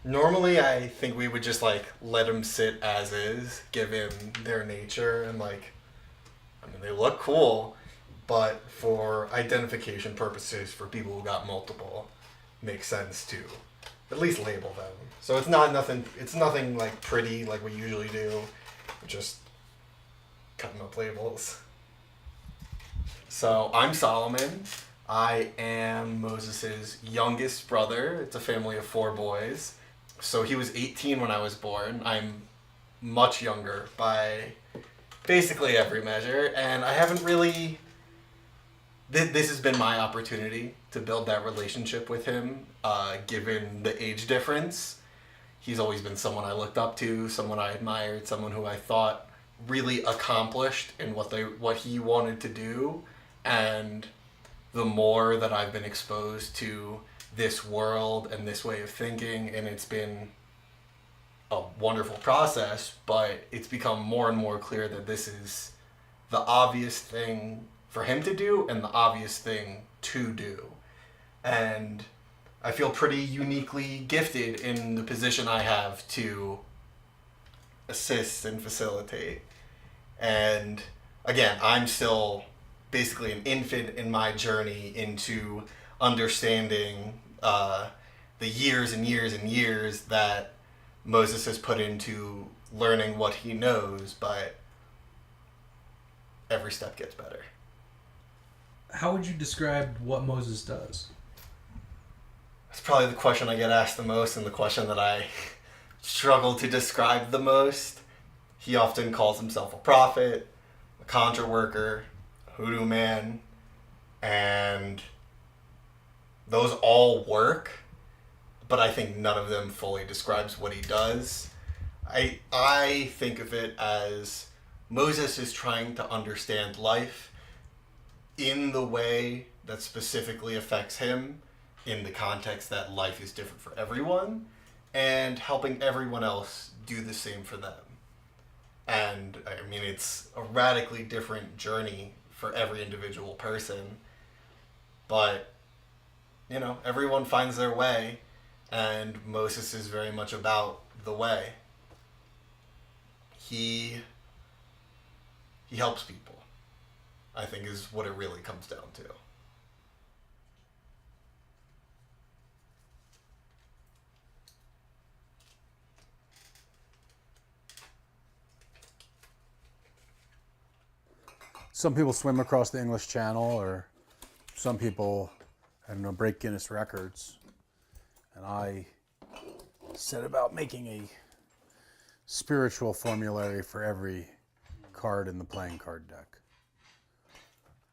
Normally, I think we would just like let them sit as is, given their nature, and like, I mean, they look cool, but for identification purposes, for people who got multiple, makes sense to at least label them. So it's nothing like pretty like we usually do, we're just cutting up labels. So I'm Solomon. I am Moses's youngest brother. It's a family of 4 boys. So he was 18 when I was born. I'm much younger by basically every measure, and I haven't really... This has been my opportunity to build that relationship with him, given the age difference. He's always been someone I looked up to, someone I admired, someone who I thought really accomplished in what he wanted to do, and the more that I've been exposed to this world and this way of thinking, and it's been a wonderful process, but it's become more and more clear that this is the obvious thing for him to do and the obvious thing to do. And I feel pretty uniquely gifted in the position I have to assist and facilitate. And again, I'm still basically an infant in my journey into understanding the years and years and years that Moses has put into learning what he knows, but every step gets better. How would you describe what Moses does? That's probably the question I get asked the most, and the question that I struggle to describe the most. He often calls himself a prophet, a conjure worker, a hoodoo man, and those all work, but I think none of them fully describes what he does. I think of it as Moses is trying to understand life in the way that specifically affects him, in the context that life is different for everyone, and helping everyone else do the same for them. And I mean, it's a radically different journey for every individual person, but you know, everyone finds their way, and Moses is very much about the way. He helps people, I think, is what it really comes down to. Some people swim across the English Channel, or some people, I don't know, break Guinness records. And I set about making a spiritual formulary for every card in the playing card deck.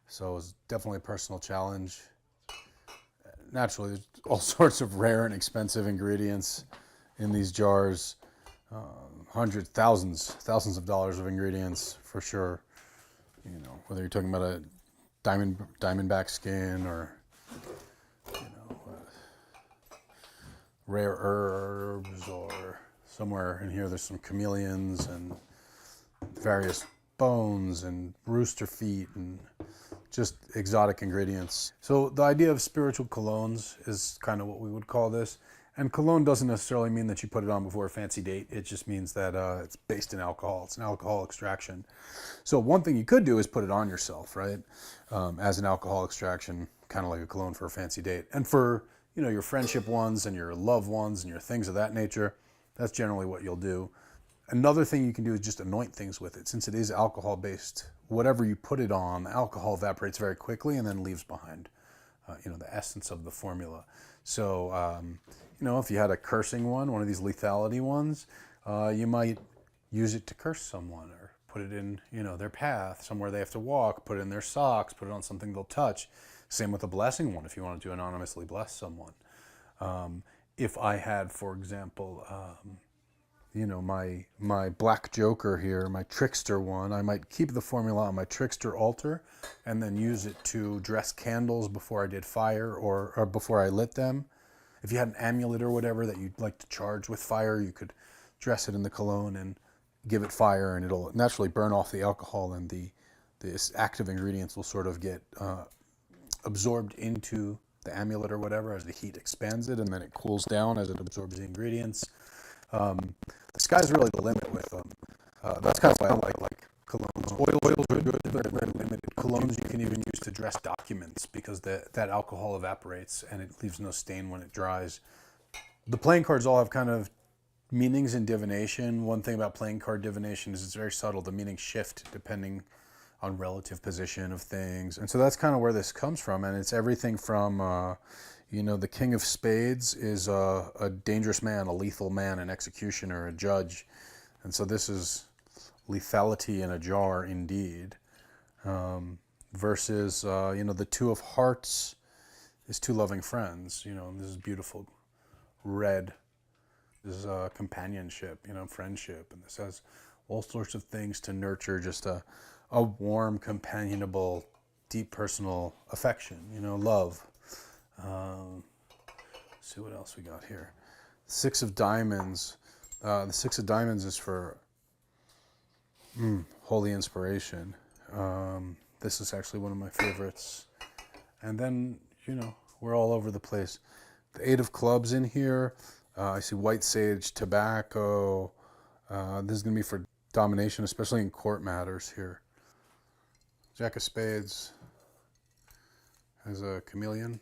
So it was definitely a personal challenge. Naturally, there's all sorts of rare and expensive ingredients in these jars. Hundreds, thousands of dollars of ingredients for sure. You know, whether you're talking about a diamondback skin or, you know, rare herbs, or somewhere in here there's some chameleons and various bones and rooster feet and just exotic ingredients. So the idea of spiritual colognes is kind of what we would call this. And cologne doesn't necessarily mean that you put it on before a fancy date. It just means that it's based in alcohol. It's an alcohol extraction. So one thing you could do is put it on yourself, right? As an alcohol extraction, kind of like a cologne for a fancy date. And for, your friendship ones and your loved ones and your things of that nature, that's generally what you'll do. Another thing you can do is just anoint things with it. Since it is alcohol-based, whatever you put it on, alcohol evaporates very quickly and then leaves behind, the essence of the formula. So, if you had a cursing one of these lethality ones, you might use it to curse someone or put it in, their path, somewhere they have to walk, put it in their socks, put it on something they'll touch. Same with a blessing one if you want to anonymously bless someone. If I had, for example, my black joker here, my trickster one, I might keep the formula on my trickster altar and then use it to dress candles before I did fire or before I lit them. If you had an amulet or whatever that you'd like to charge with fire, you could dress it in the cologne and give it fire, and it'll naturally burn off the alcohol, and the active ingredients will sort of get absorbed into the amulet or whatever as the heat expands it, and then it cools down as it absorbs the ingredients. The sky's really the limit with them. That's kind of why I like colognes. Oils are good, but very limited. Colognes you can even use to dress documents because that alcohol evaporates and it leaves no stain when it dries. The playing cards all have kind of meanings in divination. One thing about playing card divination is it's very subtle. The meanings shift depending on relative position of things. And so that's kind of where this comes from. And it's everything from, the King of Spades is a dangerous man, a lethal man, an executioner, a judge. And so this is lethality in a jar indeed. Versus, the Two of Hearts is two loving friends. This is beautiful red. This is companionship, friendship. And this has all sorts of things to nurture just a warm, companionable, deep personal affection, love. Let's see what else we got here. Six of Diamonds. The Six of Diamonds is for holy inspiration. This is actually one of my favorites. And then, we're all over the place. The Eight of Clubs in here. I see white sage, tobacco. This is going to be for domination, especially in court matters here. Jack of Spades has a chameleon,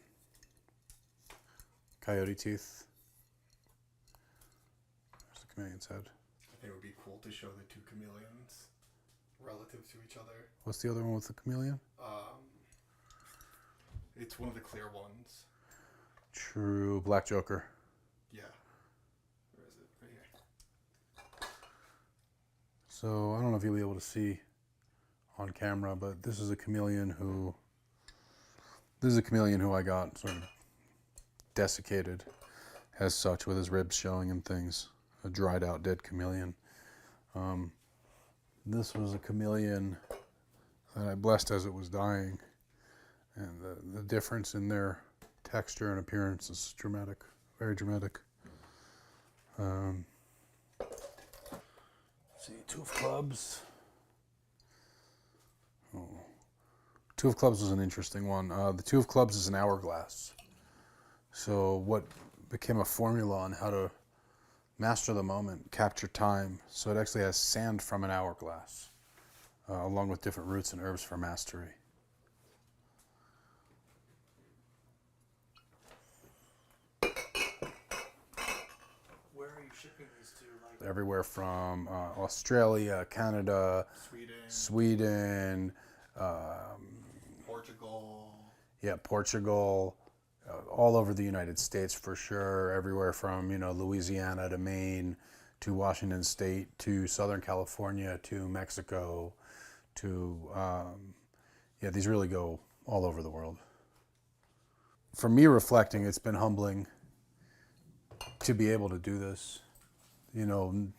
coyote teeth. There's the chameleon's head. I think it would be cool to show the two chameleons relative to each other. What's the other one with the chameleon? It's one of the clear ones. True, Black Joker. Yeah. Where is it? Right here. So I don't know if you'll be able to see on camera, but this is a chameleon who I got sort of desiccated as such, with his ribs showing and things. A dried out dead chameleon. This was a chameleon that I blessed as it was dying, and the difference in their texture and appearance is dramatic, very dramatic. See, Two of Clubs. Oh. Two of Clubs was an interesting one. The Two of Clubs is an hourglass. So what became a formula on how to master the moment, capture time. So it actually has sand from an hourglass, along with different roots and herbs for mastery. Where are you shipping these to? Like Everywhere from Australia, Canada, Sweden, Portugal. Yeah, Portugal, all over the United States for sure. Everywhere from Louisiana to Maine, to Washington State, to Southern California, to Mexico, to these really go all over the world. For me, reflecting, it's been humbling to be able to do this.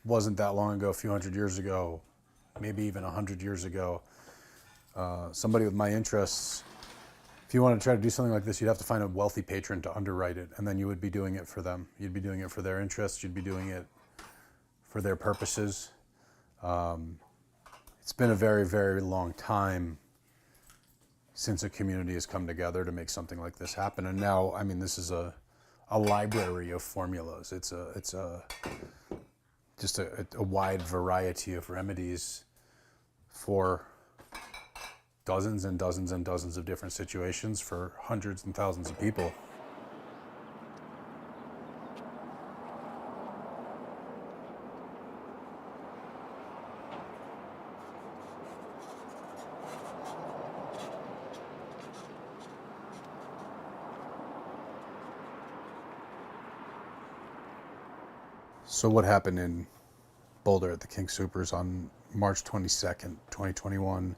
Wasn't that long ago, a few hundred years ago, maybe even 100 years ago. Somebody with my interests, if you want to try to do something like this, you'd have to find a wealthy patron to underwrite it, and then you would be doing it for them. You'd be doing it for their interests. You'd be doing it for their purposes. It's been a very, very long time since a community has come together to make something like this happen. And now, this is a a library of formulas. It's just a wide variety of remedies for dozens and dozens and dozens of different situations for hundreds and thousands of people. So what happened in Boulder at the King Soopers on March 22nd, 2021?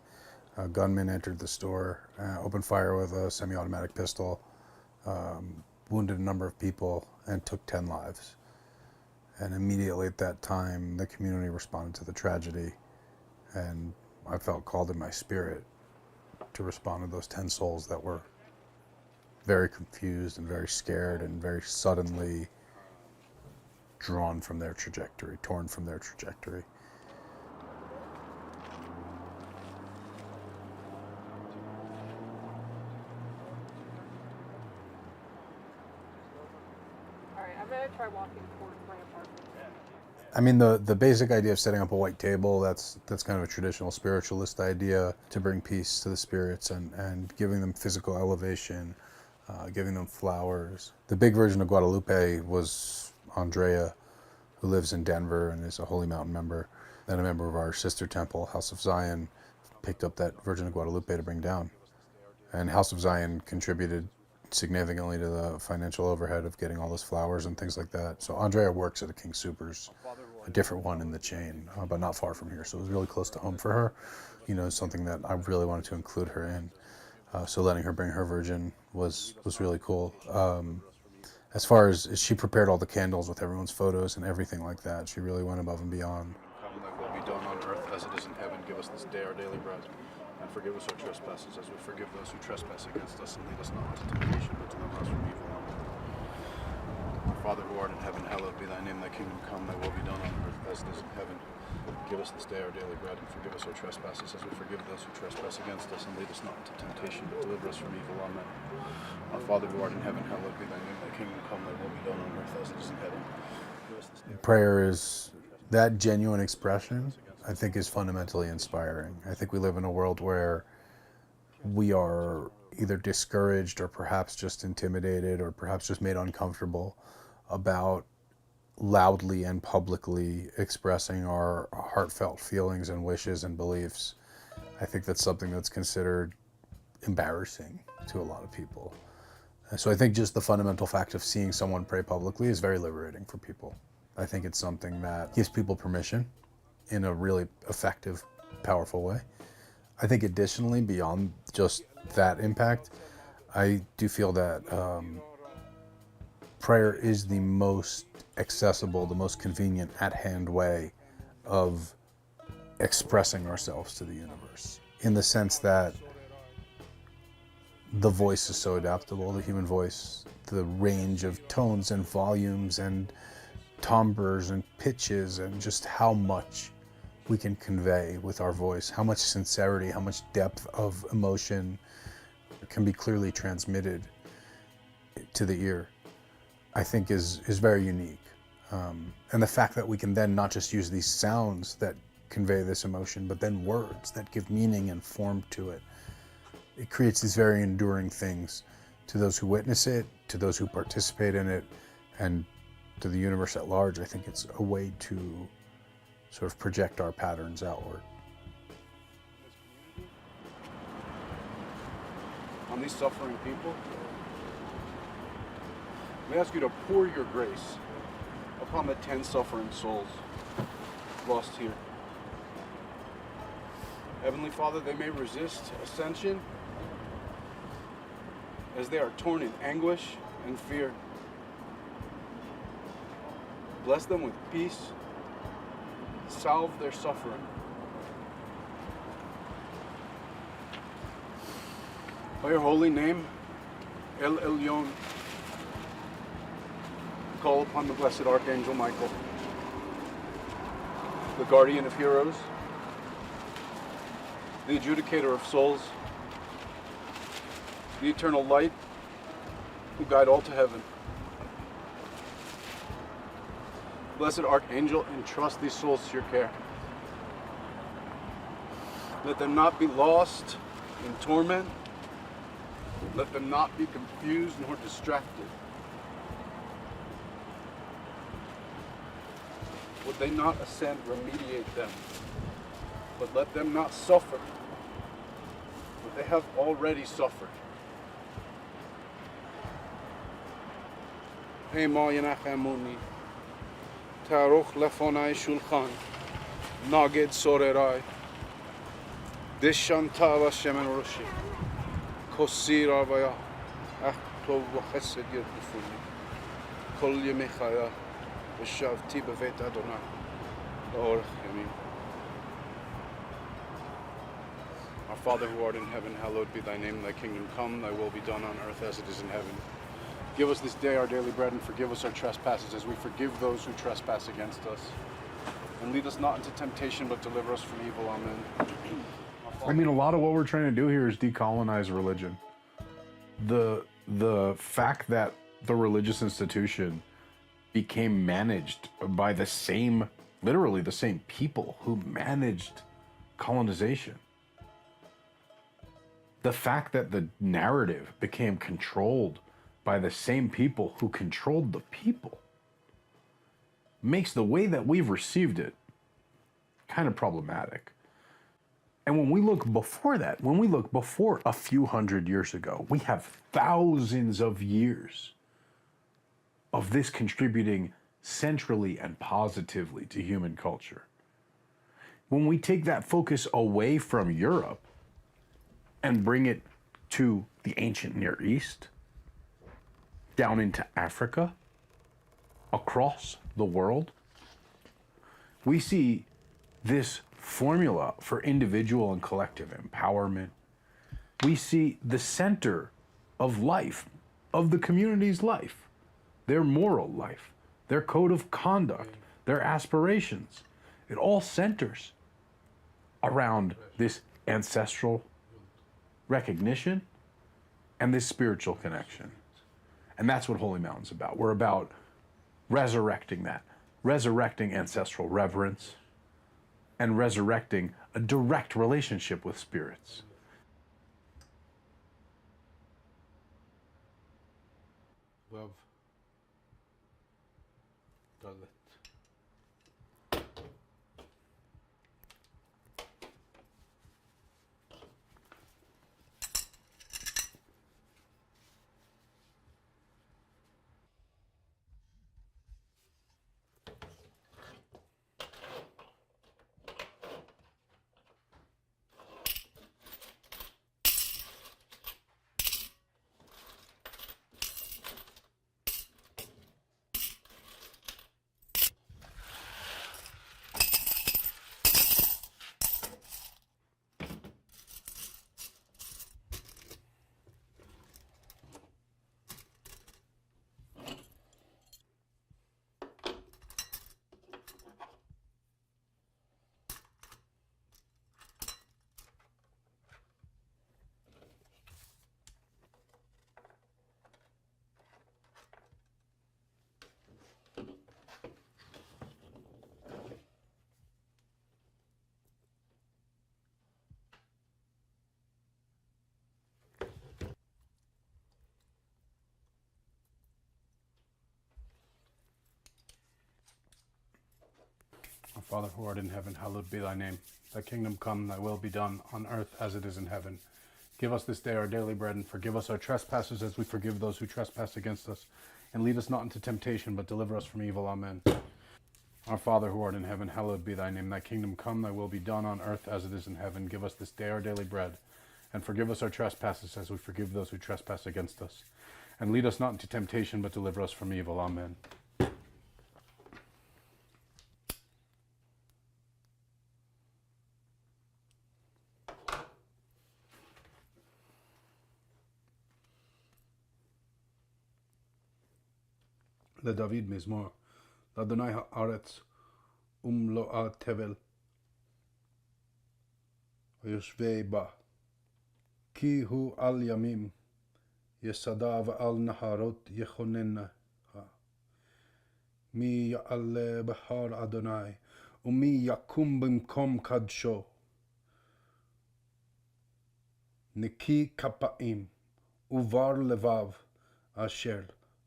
A gunman entered the store, opened fire with a semi-automatic pistol, wounded a number of people, and took 10 lives. And immediately at that time, the community responded to the tragedy, and I felt called in my spirit to respond to those 10 souls that were very confused and very scared and very suddenly drawn from their trajectory, torn from their trajectory. Alright, I'm gonna try walking towards my apartment. I mean, the basic idea of setting up a white table, that's kind of a traditional spiritualist idea to bring peace to the spirits and giving them physical elevation, giving them flowers. The big version of Guadalupe was Andrea, who lives in Denver and is a Holy Mountain member, and a member of our sister temple, House of Zion, picked up that Virgin of Guadalupe to bring down. And House of Zion contributed significantly to the financial overhead of getting all those flowers and things like that. So Andrea works at a King Soopers, a different one in the chain, but not far from here. So it was really close to home for her. You know, something that I really wanted to include her in. So letting her bring her Virgin was really cool. As far as she prepared all the candles with everyone's photos and everything like that, she really went above and beyond. Come, thy will be done on earth as it is in heaven. Give us this day our daily bread. And forgive us our trespasses as we forgive those who trespass against us. And lead us not into temptation, but deliver us from evil. Amen. Our Father who art in heaven, hallowed be thy name. Thy kingdom come, thy will be done on earth as it is in heaven. Give us this day our daily bread, and forgive us our trespasses as we forgive those who trespass against us. And lead us not into temptation, but deliver us from evil. Amen. Our Father who art in heaven, hallowed be thy name. Thy kingdom come, thy will be done on earth as it is in heaven. Give us this day. Prayer is that genuine expression, I think, is fundamentally inspiring. I think we live in a world where we are either discouraged or perhaps just intimidated or perhaps just made uncomfortable about loudly and publicly expressing our heartfelt feelings and wishes and beliefs. I think that's something that's considered embarrassing to a lot of people. So I think just the fundamental fact of seeing someone pray publicly is very liberating for people. I think it's something that gives people permission in a really effective, powerful way. I think additionally, beyond just that impact, I do feel that prayer is the most accessible, the most convenient, at-hand way of expressing ourselves to the universe, in the sense that the voice is so adaptable, the human voice, the range of tones and volumes and timbres and pitches, and just how much we can convey with our voice, how much sincerity, how much depth of emotion can be clearly transmitted to the ear, I think is very unique. And the fact that we can then not just use these sounds that convey this emotion, but then words that give meaning and form to it. It creates these very enduring things to those who witness it, to those who participate in it, and to the universe at large. I think it's a way to sort of project our patterns outward. On these suffering people, we ask you to pour your grace upon the 10 suffering souls lost here. Heavenly Father, they may resist ascension as they are torn in anguish and fear. Bless them with peace. Salve their suffering. By your holy name, El Elyon, call upon the blessed Archangel Michael, the guardian of heroes, the adjudicator of souls, the eternal light, who guide all to heaven. Blessed Archangel, entrust these souls to your care. Let them not be lost in torment. Let them not be confused nor distracted. Would they not ascend, remediate them, but let them not suffer what they have already suffered. Pema Yanachamuni, Taroch Lefonai Shulchan, Naged Sorerai, Deshantava Shemen Roshi, Kosir Avaya, Achtov Chesed Yertufuni, Kol Yemechaya, Veshavti Bevet Adonai, Laorach Yamim. Our Father who art in heaven, hallowed be thy name, thy kingdom come, thy will be done on earth as it is in heaven. Give us this day our daily bread, and forgive us our trespasses as we forgive those who trespass against us. And lead us not into temptation, but deliver us from evil. Amen. I mean, a lot of what we're trying to do here is decolonize religion. The fact that the religious institution became managed by the same, literally the same people who managed colonization. The fact that the narrative became controlled by the same people who controlled the people makes the way that we've received it kind of problematic. And when we look before that, when we look before a few hundred years ago, we have thousands of years of this contributing centrally and positively to human culture. When we take that focus away from Europe and bring it to the ancient Near East, down into Africa, across the world, we see this formula for individual and collective empowerment. We see the center of life, of the community's life, their moral life, their code of conduct, their aspirations. It all centers around this ancestral recognition and this spiritual connection. And that's what Holy Mountain's about. We're about resurrecting that, resurrecting ancestral reverence, and resurrecting a direct relationship with spirits. Love. Dalit. Our Father who art in heaven, hallowed be thy name. Thy kingdom come, thy will be done, on earth as it is in heaven. Give us this day our daily bread, and forgive us our trespasses as we forgive those who trespass against us. And lead us not into temptation, but deliver us from evil. Amen. Our Father who art in heaven, hallowed be thy name. Thy kingdom come, thy will be done on earth as it is in heaven. Give us this day our daily bread, and forgive us our trespasses as we forgive those who trespass against us. And lead us not into temptation, but deliver us from evil. Amen. לדוד מזמור, לאדוני הארץ ומלואה תבל, ויושבי בה. כי הוא על ימים, יסדה ועל נהרות יכוננה. מי יעלה בהר אדוני, ומי יקום במקום קדשו. נקי כפיים ובר לבב, אשר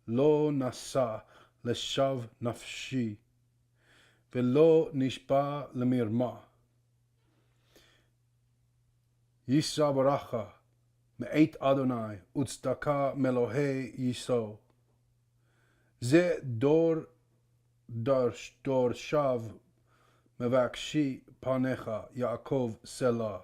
לא נשא לשווא נפשי, ולא נשבע למרמה. יישא ברכה מאת אדוני, וצדקה מאלוהי יישא. זה דור שב מבקשי פניך, יעקב סלה.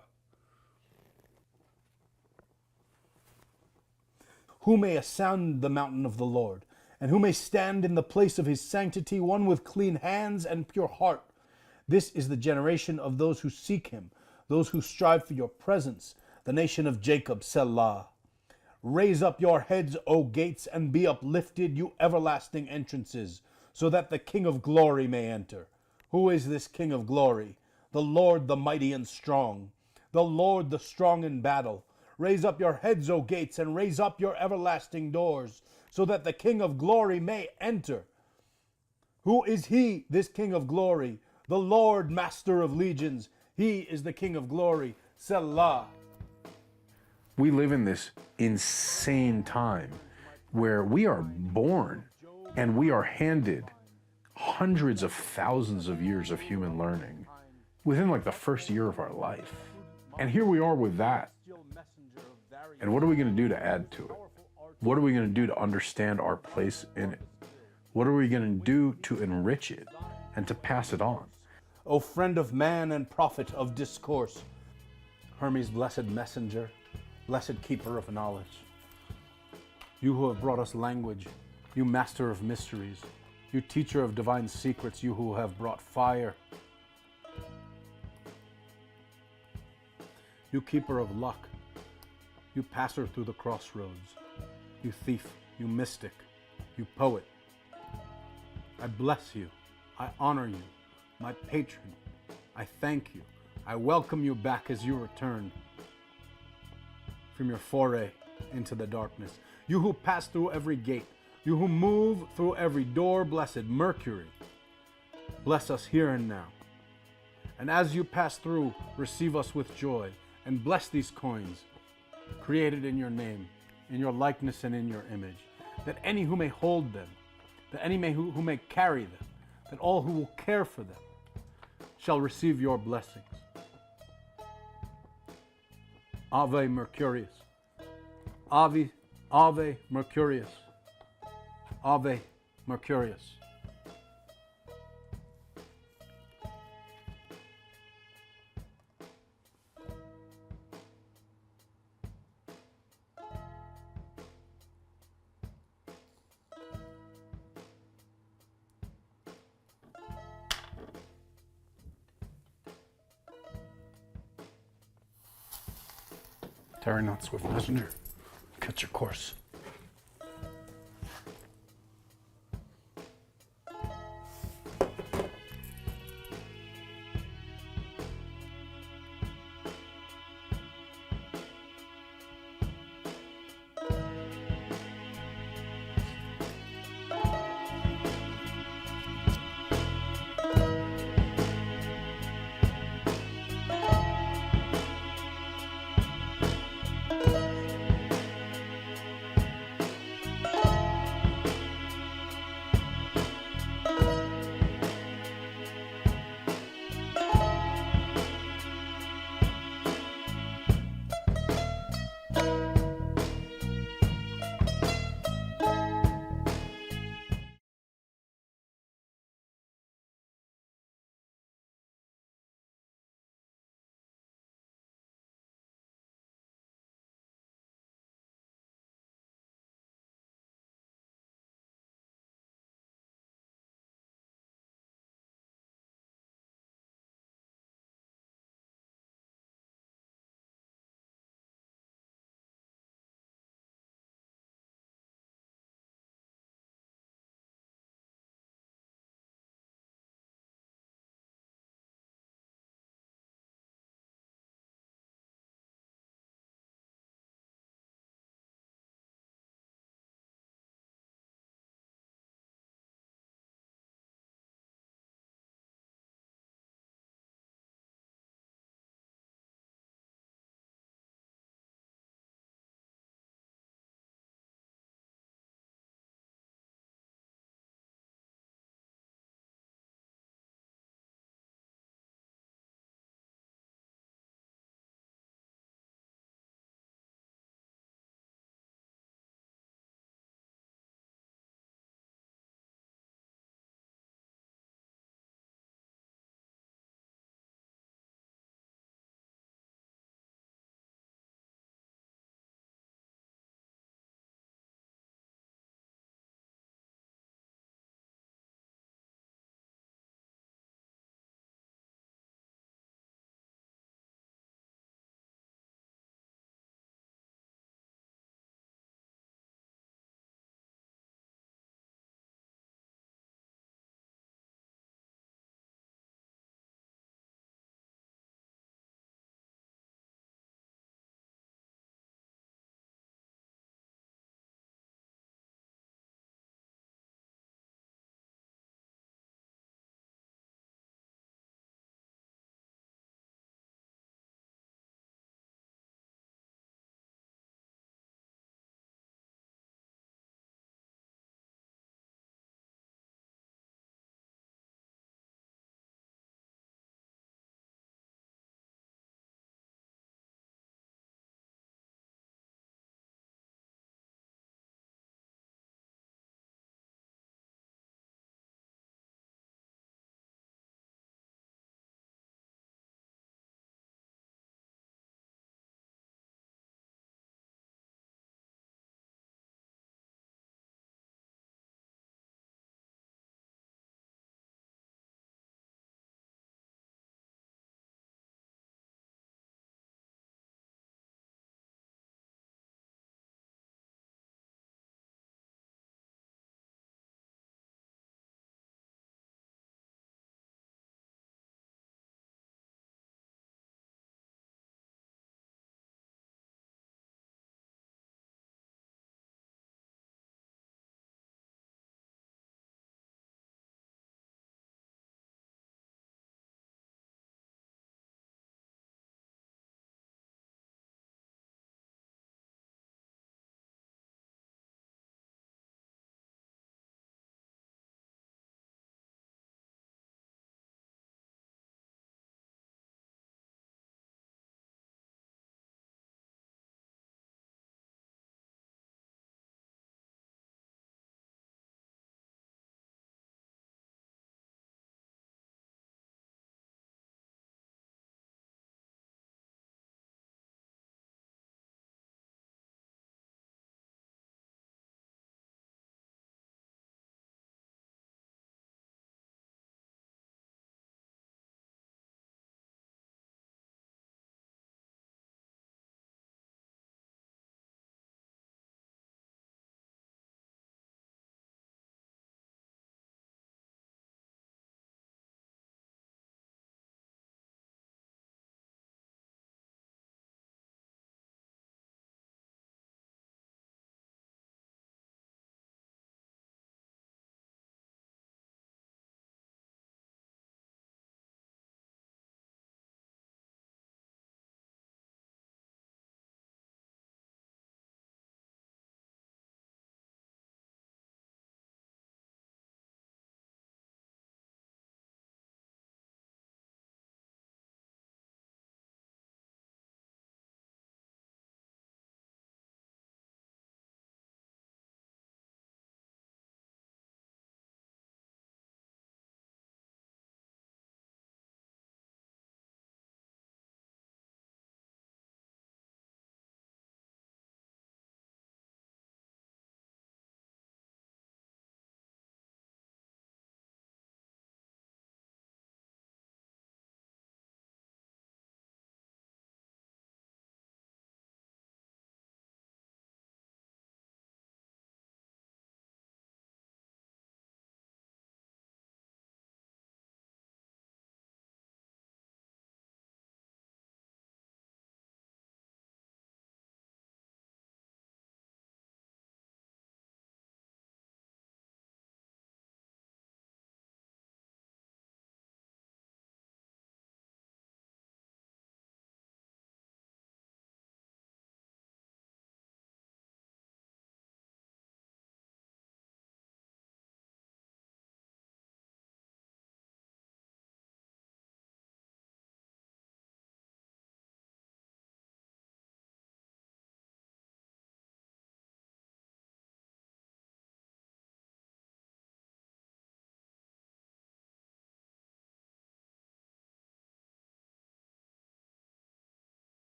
Who may ascend the mountain of the Lord, and who may stand in the place of his sanctity, one with clean hands and pure heart? This is the generation of those who seek him, those who strive for your presence, the nation of Jacob, Selah. Raise up your heads, O gates, and be uplifted, you everlasting entrances, so that the King of glory may enter. Who is this King of glory? The Lord, the mighty and strong, the Lord, the strong in battle. Raise up your heads, O gates, and raise up your everlasting doors, so that the King of glory may enter. Who is he, this King of glory? The Lord, master of legions. He is the King of glory. Selah. We live in this insane time where we are born and we are handed hundreds of thousands of years of human learning within like the first year of our life. And here we are with that. And what are we going to do to add to it? What are we going to do to understand our place in it? What are we going to do to enrich it and to pass it on? O friend of man and prophet of discourse, Hermes, blessed messenger, blessed keeper of knowledge, you who have brought us language, you master of mysteries, you teacher of divine secrets, you who have brought fire, you keeper of luck, you passer through the crossroads, you thief, you mystic, you poet. I bless you, I honor you, my patron, I thank you, I welcome you back as you return from your foray into the darkness. You who pass through every gate, you who move through every door, blessed Mercury, bless us here and now. And as you pass through, receive us with joy, and bless these coins, created in your name, in your likeness and in your image, that any who may hold them, that any who may carry them, that all who will care for them shall receive your blessings. Ave Mercurius. Ave Mercurius. Ave Mercurius. Tarry not, swift messenger. Cut your course.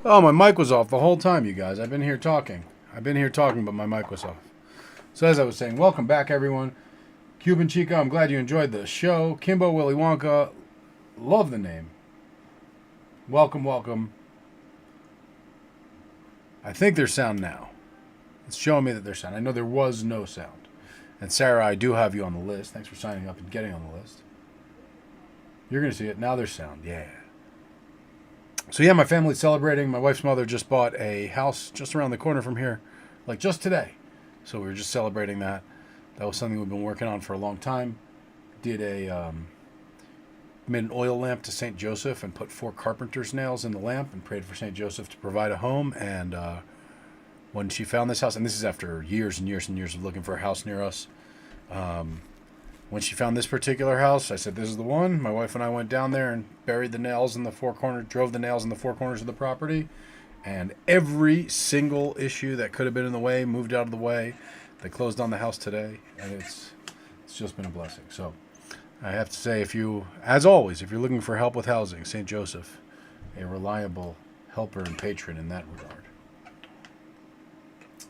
Oh, my mic was off the whole time, you guys. I've been here talking, but my mic was off. So as I was saying, welcome back, everyone. Cuban Chico, I'm glad you enjoyed the show. Kimbo Willy Wonka, love the name. Welcome, welcome. I think there's sound now. It's showing me that there's sound. I know there was no sound. And Sarah, I do have you on the list. Thanks for signing up and getting on the list. You're going to see it. Now there's sound. Yeah. So yeah, my family's celebrating. My wife's mother just bought a house just around the corner from here, like just today. So we were just celebrating that. That was something we've been working on for a long time. Made an oil lamp to St. Joseph and put 4 carpenter's nails in the lamp and prayed for St. Joseph to provide a home. And when she found this house, and this is after years and years and years of looking for a house near us, when she found this particular house, I said, this is the one. My wife and I went down there and buried the nails in the 4 corners, drove the nails in the 4 corners of the property. And every single issue that could have been in the way moved out of the way. They closed on the house today, and it's just been a blessing. So I have to say, as always, if you're looking for help with housing, St. Joseph, a reliable helper and patron in that regard.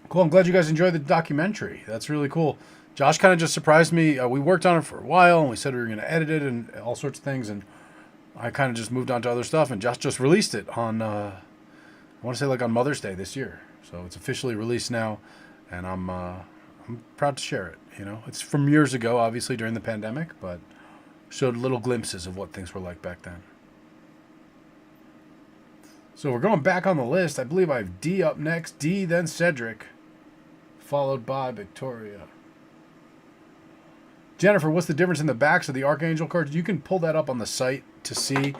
Cool. I'm glad you guys enjoyed the documentary. That's really cool. Josh kind of just surprised me. We worked on it for a while, and we said we were going to edit it and all sorts of things, and I kind of just moved on to other stuff, and Josh just released it on, I want to say like on Mother's Day this year. So it's officially released now, and I'm proud to share it. You know, it's from years ago, obviously during the pandemic, but showed little glimpses of what things were like back then. So we're going back on the list. I believe I have D up next. D, then Cedric, followed by Victoria. Jennifer, what's the difference in the backs of the Archangel cards? You can pull that up on the site to see.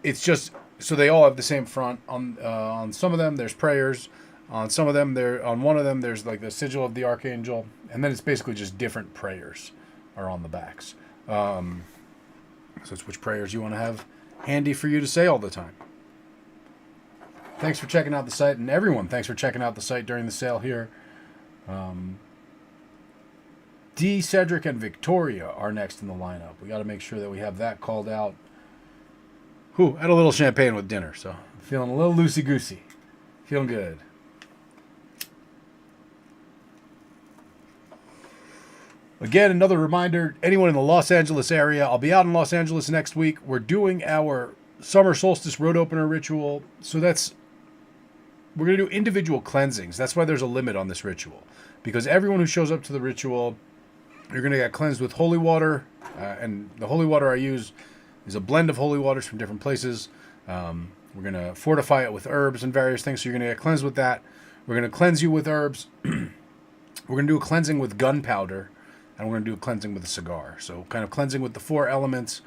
It's just, so they all have the same front. On some of them, there's prayers. On some of them, on one of them, there's like the sigil of the Archangel. And then it's basically just different prayers are on the backs. So it's which prayers you want to have handy for you to say all the time. Thanks for checking out the site. And everyone, thanks for checking out the site during the sale here. D, Cedric, and Victoria are next in the lineup. We got to make sure that we have that called out. Whew, had a little champagne with dinner, so I'm feeling a little loosey-goosey. Feeling good. Again, another reminder, anyone in the Los Angeles area, I'll be out in Los Angeles next week. We're doing our summer solstice road opener ritual. So we're going to do individual cleansings. That's why there's a limit on this ritual. Because everyone who shows up to the ritual, you're going to get cleansed with holy water. And the holy water I use is a blend of holy waters from different places. We're going to fortify it with herbs and various things. So you're going to get cleansed with that. We're going to cleanse you with herbs. We're going to do a cleansing with gunpowder. And we're going to do a cleansing with a cigar. So kind of cleansing with the 4 elements.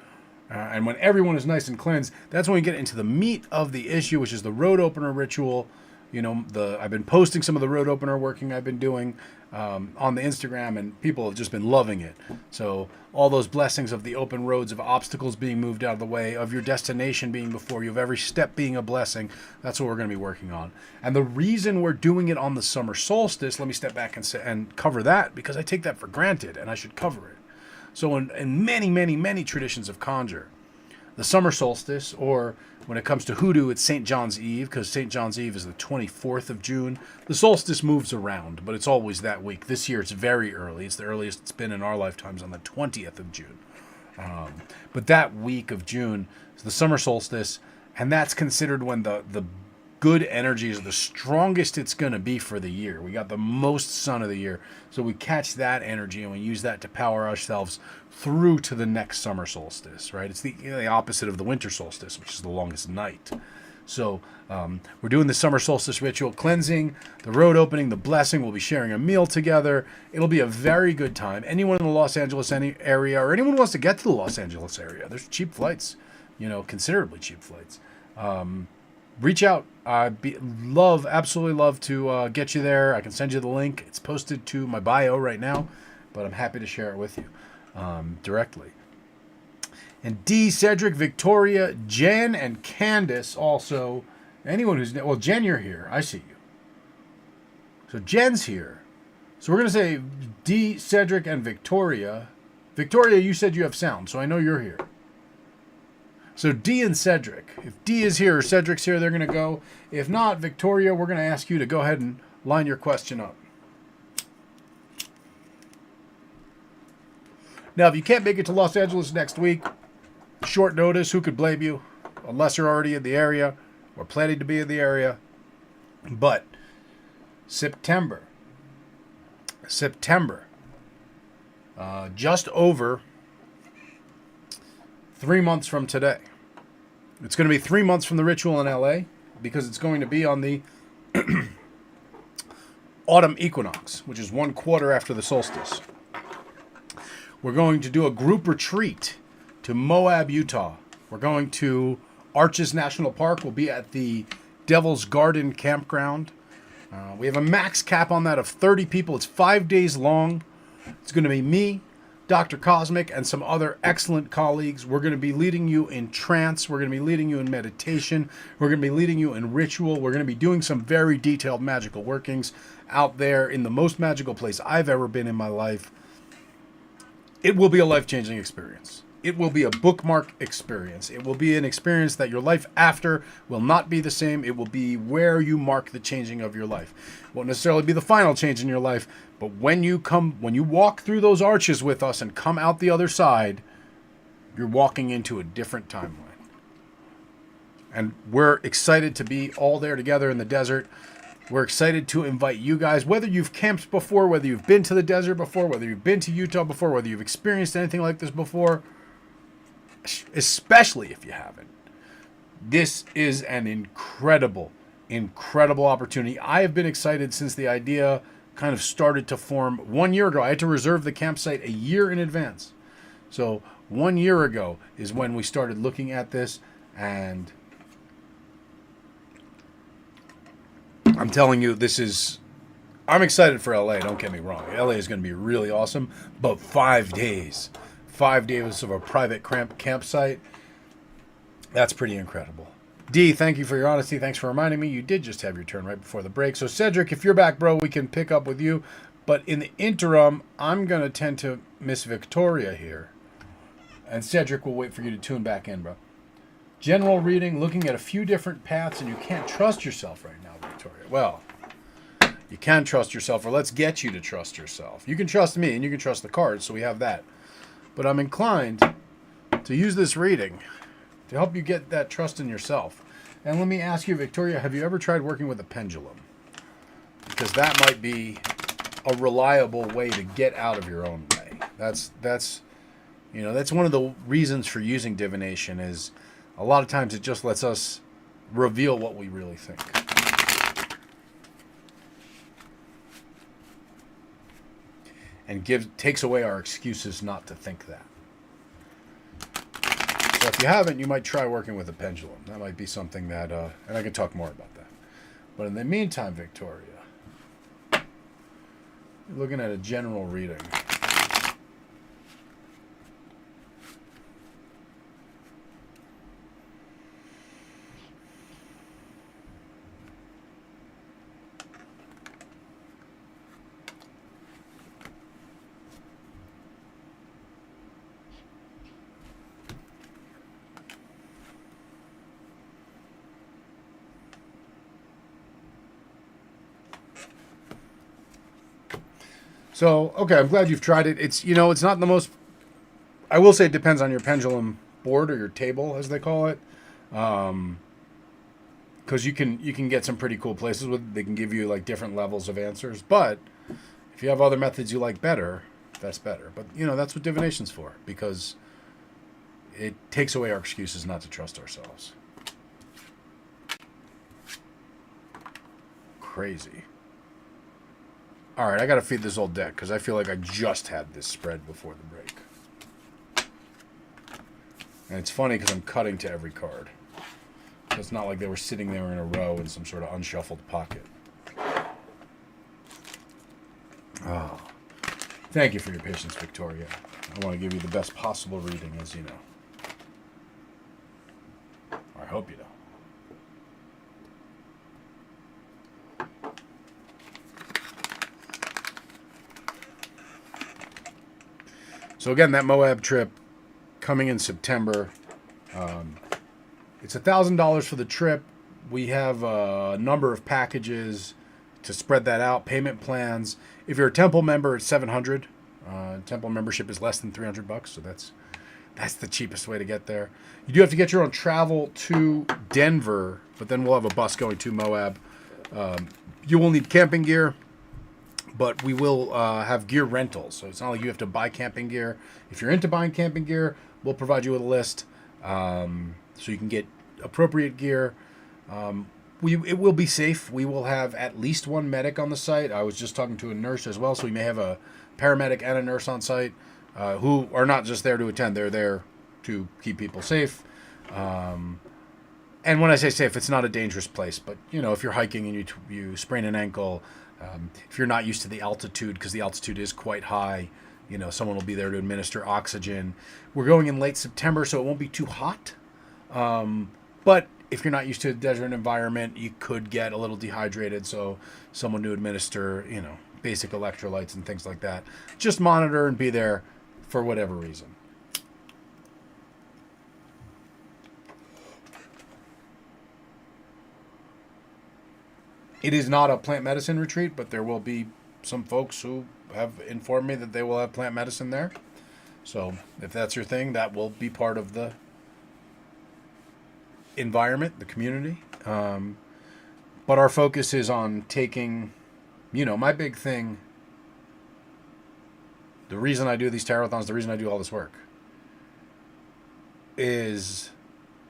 And when everyone is nice and cleansed, that's when we get into the meat of the issue, which is the road opener ritual. You know, I've been posting some of the road opener working I've been doing on the Instagram, and people have just been loving it. So all those blessings of the open roads, of obstacles being moved out of the way, of your destination being before you, of every step being a blessing, that's what we're going to be working on. And the reason we're doing it on the summer solstice, let me step back and cover that, because I take that for granted, and I should cover it. So in many, many, many traditions of conjure, the summer solstice, or when it comes to hoodoo, it's St. John's Eve, because St. John's Eve is the 24th of June. The solstice moves around, but it's always that week. This year, it's very early. It's the earliest it's been in our lifetimes, on the 20th of June. But that week of June is the summer solstice, and that's considered when the good energy is the strongest it's going to be for the year. We got the most sun of the year. So we catch that energy and we use that to power ourselves through to the next summer solstice, right? It's the opposite of the winter solstice, which is the longest night. So we're doing the summer solstice ritual, cleansing, the road opening, the blessing. We'll be sharing a meal together. It'll be a very good time. Anyone in the Los Angeles area, or anyone who wants to get to the Los Angeles area, there's cheap flights, considerably cheap flights. Reach out. Absolutely love to get you there. I can send you the link. It's posted to my bio right now, but I'm happy to share it with you directly. And D, Cedric, Victoria, Jen, and Candace also. Anyone who's... Well, Jen, you're here. I see you. So Jen's here. So we're going to say D, Cedric, and Victoria. Victoria, you said you have sound, so I know you're here. So D and Cedric. If D is here or Cedric's here, they're going to go. If not, Victoria, we're going to ask you to go ahead and line your question up. Now, if you can't make it to Los Angeles next week, short notice, who could blame you? Unless you're already in the area or planning to be in the area. But September, just over 3 months from today. It's going to be 3 months from the ritual in LA because it's going to be on the autumn equinox, which is 1 quarter after the solstice. We're going to do a group retreat to Moab, Utah. We're going to Arches National Park. We'll be at the Devil's Garden Campground. We have a max cap on that of 30 people. It's 5 days long. It's going to be me, Dr. Cosmic, and some other excellent colleagues. We're going to be leading you in trance. We're going to be leading you in meditation. We're going to be leading you in ritual. We're going to be doing some very detailed magical workings out there in the most magical place I've ever been in my life. It will be a life-changing experience. It will be a bookmark experience. It will be an experience that your life after will not be the same. It will be where you mark the changing of your life. It won't necessarily be the final change in your life, but when you walk through those arches with us and come out the other side, you're walking into a different timeline. And we're excited to be all there together in the desert. We're excited to invite you guys, whether you've camped before, whether you've been to the desert before, whether you've been to Utah before, whether you've experienced anything like this before, especially if you haven't. This is an incredible, incredible opportunity. I have been excited since the idea kind of started to form 1 year ago. I had to reserve the campsite a year in advance. So 1 year ago is when we started looking at this, and I'm telling you, I'm excited for LA, don't get me wrong. LA is going to be really awesome, but 5 days of a private campsite, that's pretty incredible. D, thank you for your honesty. Thanks for reminding me. You did just have your turn right before the break. So Cedric, if you're back, bro, we can pick up with you. But in the interim, I'm going to tend to miss Victoria here. And Cedric will wait for you to tune back in, bro. General reading, looking at a few different paths, and you can't trust yourself right now, Victoria. Well, you can trust yourself, or let's get you to trust yourself. You can trust me, and you can trust the cards, so we have that. But I'm inclined to use this reading to help you get that trust in yourself. And let me ask you, Victoria, have you ever tried working with a pendulum? Because that might be a reliable way to get out of your own way. That's one of the reasons for using divination is a lot of times it just lets us reveal what we really think. And takes away our excuses not to think that. So if you haven't, you might try working with a pendulum. That might be something that, and I can talk more about that. But in the meantime, Victoria, you're looking at a general reading. So, okay, I'm glad you've tried it. It's not the most, I will say it depends on your pendulum board or your table, as they call it. Because you can get some pretty cool places with, they can give you like different levels of answers. But if you have other methods you like better, that's better. But, that's what divination's for, because it takes away our excuses not to trust ourselves. Crazy. All right, I got to feed this old deck because I feel like I just had this spread before the break. And it's funny because I'm cutting to every card. So it's not like they were sitting there in a row in some sort of unshuffled pocket. Oh, thank you for your patience, Victoria. I want to give you the best possible reading, as you know. Or I hope you know. So again, that Moab trip coming in September. It's $1,000 for the trip. We have a number of packages to spread that out, payment plans. If you're a Temple member, it's $700. Temple membership is less than $300, so that's the cheapest way to get there. You do have to get your own travel to Denver, but then we'll have a bus going to Moab. You will need camping gear, but we will have gear rentals. So it's not like you have to buy camping gear. If you're into buying camping gear, we'll provide you with a list so you can get appropriate gear. It will be safe. We will have at least one medic on the site. I was just talking to a nurse as well, so we may have a paramedic and a nurse on site who are not just there to attend. They're there to keep people safe. And when I say safe, it's not a dangerous place. But, if you're hiking and you sprain an ankle, if you're not used to the altitude, because the altitude is quite high, someone will be there to administer oxygen. We're going in late September, so it won't be too hot. But if you're not used to a desert environment, you could get a little dehydrated. So someone to administer, basic electrolytes and things like that. Just monitor and be there for whatever reason. It is not a plant medicine retreat, but there will be some folks who have informed me that they will have plant medicine there. So if that's your thing, that will be part of the environment, the community. But our focus is on taking, my big thing, the reason I do these Tarothons, the reason I do all this work, is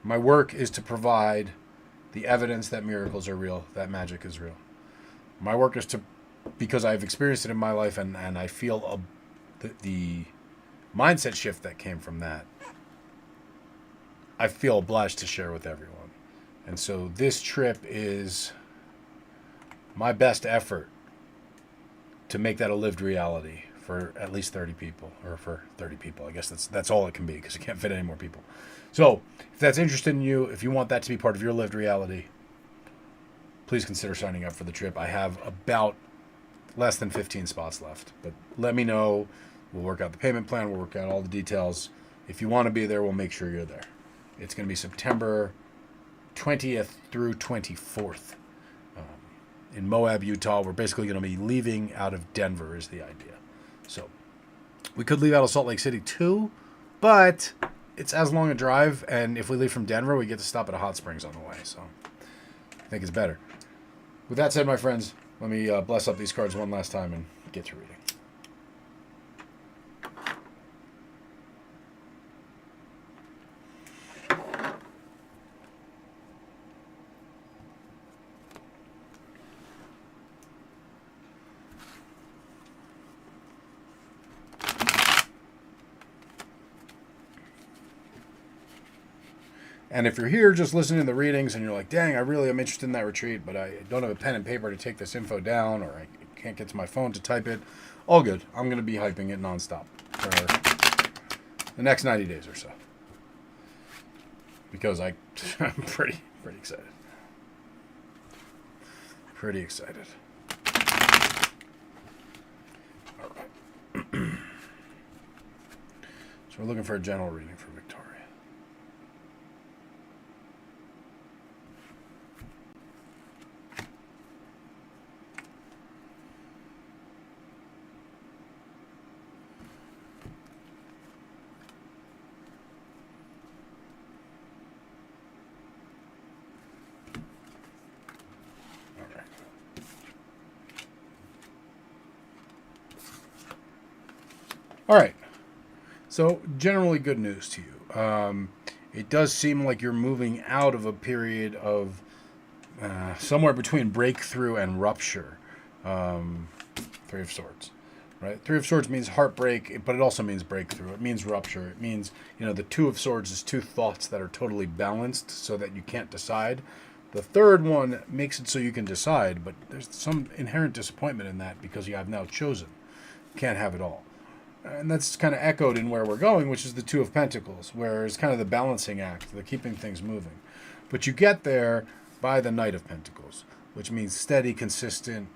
my work is to provide the evidence that miracles are real, that magic is real. My work is because I've experienced it in my life and I feel the mindset shift that came from that, I feel obliged to share with everyone. And so this trip is my best effort to make that a lived reality for at least 30 people, or for 30 people. I guess that's all it can be, because you can't fit any more people. So if that's interested in you, if you want that to be part of your lived reality, please consider signing up for the trip. I have about less than 15 spots left, but let me know. We'll work out the payment plan. We'll work out all the details. If you want to be there, we'll make sure you're there. It's going to be September 20th through 24th in Moab, Utah. We're basically going to be leaving out of Denver is the idea. So we could leave out of Salt Lake City too, but it's as long a drive, and if we leave from Denver, we get to stop at a hot springs on the way. So I think it's better. With that said, my friends, let me bless up these cards one last time and get to reading. And if you're here just listening to the readings and you're like, dang, I really am interested in that retreat, but I don't have a pen and paper to take this info down, or I can't get to my phone to type it, all good. I'm going to be hyping it nonstop for the next 90 days or so. Because I'm pretty excited. Pretty excited. All right. So we're looking for a general reading for Victoria. All right. So generally good news to you. It does seem like you're moving out of a period of somewhere between breakthrough and rupture. Three of Swords, right? Three of Swords means heartbreak, but it also means breakthrough. It means rupture. It means, the Two of Swords is two thoughts that are totally balanced so that you can't decide. The third one makes it so you can decide, but there's some inherent disappointment in that because you have now chosen. You can't have it all. And that's kind of echoed in where we're going, which is the Two of Pentacles, where it's kind of the balancing act, the keeping things moving. But you get there by the Knight of Pentacles, which means steady, consistent,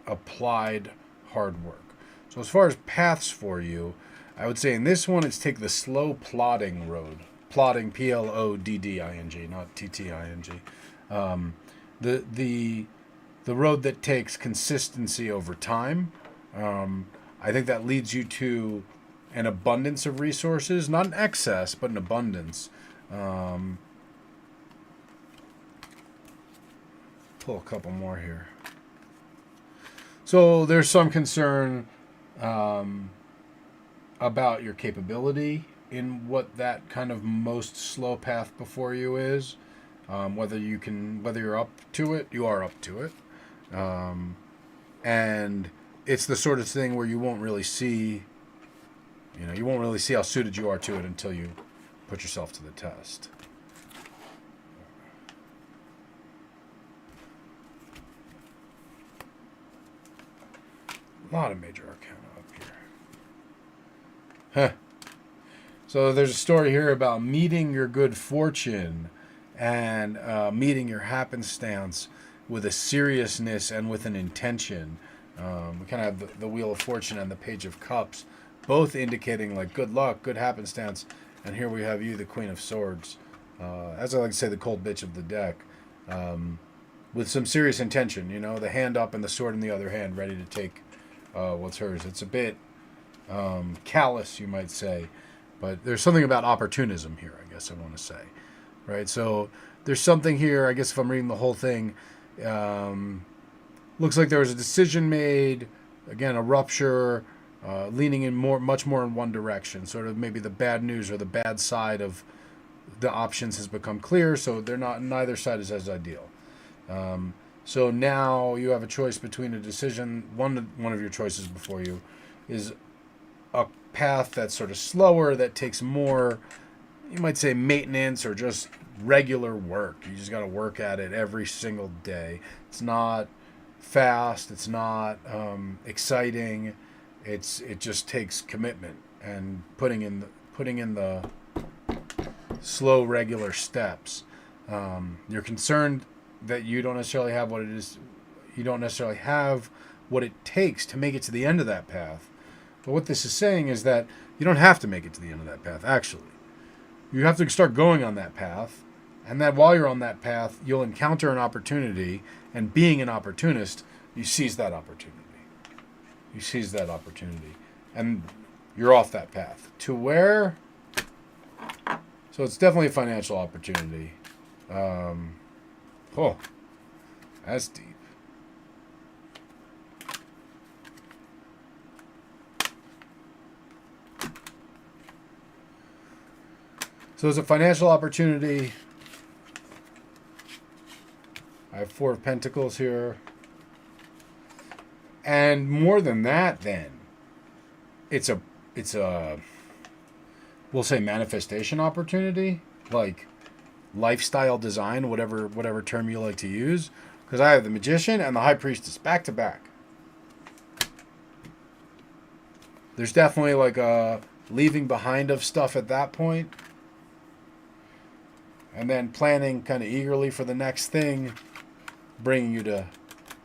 applied hard work. So as far as paths for you, I would say in this one, it's take the slow plodding road. plodding, Plodding, not Tting. The road that takes consistency over time. I think that leads you to an abundance of resources, not an excess, but an abundance. Pull a couple more here. So there's some concern about your capability in what that kind of most slow path before you is. Whether you're up to it, you are up to it. And it's the sort of thing where you won't really see how suited you are to it until you put yourself to the test. A lot of major arcana up here. Huh. So there's a story here about meeting your good fortune and meeting your happenstance with a seriousness and with an intention. We kind of have the Wheel of Fortune and the Page of Cups, both indicating like good luck, good happenstance. And here we have you, the Queen of Swords. As I like to say, the cold bitch of the deck. With some serious intention, the hand up and the sword in the other hand, ready to take what's hers. It's a bit callous, you might say. But there's something about opportunism here, I guess I want to say. Right? So there's something here, I guess if I'm reading the whole thing, looks like there was a decision made, again, a rupture, leaning in much more in one direction. Sort of maybe the bad news or the bad side of the options has become clear, so neither side is as ideal. So now you have a choice between a decision. One of your choices before you is a path that's sort of slower, that takes more, you might say, maintenance or just regular work. You just got to work at it every single day. It's not fast. It's not exciting. It just takes commitment and putting in the slow, regular steps. You're concerned that you don't necessarily have what it is. You don't necessarily have what it takes to make it to the end of that path. But what this is saying is that you don't have to make it to the end of that path, actually. You have to start going on that path, and that while you're on that path, you'll encounter an opportunity, and being an opportunist, you seize that opportunity. You seize that opportunity, and you're off that path. To where? So it's definitely a financial opportunity. That's deep. So it's a financial opportunity. I have 4 of Pentacles here. And more than that, then, it's a we'll say manifestation opportunity, like lifestyle design, whatever term you like to use, because I have the Magician and the High Priestess back to back. There's definitely like a leaving behind of stuff at that point, and then planning kind of eagerly for the next thing, bringing you to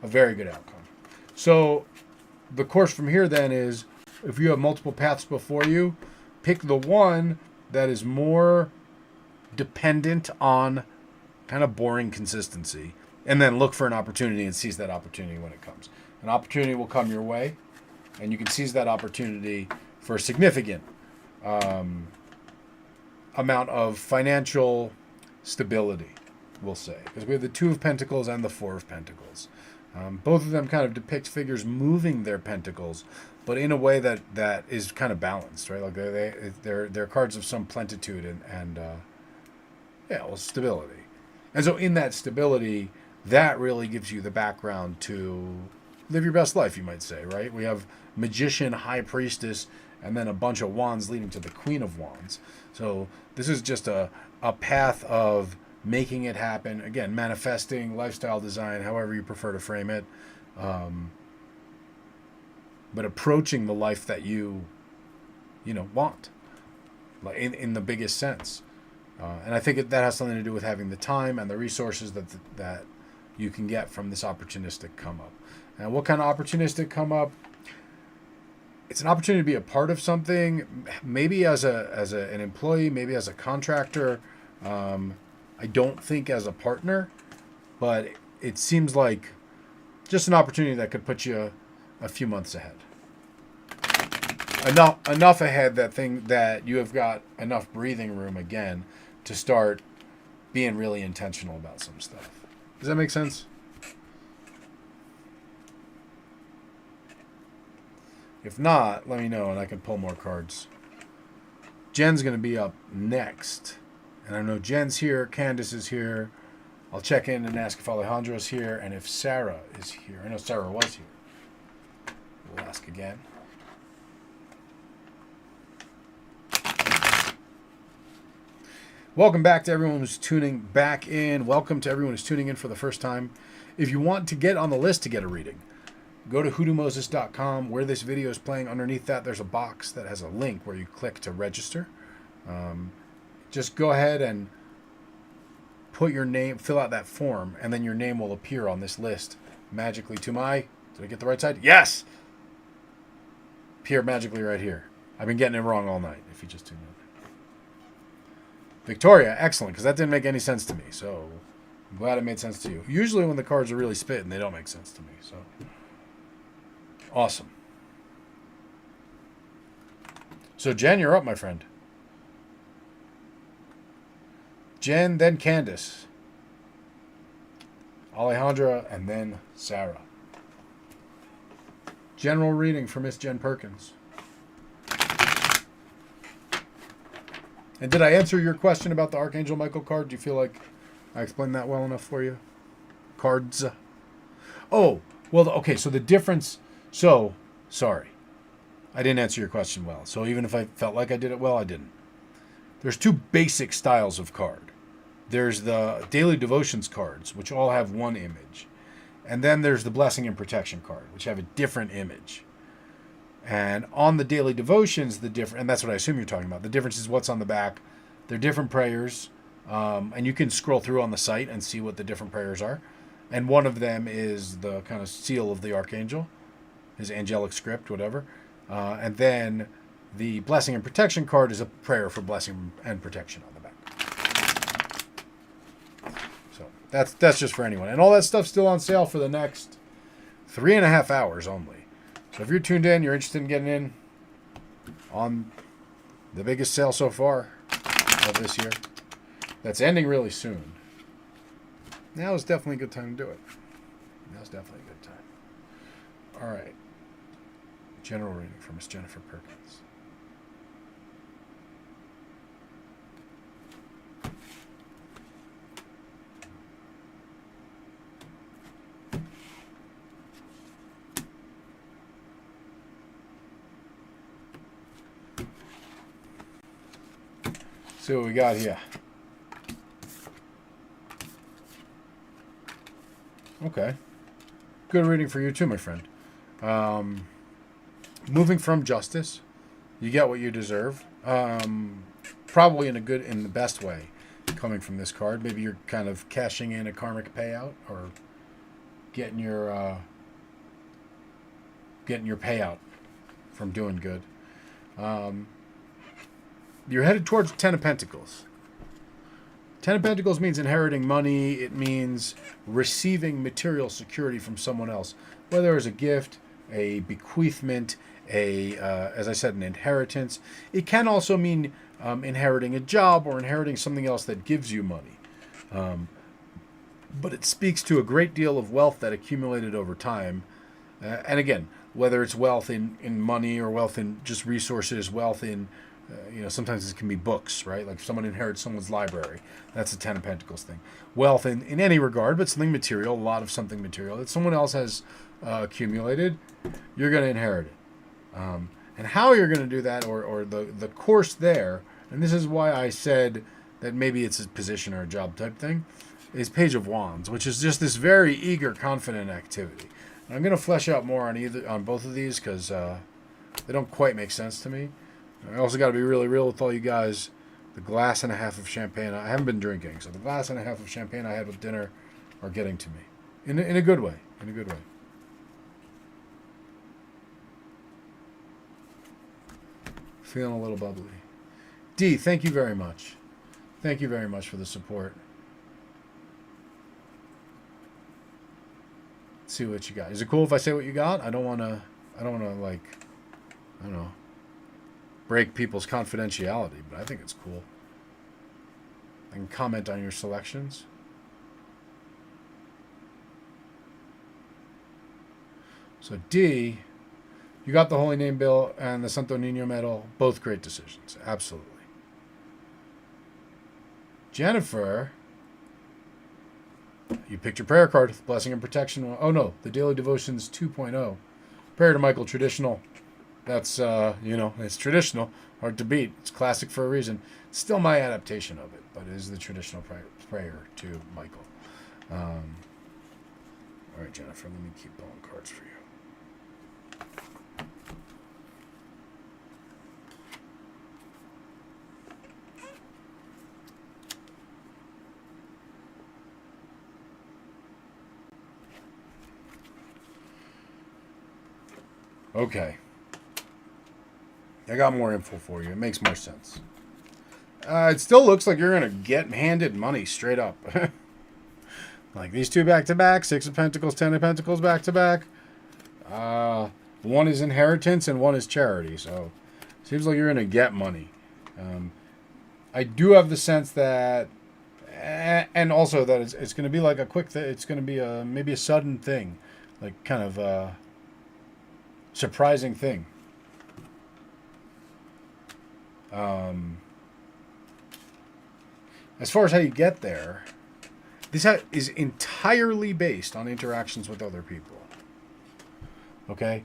a very good outcome. So the course from here then is, if you have multiple paths before you, pick the one that is more dependent on kind of boring consistency, and then look for an opportunity and seize that opportunity when it comes. An opportunity will come your way, and you can seize that opportunity for a significant amount of financial stability, we'll say. Because we have the 2 of Pentacles and the 4 of Pentacles. Both of them kind of depict figures moving their pentacles, but in a way that is kind of balanced, right? Like they're cards of some plentitude and stability. And so in that stability, that really gives you the background to live your best life, you might say, right? We have Magician, High Priestess, and then a bunch of wands leading to the Queen of Wands. So this is just a path of making it happen. Again, manifesting, lifestyle design, however you prefer to frame it. But approaching the life that you want, like in the biggest sense. And I think that has something to do with having the time and the resources that you can get from this opportunistic come up. And what kind of opportunistic come up? it's an opportunity to be a part of something, maybe as an employee, maybe as a contractor. I don't think as a partner, but it seems like just an opportunity that could put you a few months ahead. Enough ahead that you have got enough breathing room again to start being really intentional about some stuff. Does that make sense? If not, let me know and I can pull more cards. Jen's going to be up next. And I know Jen's here, Candace is here. I'll check in and ask if Alejandro's here and if Sarah is here. I know Sarah was here. We'll ask again. Welcome back to everyone who's tuning back in. Welcome to everyone who's tuning in for the first time. If you want to get on the list to get a reading, go to hoodoomoses.com. Where this video is playing, underneath that there's a box that has a link where you click to register. Just go ahead and put your name, fill out that form, and then your name will appear on this list magically to my, did I get the right side? Yes! Appear magically right here. I've been getting it wrong all night, if you just tuned in. Victoria, excellent, because that didn't make any sense to me, so I'm glad it made sense to you. Usually when the cards are really spitting, they don't make sense to me, so awesome. So Jen, you're up, my friend. Jen, then Candace. Alejandra, and then Sarah. General reading for Miss Jen Perkins. And did I answer your question about the Archangel Michael card? Do you feel like I explained that well enough for you? Cards. Oh, well, okay, so the difference... So, sorry. I didn't answer your question well. So even if I felt like I did it well, I didn't. There's two basic styles of card. There's the Daily Devotions cards, which all have one image. And then there's the Blessing and Protection card, which have a different image. And on the Daily Devotions, and that's what I assume you're talking about, the difference is what's on the back. They're different prayers, and you can scroll through on the site and see what the different prayers are. And one of them is the kind of seal of the Archangel, his angelic script, whatever. And then the Blessing and Protection card is a prayer for blessing and protection on the back. So that's just for anyone. And all that stuff's still on sale for the next 3.5 hours only. So if you're tuned in, you're interested in getting in on the biggest sale so far of this year, that's ending really soon. Now is definitely a good time to do it. Now's definitely a good time. All right. General reading for Miss Jennifer Perkins. See what we got here. Okay. Good reading for you too, my friend. Moving from justice, you get what you deserve. Probably in the best way, coming from this card. Maybe you're kind of cashing in a karmic payout or getting your payout from doing good. You're headed towards Ten of Pentacles. Ten of Pentacles means inheriting money. It means receiving material security from someone else, whether it's a gift, a bequeathment, as I said, an inheritance. It can also mean inheriting a job or inheriting something else that gives you money. But it speaks to a great deal of wealth that accumulated over time. And again, whether it's wealth in money or wealth in just resources, wealth in sometimes it can be books, right? Like if someone inherits someone's library, that's a Ten of Pentacles thing. Wealth in any regard, but something material, a lot of something material that someone else has accumulated, you're going to inherit it. And how you're going to do that, or the course there, and this is why I said that maybe it's a position or a job type thing, is Page of Wands, which is just this very eager, confident activity. And I'm going to flesh out more on both of these because they don't quite make sense to me. I also got to be really real with all you guys. The glass and a half of champagne, I haven't been drinking, so the glass and a half of champagne I had with dinner are getting to me. In a good way. In a good way. Feeling a little bubbly. D, thank you very much. Thank you very much for the support. Let's see what you got. Is it cool if I say what you got? I don't want to like, I don't know, break people's confidentiality, but I think it's cool. I can comment on your selections. So D, you got the Holy Name Bill and the Santo Niño Medal. Both great decisions. Absolutely. Jennifer, you picked your prayer card. Blessing and Protection. Oh, no. The Daily Devotions 2.0. Prayer to Michael, traditional. That's, it's traditional. Hard to beat. It's classic for a reason. It's still my adaptation of it, but it is the traditional prayer to Michael. All right, Jennifer, let me keep pulling cards for you. Okay. I got more info for you. It makes more sense. It still looks like you're going to get handed money straight up. Like these two back to back, 6 of Pentacles, 10 of Pentacles back to back. One is inheritance and one is charity. So seems like you're going to get money. I do have the sense that, and also that it's going to be like a quick thing. It's going to be maybe a sudden thing, like kind of surprising thing. As far as how you get there, this is entirely based on interactions with other people. Okay?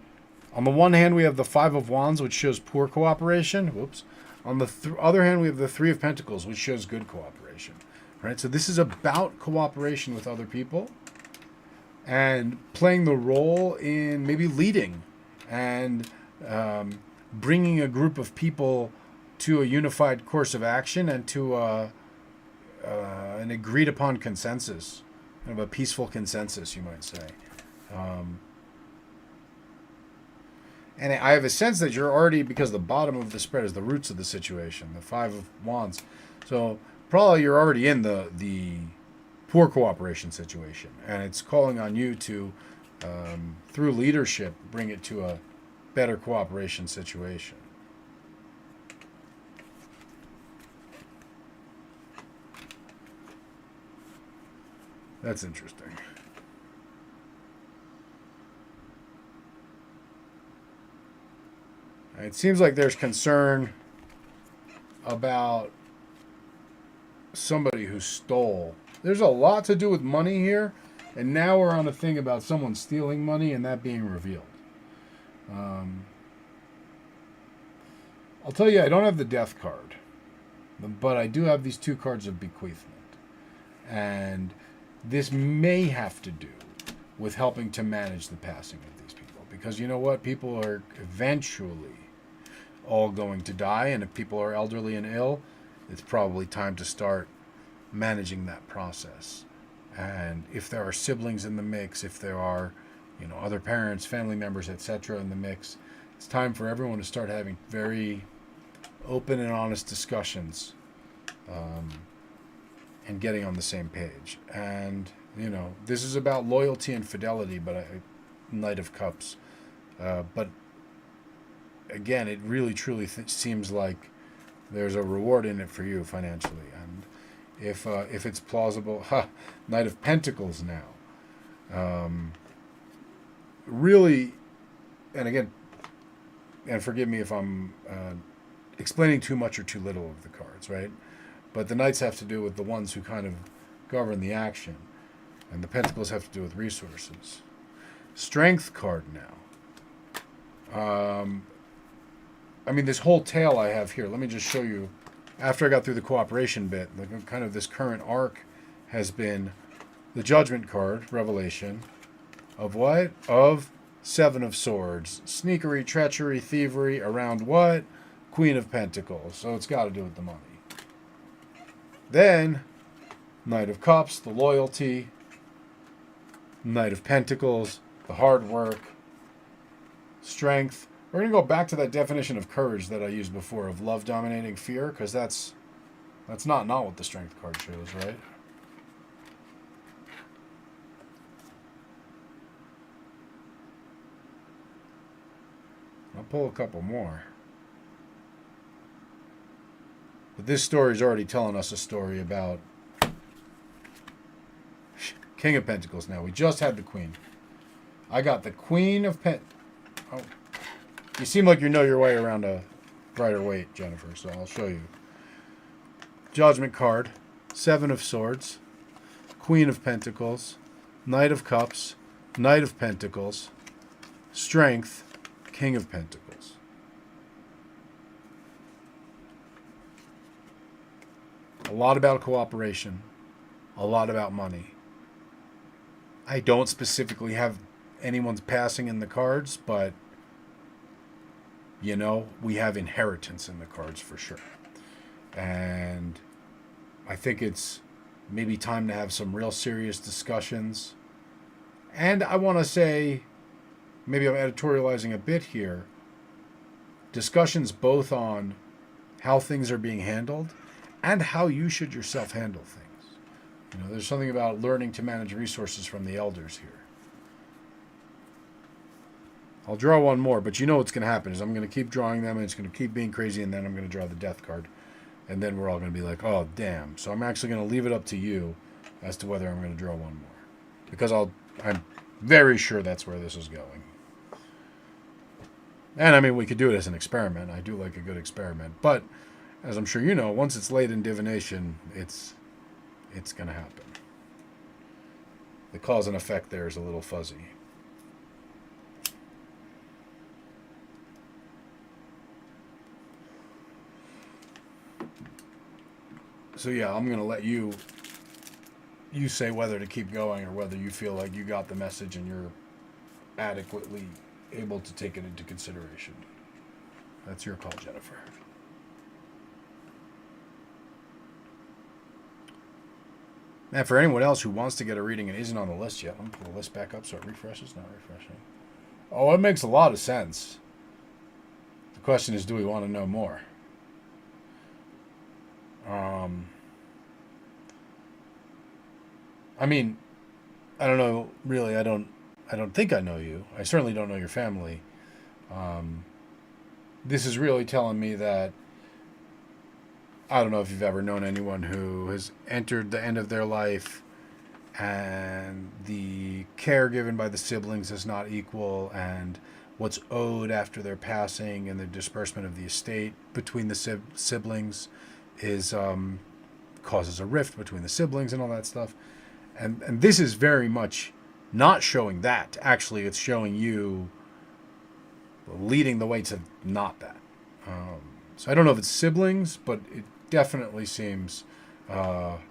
On the one hand, we have the 5 of Wands, which shows poor cooperation. Whoops. On the other hand, we have the 3 of Pentacles, which shows good cooperation. Right? So this is about cooperation with other people and playing the role in maybe leading and bringing a group of people to a unified course of action and to an agreed upon consensus, kind of a peaceful consensus, you might say. And I have a sense that you're already, because the bottom of the spread is the roots of the situation, the 5 of Wands. So probably you're already in the poor cooperation situation, and it's calling on you to, through leadership, bring it to a better cooperation situation. That's interesting. It seems like there's concern about somebody who stole. There's a lot to do with money here, and now we're on a thing about someone stealing money and that being revealed. I'll tell you, I don't have the Death card, but I do have these 2 cards of bequeathment. And this may have to do with helping to manage the passing of these people. Because you know what? People are eventually all going to die. And if people are elderly and ill, it's probably time to start managing that process. And if there are siblings in the mix, if there are, other parents, family members, etc. in the mix, it's time for everyone to start having very open and honest discussions. And getting on the same page. And, this is about loyalty and fidelity, but Knight of Cups. But, again, it really, truly seems like there's a reward in it for you financially. And if it's plausible, Knight of Pentacles now. Really, and again, and forgive me if I'm explaining too much or too little of the cards, right? But the Knights have to do with the ones who kind of govern the action. And the Pentacles have to do with resources. Strength card now. This whole tale I have here, let me just show you. After I got through the cooperation bit, kind of this current arc has been the Judgment card, Revelation, of what? Of 7 of Swords. Sneakery, treachery, thievery, around what? Queen of Pentacles. So it's got to do with the money. Then, Knight of Cups, the loyalty. Knight of Pentacles, the hard work. Strength, We're going to go back to that definition of courage that I used before of love dominating fear, because that's not what the strength card shows, right? I'll pull a couple more. But this story is already telling us a story about King of Pentacles now. We just had the Queen. I got the Queen of Oh. You seem like you know your way around a brighter weight, Jennifer, so I'll show you. Judgment card, Seven of Swords, Queen of Pentacles, Knight of Cups, Knight of Pentacles, Strength, King of Pentacles. A lot about cooperation, a lot about money. I don't specifically have anyone's passing in the cards, but you know, we have inheritance in the cards for sure. And I think it's maybe time to have some real serious discussions. And I want to say, maybe I'm editorializing a bit here, discussions both on how things are being handled and how you should yourself handle things. You know, there's something about learning to manage resources from the elders here. I'll draw one more, but you know what's going to happen is I'm going to keep drawing them, and it's going to keep being crazy, and then I'm going to draw the death card. And then we're all going to be like, oh, damn. So I'm actually going to leave it up to you as to whether I'm going to draw one more. Because I'm very sure that's where this is going. And, I mean, we could do it as an experiment. I do like a good experiment. But, as I'm sure you know, once it's late in divination, it's going to happen. The cause and effect there is a little fuzzy. So yeah, I'm going to let you say whether to keep going or whether you feel like you got the message and you're adequately able to take it into consideration. That's your call, Jennifer. And for anyone else who wants to get a reading and isn't on the list yet, let me pull the list back up so it refreshes. Not refreshing. Oh, it makes a lot of sense. The question is, do we want to know more? I mean, I don't know, really, I don't think I know you. I certainly don't know your family. This is really telling me that I don't know if you've ever known anyone who has entered the end of their life and the care given by the siblings is not equal, and what's owed after their passing and the disbursement of the estate between the siblings is causes a rift between the siblings and all that stuff. And this is very much not showing that. Actually, it's showing you leading the way to not that. So I don't know if it's siblings, but it definitely seems that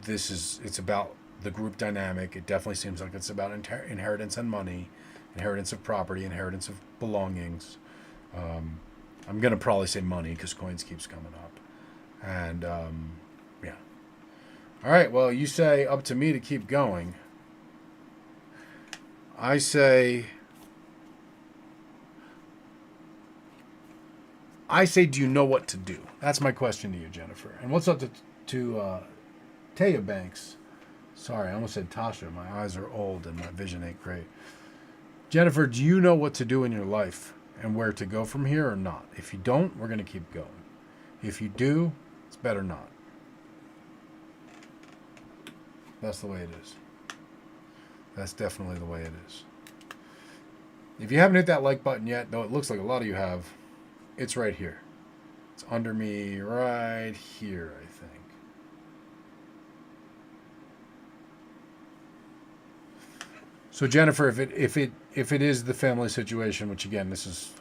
it's about the group dynamic. It definitely seems like it's about inheritance and money, inheritance of property, inheritance of belongings. I'm going to probably say money because coins keeps coming up. And, yeah. All right, well, you say up to me to keep going. I say, do you know what to do? That's my question to you, Jennifer. And what's up to Taya Banks? Sorry, I almost said Tasha. My eyes are old and my vision ain't great. Jennifer, do you know what to do in your life and where to go from here or not? If you don't, we're going to keep going. If you do, it's better not. That's the way it is. That's definitely the way it is. If you haven't hit that like button yet, though it looks like a lot of you have, it's right here. It's under me right here, I think. So Jennifer, if it is the family situation, which again, this is,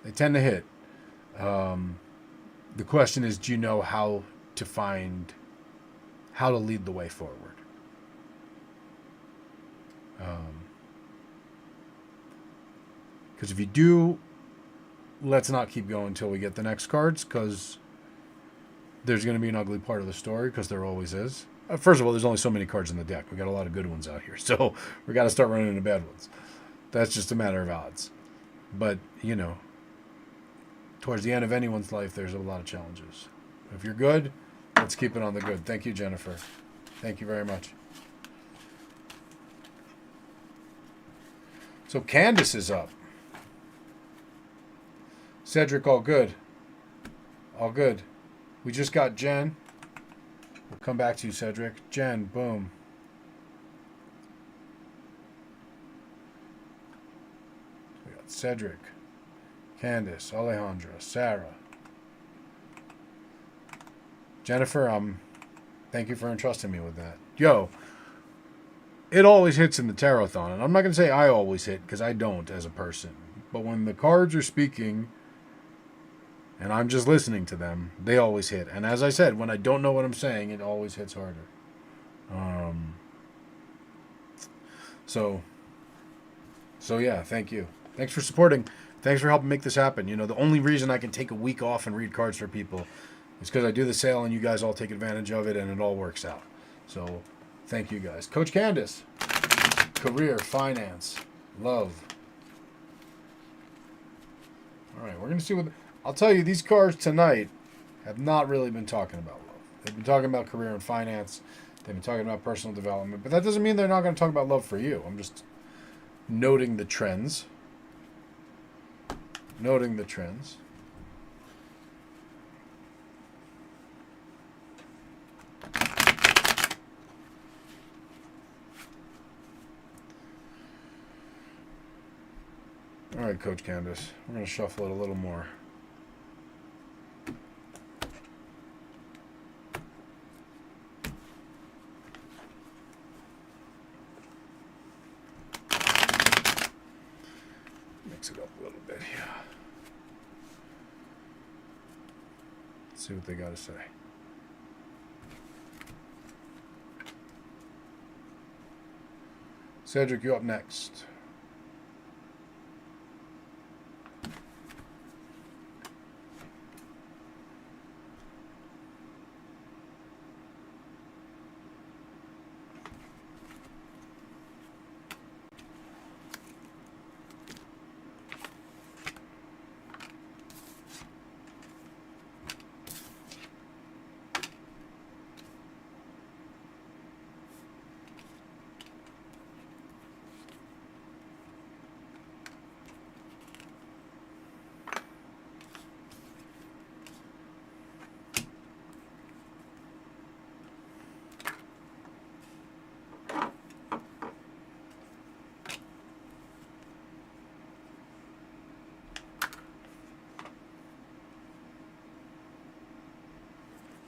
they tend to hit. The question is, do you know how to lead the way forward? Because if you do, let's not keep going until we get the next cards, because there's going to be an ugly part of the story, because there always is. First of all, there's only so many cards in the deck. We got a lot of good ones out here, so we got to start running into bad ones. That's just a matter of odds. But, you know, towards the end of anyone's life, there's a lot of challenges. If you're good, let's keep it on the good. Thank you, Jennifer. Thank you very much. So Candace is up. Cedric, all good. All good. We just got Jen. We'll come back to you, Cedric. Jen, boom. We got Cedric, Candace, Alejandra, Sarah. Jennifer, thank you for entrusting me with that. Yo, it always hits in the Tarothon, and I'm not going to say I always hit, because I don't as a person. But when the cards are speaking, and I'm just listening to them, they always hit. And as I said, when I don't know what I'm saying, it always hits harder. So yeah, thank you. Thanks for supporting. Thanks for helping make this happen. You know, the only reason I can take a week off and read cards for people is because I do the sale and you guys all take advantage of it and it all works out. So thank you guys. Coach Candace, career, finance, love. All right, we're going to see what... I'll tell you, these cards tonight have not really been talking about love. They've been talking about career and finance. They've been talking about personal development. But that doesn't mean they're not going to talk about love for you. I'm just noting the trends. Noting the trends. All right, Coach Candace. We're going to shuffle it a little more. Mix it up a little bit here. Let's see what they got to say. Cedric, you up next.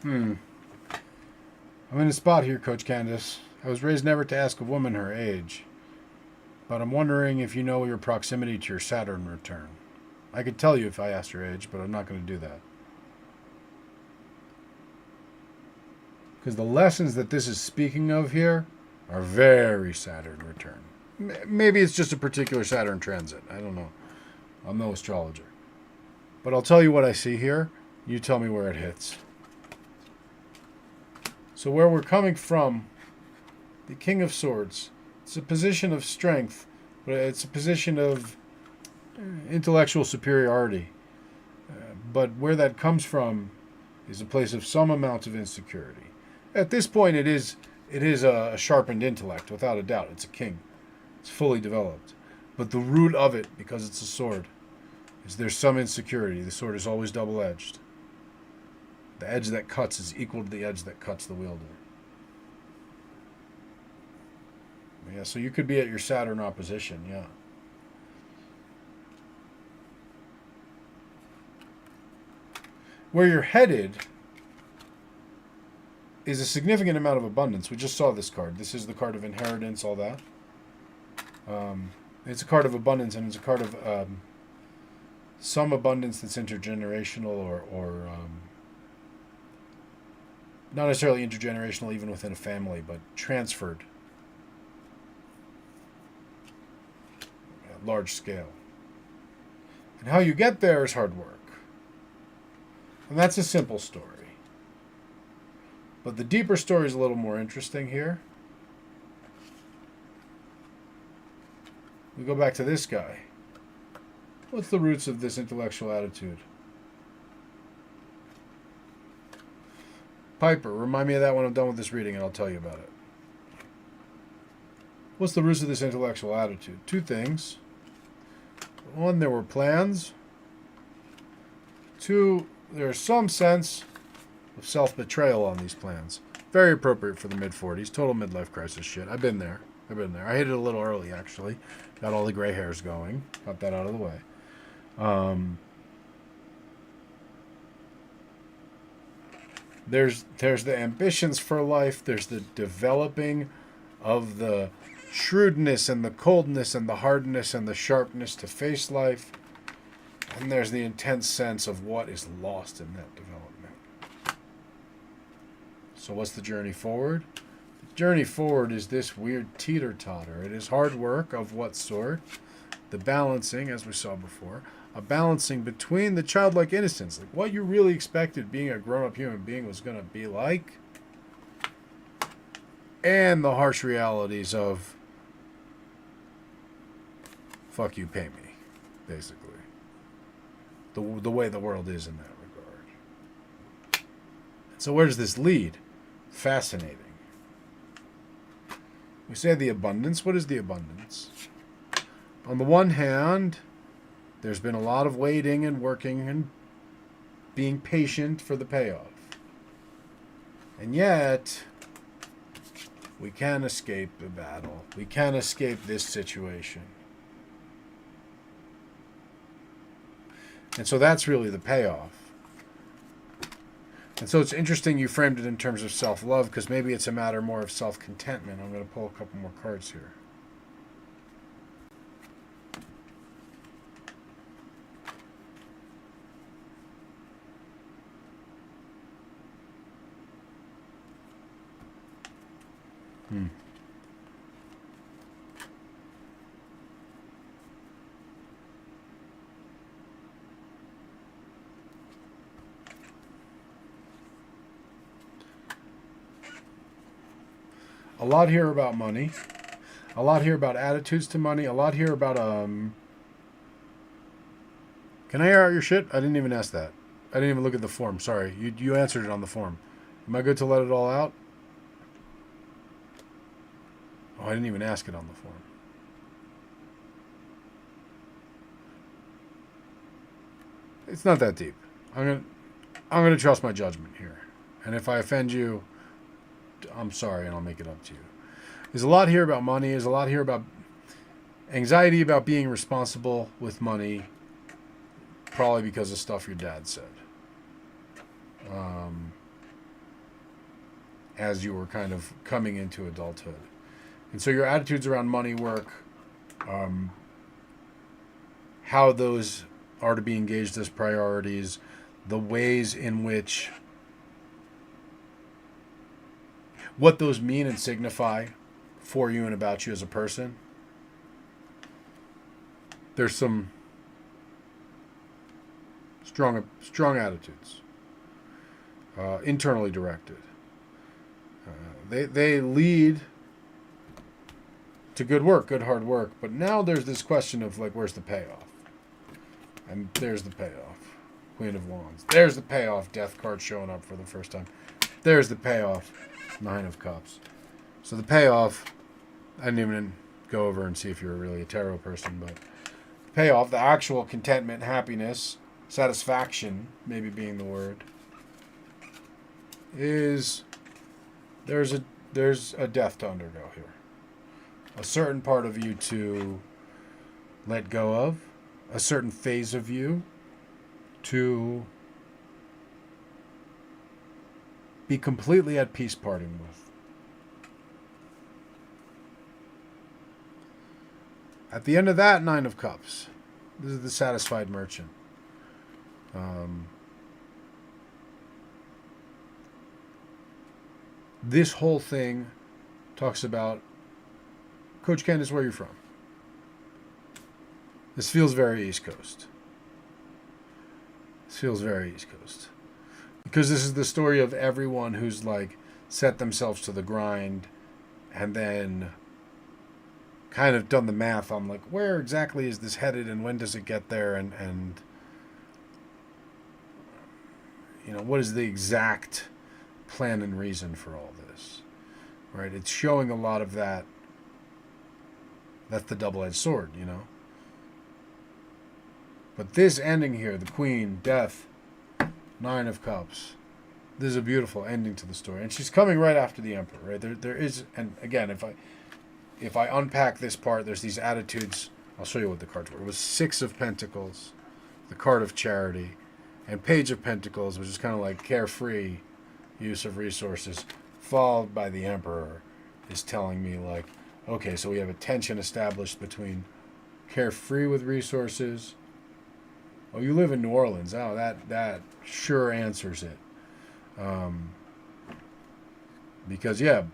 I'm in a spot here, Coach Candace. I was raised never to ask a woman her age, but I'm wondering if you know your proximity to your Saturn return. I could tell you if I asked her age, but I'm not going to do that. Because the lessons that this is speaking of here are very Saturn return. Maybe it's just a particular Saturn transit. I don't know. I'm no astrologer. But I'll tell you what I see here. You tell me where it hits. So where we're coming from, the King of Swords, it's a position of strength, but it's a position of intellectual superiority. But where that comes from is a place of some amount of insecurity. At this point, it is a sharpened intellect, without a doubt. It's a king. It's fully developed. But the root of it, because it's a sword, is there's some insecurity. The sword is always double-edged. The edge that cuts is equal to the edge that cuts the wielder. Yeah, so you could be at your Saturn opposition, yeah. Where you're headed is a significant amount of abundance. We just saw this card. This is the card of inheritance, all that. It's a card of abundance, and it's a card of some abundance that's intergenerational or not necessarily intergenerational even within a family, but transferred at large scale. And how you get there is hard work. And that's a simple story. But the deeper story is a little more interesting here. We go back to this guy. What's the roots of this intellectual attitude? Piper, remind me of that when I'm done with this reading and I'll tell you about it. What's the roots of this intellectual attitude? Two things. One, there were plans. Two, there's some sense of self-betrayal on these plans. Very appropriate for the mid-40s. Total midlife crisis shit. I've been there. I hit it a little early, actually. Got all the gray hairs going. Got that out of the way. There's the ambitions for life. There's the developing of the shrewdness and the coldness and the hardness and the sharpness to face life. And there's the intense sense of what is lost in that development. So what's the journey forward? The journey forward is this weird teeter-totter. It is hard work of what sort? The balancing, as we saw before, a balancing between the childlike innocence, like what you really expected being a grown-up human being was going to be like, and the harsh realities of fuck you, pay me, basically. The way the world is in that regard. So where does this lead? Fascinating. We say the abundance. What is the abundance? On the one hand, there's been a lot of waiting and working and being patient for the payoff. And yet, we can't escape the battle. We can't escape this situation. And so that's really the payoff. And so it's interesting you framed it in terms of self-love, because maybe it's a matter more of self-contentment. I'm going to pull a couple more cards here. A lot here about money. A lot here about attitudes to money. A lot here about, Can I air out your shit? I didn't even ask that. I didn't even look at the form. Sorry. You answered it on the form. Am I good to let it all out? Oh, I didn't even ask it on the form. It's not that deep. I'm gonna trust my judgment here. And if I offend you, I'm sorry, and I'll make it up to you. There's a lot here about money. There's a lot here about anxiety about being responsible with money, probably because of stuff your dad said. As you were kind of coming into adulthood. And so your attitudes around money work, how those are to be engaged as priorities, the ways in which what those mean and signify for you and about you as a person. There's some strong attitudes, internally directed. They lead to good work, good hard work. But now there's this question of like, where's the payoff? And there's the payoff. Queen of Wands. There's the payoff. Death card showing up for the first time. There's the payoff. Nine of Cups. So the payoff, I didn't even go over and see if you're really a tarot person, but the payoff, the actual contentment, happiness, satisfaction, maybe being the word, is there's a death to undergo here. A certain part of you to let go of, a certain phase of you to be completely at peace parting with. At the end of that Nine of Cups, this is the satisfied merchant. This whole thing talks about, Coach Candace, where are you from? This feels very East Coast. This feels very East Coast. Because this is the story of everyone who's like set themselves to the grind and then kind of done the math on like where exactly is this headed and when does it get there and you know, what is the exact plan and reason for all this, right? It's showing a lot of that. That's the double-edged sword, you know. But this ending here, the Queen, Death, Nine of Cups, this is a beautiful ending to the story. And she's coming right after the Emperor, right? There is, and again, if I unpack this part, there's these attitudes. I'll show you what the cards were. It was Six of Pentacles, the card of charity, and Page of Pentacles, which is kind of like carefree use of resources, followed by the Emperor, is telling me like, okay, so we have a tension established between carefree with resources. Oh, you live in New Orleans. Oh, that sure answers it. Because yeah,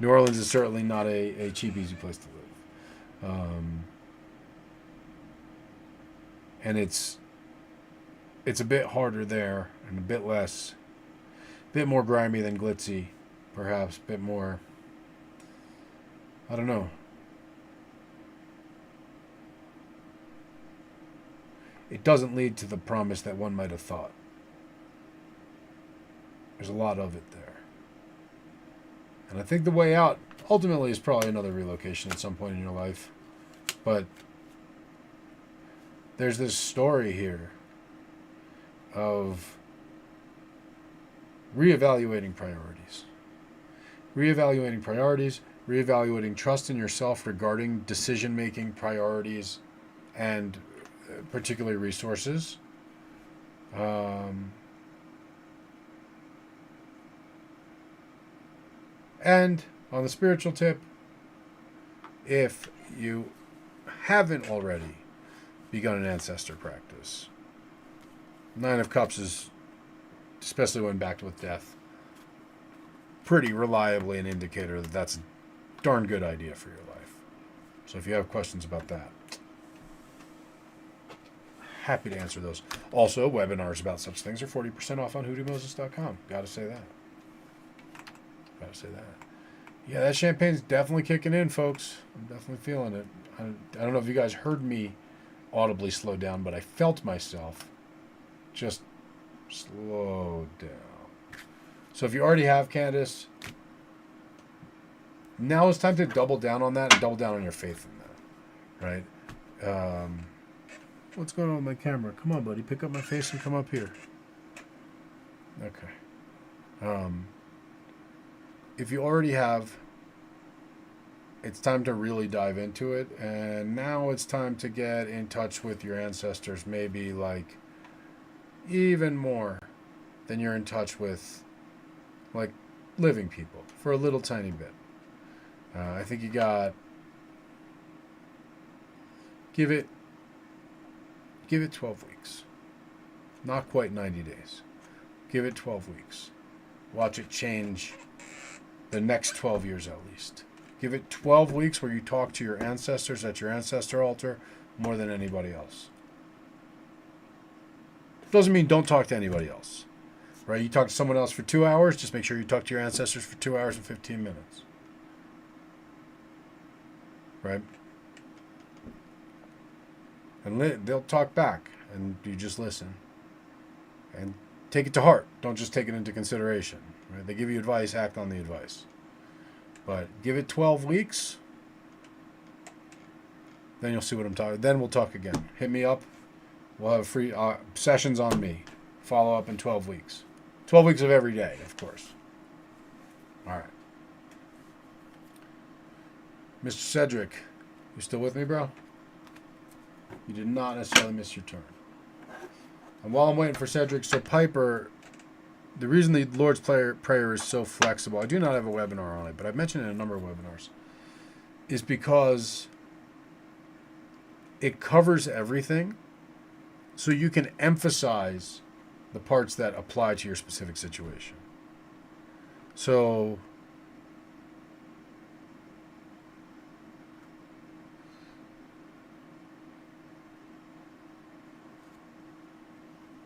New Orleans is certainly not a cheap, easy place to live. And it's a bit harder there and a bit more grimy than glitzy, perhaps, a bit more, I don't know. It doesn't lead to the promise that one might have thought. There's a lot of it there. And I think the way out ultimately is probably another relocation at some point in your life. But there's this story here of reevaluating priorities. Reevaluating trust in yourself regarding decision-making priorities and particularly resources. And on the spiritual tip, if you haven't already begun an ancestor practice, Nine of Cups is, especially when backed with death, pretty reliably an indicator that that's a darn good idea for your life. So if you have questions about that, happy to answer those. Also, webinars about such things are 40% off on hootiemoses.com. Gotta say that. Yeah, that champagne's definitely kicking in, folks. I'm definitely feeling it. I don't know if you guys heard me audibly slow down, but I felt myself just slow down. So if you already have Candace, now it's time to double down on that and double down on your faith in that, right? What's going on with my camera? Come on, buddy. Pick up my face and come up here. Okay. If you already have, it's time to really dive into it. And now it's time to get in touch with your ancestors, maybe like even more than you're in touch with like living people for a little tiny bit. I think you got, give it 12 weeks. Not quite 90 days. Give it 12 weeks. Watch it change the next 12 years at least. Give it 12 weeks where you talk to your ancestors at your ancestor altar more than anybody else. Doesn't mean don't talk to anybody else. Right? You talk to someone else for 2 hours, just make sure you talk to your ancestors for 2 hours and 15 minutes. Right? And they'll talk back, and you just listen. And take it to heart. Don't just take it into consideration. Right? They give you advice, act on the advice. But give it 12 weeks, then you'll see what I'm talking. Then we'll talk again. Hit me up. We'll have free sessions on me. Follow up in 12 weeks. 12 weeks of every day, of course. All right. Mr. Cedric, you still with me, bro? You did not necessarily miss your turn. And while I'm waiting for Cedric, so Piper, the reason the Lord's Prayer is so flexible, I do not have a webinar on it, but I've mentioned it in a number of webinars, is because it covers everything, so you can emphasize the parts that apply to your specific situation. So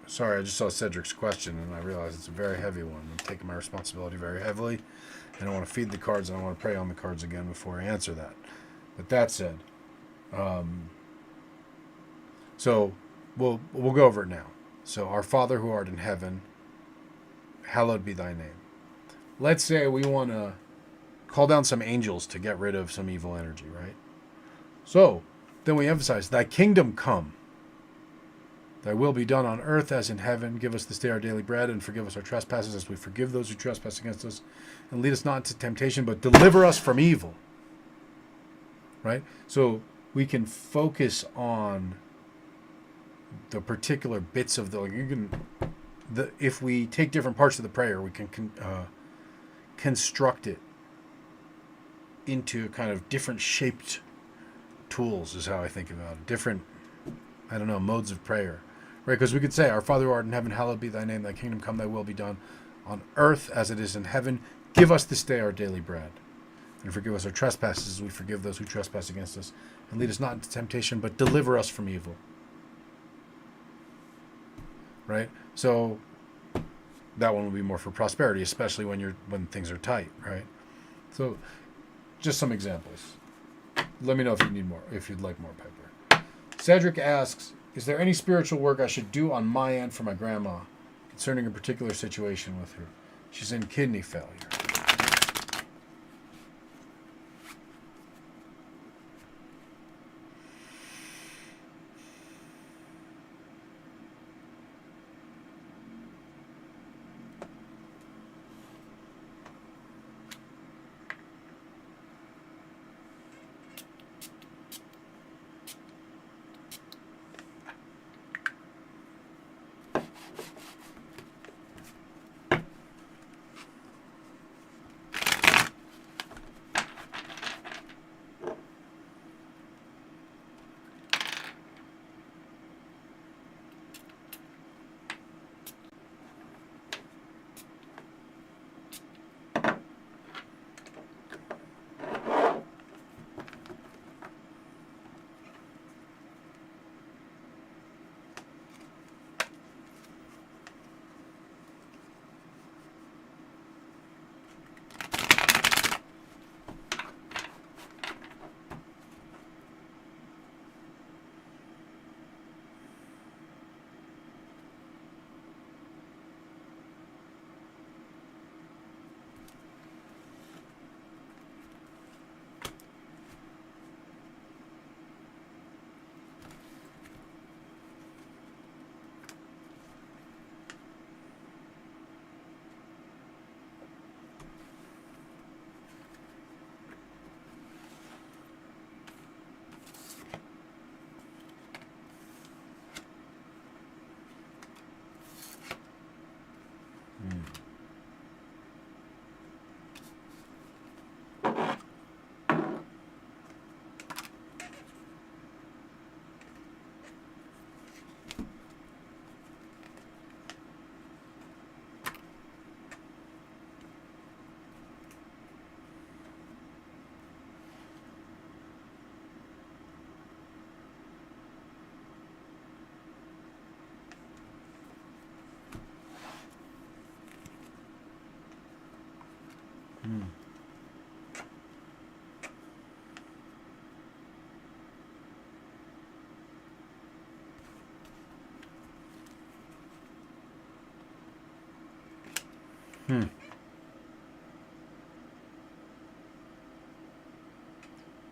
Sorry, I just saw Cedric's question and I realized it's a very heavy one. I'm taking my responsibility very heavily. And I want to feed the cards and I want to pray on the cards again before I answer that. But that said, so we'll go over it now. So, our Father who art in heaven, hallowed be thy name. Let's say we want to call down some angels to get rid of some evil energy, right? So, then we emphasize, thy kingdom come. Thy will be done on earth as in heaven. Give us this day our daily bread, and forgive us our trespasses as we forgive those who trespass against us. And lead us not into temptation, but deliver us from evil. Right? So we can focus on the particular bits of if we take different parts of the prayer, we can construct it into kind of different shaped tools, is how I think about it. Different, modes of prayer. Right? Because we could say, our Father who art in heaven, hallowed be thy name, thy kingdom come, thy will be done on earth as it is in heaven. Give us this day our daily bread. And forgive us our trespasses as we forgive those who trespass against us. And lead us not into temptation, but deliver us from evil. Right? So that one will be more for prosperity, especially when things are tight, right? So just some examples. Let me know if you need more, if you'd like more, Piper. Cedric asks, is there any spiritual work I should do on my end for my grandma concerning a particular situation with her? She's in kidney failure.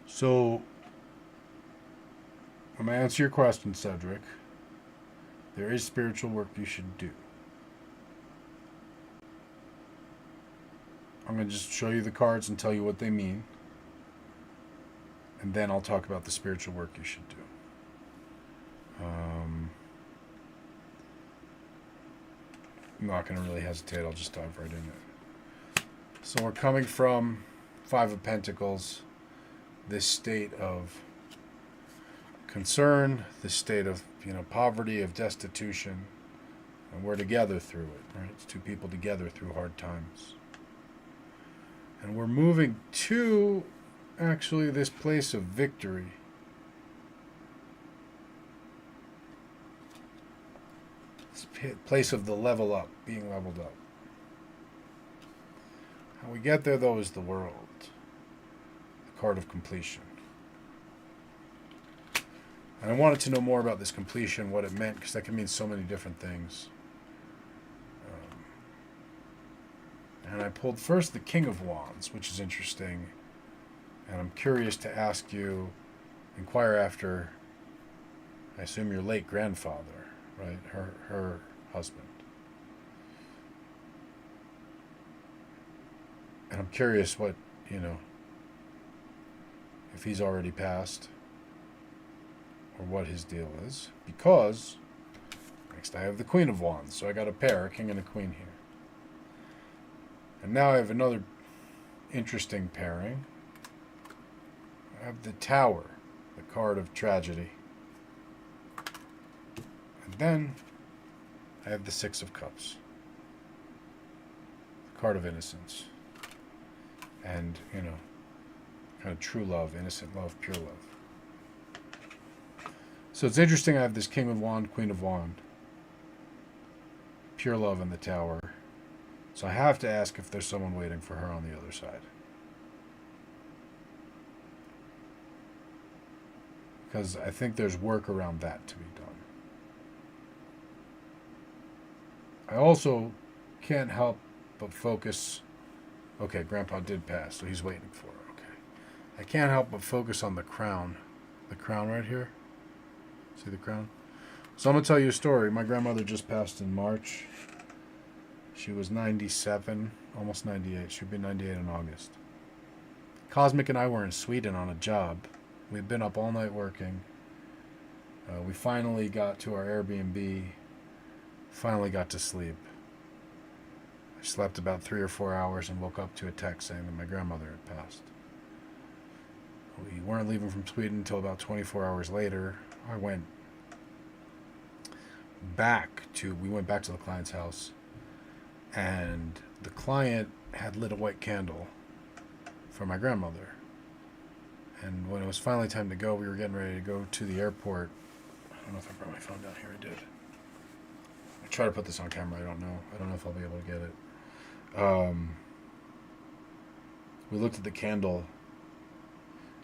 So, I'm going to answer your question, Cedric. There is spiritual work you should do. I'm going to just show you the cards and tell you what they mean. And then I'll talk about the spiritual work you should do. I'm not going to really hesitate. I'll just dive right in it. So we're coming from Five of Pentacles, this state of concern, this state of poverty, of destitution, and we're together through it, right? It's two people together through hard times. And we're moving to actually this place of victory. This place of the level up, being leveled up. How we get there, though, is the world. The card of completion. And I wanted to know more about this completion, what it meant, because that can mean so many different things. And I pulled first the King of Wands, which is interesting. And I'm curious to ask you, inquire after, I assume your late grandfather, right? Her husband. And I'm curious what, if he's already passed or what his deal is. Because next I have the Queen of Wands. So I got a pair, a king and a queen here. And now I have another interesting pairing. I have the Tower, the card of tragedy. And then I have the Six of Cups, the card of innocence. And, kind of true love, innocent love, pure love. So it's interesting I have this King of Wand, Queen of Wand, pure love in the Tower. So I have to ask if there's someone waiting for her on the other side. Because I think there's work around that to be done. I also can't help but focus. Okay, Grandpa did pass, so he's waiting for her. Okay. I can't help but focus on the crown. The crown right here. See the crown? So I'm going to tell you a story. My grandmother just passed in March. She was 97, almost 98. She'll be 98 in August. Cosmic and I were in Sweden on a job. We'd been up all night working. We finally got to our Airbnb. Finally got to sleep. I slept about 3 or 4 hours and woke up to a text saying that my grandmother had passed. We weren't leaving from Sweden until about 24 hours later. We went back to the client's house, and the client had lit a white candle for my grandmother. And when it was finally time to go, we were getting ready to go to the airport. I don't know if I brought my phone down here. I did. I try to put this on camera. I don't know if I'll be able to get it. We looked at the candle,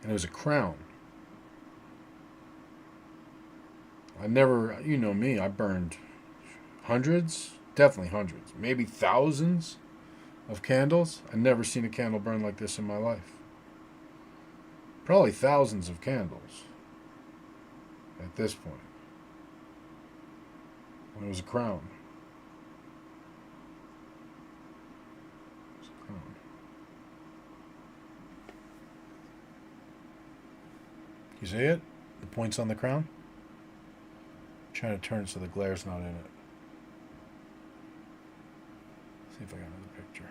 and it was a crown. I never, you know me, I burned hundreds, definitely hundreds, maybe thousands of candles. I've never seen a candle burn like this in my life. Probably thousands of candles at this point. When it was a crown. It was a crown. You see it? The points on the crown? I'm trying to turn it so the glare's not in it. See if I got another picture.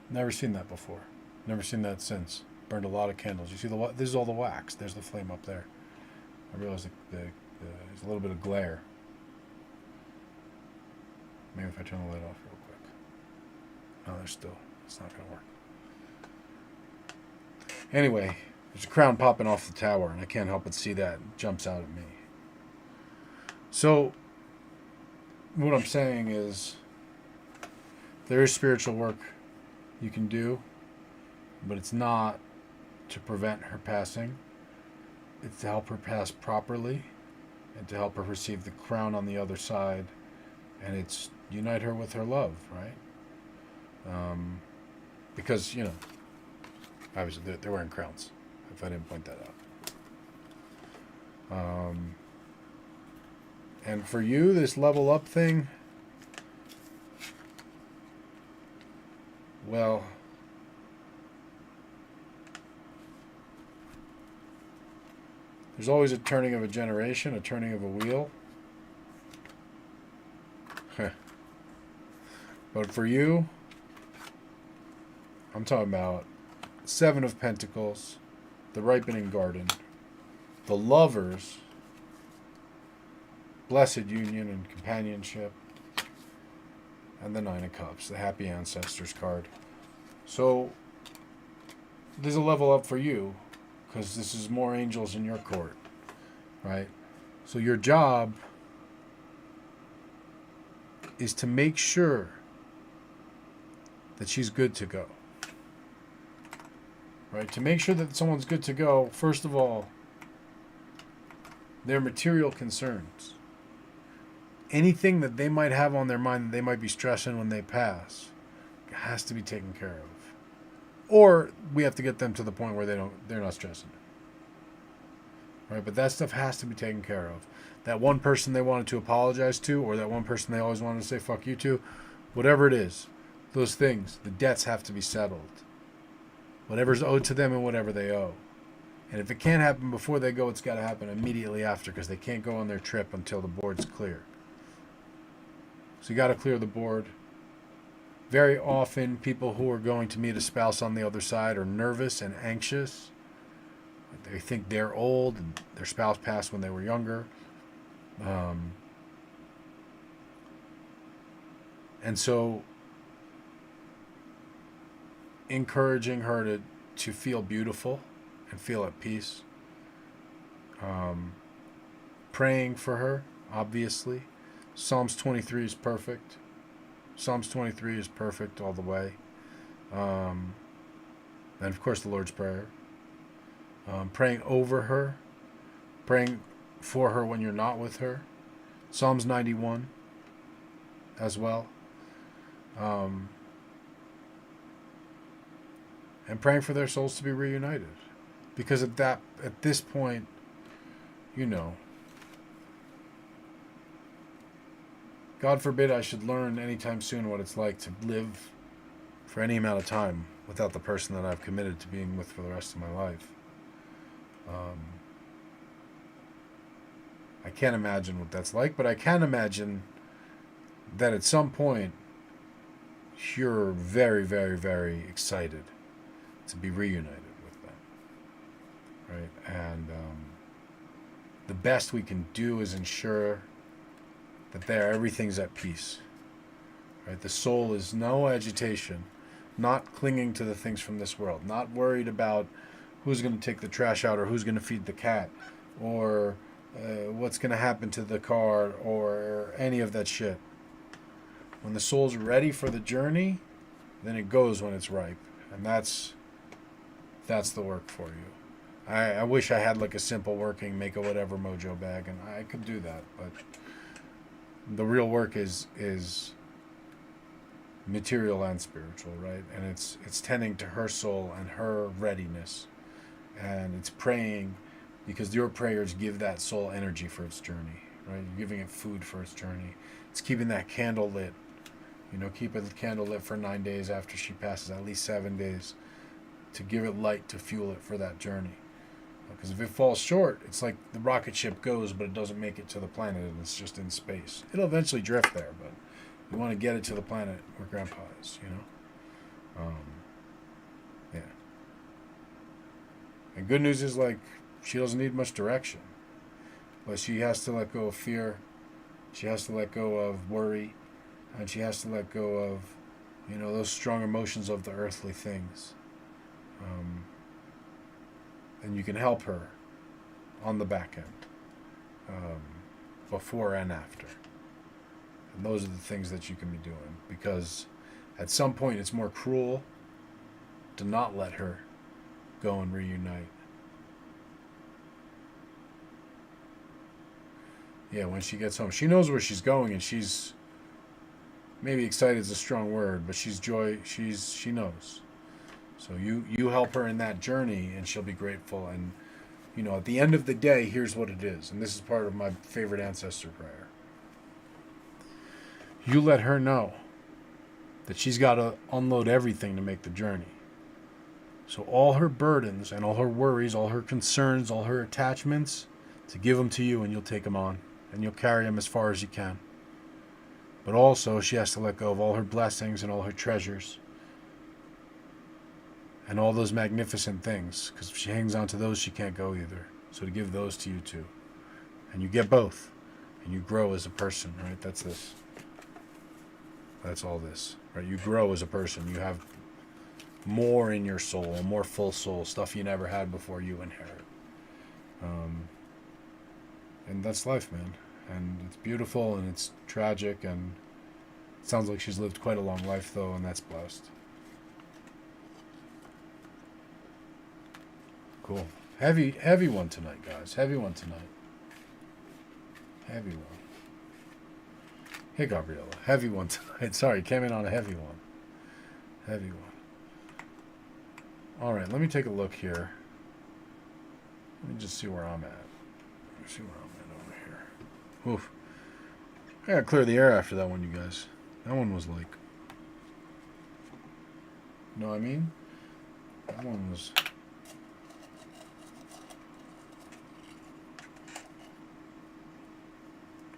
Never seen that before. Never seen that since. Burned a lot of candles. You see this is all the wax. There's the flame up there. I realized there's a little bit of glare. Maybe if I turn the light off real quick. No, there's still. It's not going to work. Anyway, there's a crown popping off the tower, and I can't help but see that. It jumps out at me. So, what I'm saying is, there is spiritual work you can do, but it's not to prevent her passing. It's to help her pass properly, and to help her receive the crown on the other side, and it's unite her with her love, right? Because, obviously they're wearing crowns, if I didn't point that out. And for you, this level up thing, well, there's always a turning of a generation, a turning of a wheel. But for you, I'm talking about Seven of Pentacles, the ripening garden, the lovers, blessed union and companionship, and the Nine of Cups, the happy ancestors card. So there's a level up for you, because this is more angels in your court, right? So your job is to make sure that she's good to go. Right? To make sure that someone's good to go, first of all, their material concerns. Anything that they might have on their mind that they might be stressing when they pass has to be taken care of. Or we have to get them to the point where they're not stressing it. Right? But that stuff has to be taken care of. That one person they wanted to apologize to, or that one person they always wanted to say fuck you to, whatever it is, those things, the debts have to be settled. Whatever's owed to them and whatever they owe. And if it can't happen before they go, it's got to happen immediately after, because they can't go on their trip until the board's clear. So you got to clear the board. Very often, people who are going to meet a spouse on the other side are nervous and anxious. They think they're old and their spouse passed when they were younger. And so encouraging her to feel beautiful and feel at peace. Praying for her, obviously. Psalms 23 is perfect. Psalms 23 is perfect all the way. And of course the Lord's Prayer. Praying over her. Praying for her when you're not with her. Psalms 91 as well. And praying for their souls to be reunited. Because at this point, God forbid I should learn anytime soon what it's like to live for any amount of time without the person that I've committed to being with for the rest of my life. I can't imagine what that's like, but I can imagine that at some point you're very, very, very excited to be reunited with them, right? And the best we can do is ensure that everything's at peace, right? The soul is no agitation, not clinging to the things from this world, not worried about who's going to take the trash out or who's going to feed the cat or what's going to happen to the car or any of that shit. When the soul's ready for the journey, then it goes when it's ripe, and that's the work for you. I wish I had like a simple working make a whatever mojo bag, and I could do that, but the real work is material and spiritual, right? And it's tending to her soul and her readiness, and it's praying because your prayers give that soul energy for its journey, right? You're giving it food for its journey. It's keeping that candle lit. Keeping the candle lit for 9 days after she passes, at least 7 days, to give it light to fuel it for that journey. Because if it falls short, it's like the rocket ship goes, but it doesn't make it to the planet, and it's just in space. It'll eventually drift there, but you want to get it to the planet where Grandpa is, yeah. And good news is, like, she doesn't need much direction, but she has to let go of fear. She has to let go of worry, and she has to let go of, those strong emotions of the earthly things. And you can help her on the back end, before and after. And those are the things that you can be doing, because at some point it's more cruel to not let her go and reunite. Yeah, when she gets home, she knows where she's going, and she's maybe excited is a strong word, but she knows. So you help her in that journey, and she'll be grateful. And at the end of the day, here's what it is, and this is part of my favorite ancestor prayer. You let her know that she's got to unload everything to make the journey. So all her burdens and all her worries, all her concerns, all her attachments, to give them to you, and you'll take them on, and you'll carry them as far as you can. But also, she has to let go of all her blessings and all her treasures and all those magnificent things, because if she hangs on to those, she can't go either. So to give those to you too. And you get both, and you grow as a person, right? That's this. That's all this, right? You grow as a person. You have more in your soul, more full soul, stuff you never had before you inherit. And that's life, man. And it's beautiful and it's tragic, and it sounds like she's lived quite a long life, though, and that's blessed. Cool. Heavy one tonight, guys. Heavy one tonight. Heavy one. Hey, Gabriella. Heavy one tonight. Sorry, came in on a heavy one. Heavy one. All right, let me take a look here. Let me just see where I'm at. Let me see where I'm at over here. Oof. I gotta clear the air after that one, you guys. That one was like... You know what I mean? That one was...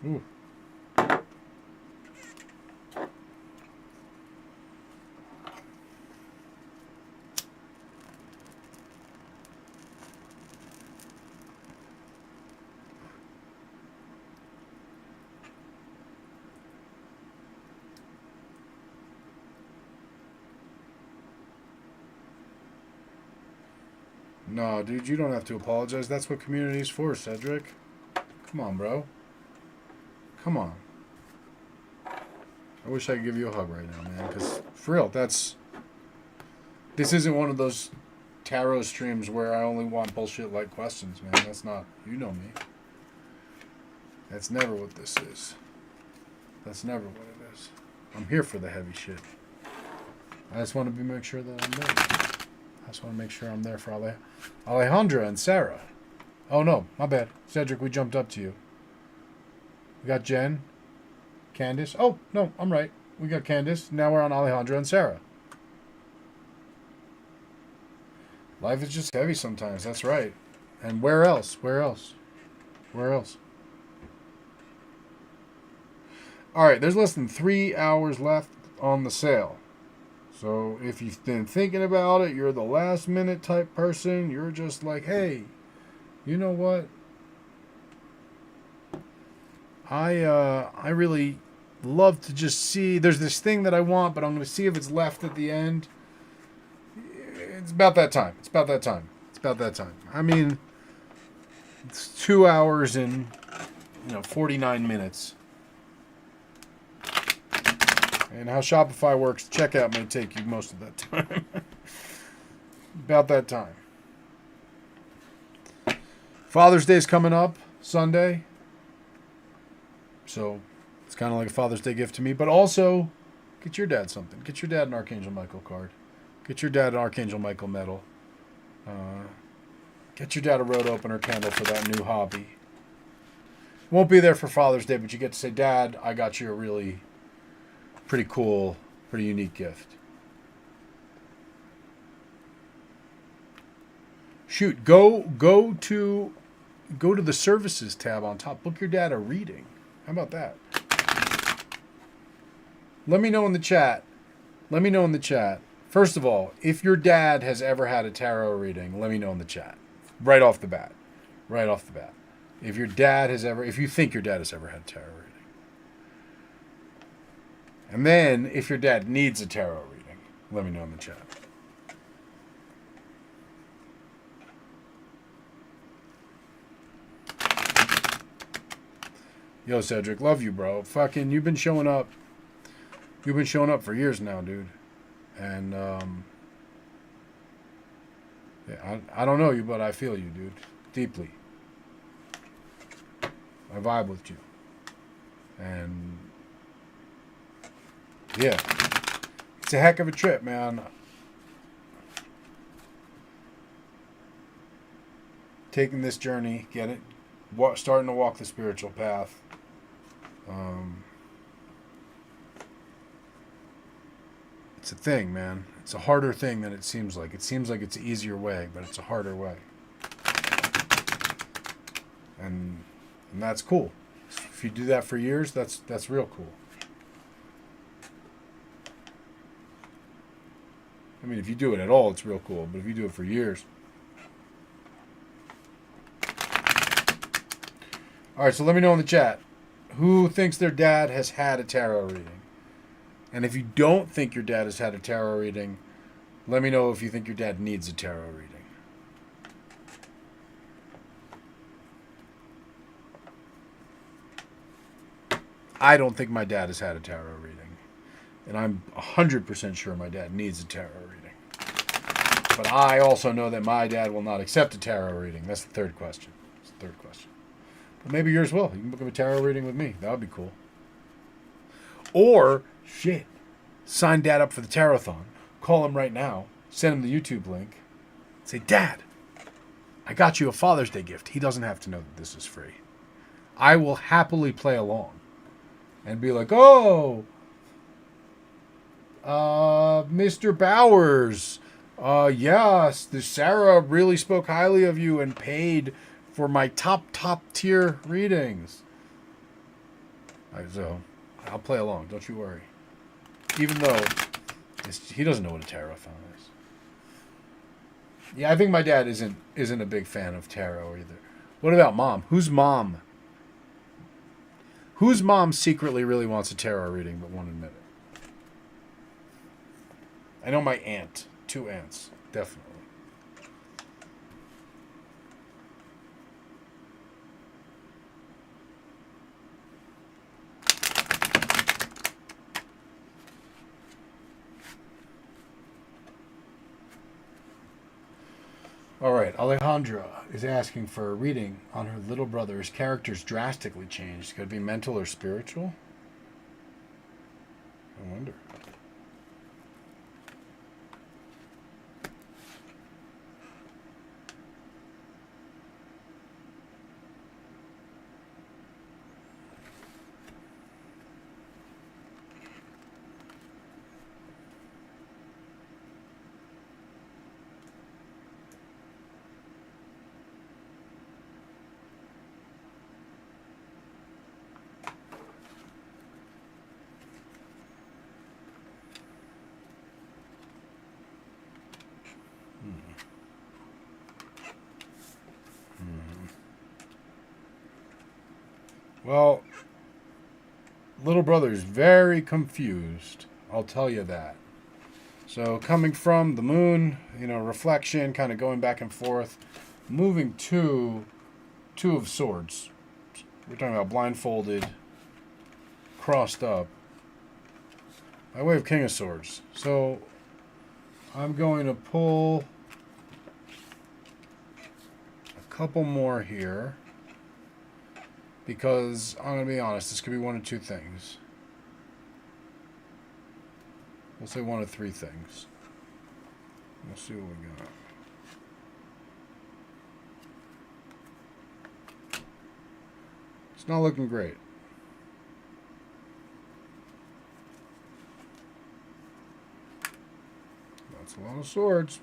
Ooh. No, dude, you don't have to apologize. That's what community's for, Cedric. Come on, bro. Come on. I wish I could give you a hug right now, man, because, for real, this isn't one of those tarot streams where I only want bullshit-like questions, man. That's not, you know me. That's never what this is. That's never what it is. I'm here for the heavy shit. I just want to make sure that I'm there. I just want to make sure I'm there for Alejandra and Sarah. Oh, no, my bad. Cedric, we jumped up to you. We got Jen, Candace. Oh, no, I'm right. We got Candace. Now we're on Alejandra and Sarah. Life is just heavy sometimes. That's right. And where else? Where else? Where else? All right, there's less than 3 hours left on the sale. So if you've been thinking about it, you're the last minute type person, you're just like, hey, you know what? I really love to just see, there's this thing that I want, but I'm going to see if it's left at the end. It's about that time. It's about that time. It's about that time. I mean, it's 2 hours and, 49 minutes. And how Shopify works, checkout may take you most of that time. About that time. Father's Day's coming up Sunday. So it's kind of like a Father's Day gift to me. But also, get your dad something. Get your dad an Archangel Michael card. Get your dad an Archangel Michael medal. Get your dad a road opener candle for that new hobby. Won't be there for Father's Day, but you get to say, Dad, I got you a really pretty cool, pretty unique gift. Shoot, go to the services tab on top. Book your dad a reading. How about that? Let me know in the chat. First of all, if your dad has ever had a tarot reading, let me know in the chat. Right off the bat. If you think your dad has ever had a tarot reading. And then, if your dad needs a tarot reading, let me know in the chat. Yo, Cedric, love you, bro. Fucking, you've been showing up. You've been showing up for years now, dude. And, yeah, I don't know you, but I feel you, dude. Deeply. I vibe with you. And... yeah, it's a heck of a trip, man. Taking this journey, starting to walk the spiritual path. It's a thing, man. It's a harder thing than it seems like. It seems like it's an easier way, but it's a harder way. And that's cool. If you do that for years, that's real cool. I mean, if you do it at all, it's real cool. But if you do it for years. All right, so let me know in the chat. Who thinks their dad has had a tarot reading? And if you don't think your dad has had a tarot reading, Let me know if you think your dad needs a tarot reading. I don't think my dad has had a tarot reading. And I'm 100% sure my dad needs a tarot reading. But I also know that my dad will not accept a tarot reading. That's the third question. That's the third question. But maybe yours will. You can book up a tarot reading with me. That would be cool. Or, shit, sign Dad up for the Tarothon. Call him right now. Send him the YouTube link. Say, Dad, I got you a Father's Day gift. He doesn't have to know that this is free. I will happily play along. And be like, oh, Mr. Bowers, yes, the Sarah really spoke highly of you and paid for my top tier readings. So, I'll play along. Don't you worry. Even though he doesn't know what a tarothon is. Yeah, I think my dad isn't a big fan of tarot either. What about mom? Whose mom? Whose mom secretly really wants a tarot reading but won't admit it? I know my aunt. 2 aunts. Definitely. All right, Alejandra is asking for a reading on her little brother's characters drastically changed. Could it be mental or spiritual? I wonder. Well, little brother's very confused. I'll tell you that. So coming from the moon, reflection, kind of going back and forth, moving to 2 of swords. We're talking about blindfolded, crossed up, by way of king of swords. So I'm going to pull a couple more here. Because, I'm going to be honest, this could be 1 of 2 things. We'll say 1 of 3 things. We'll see what we got. It's not looking great. That's a lot of swords.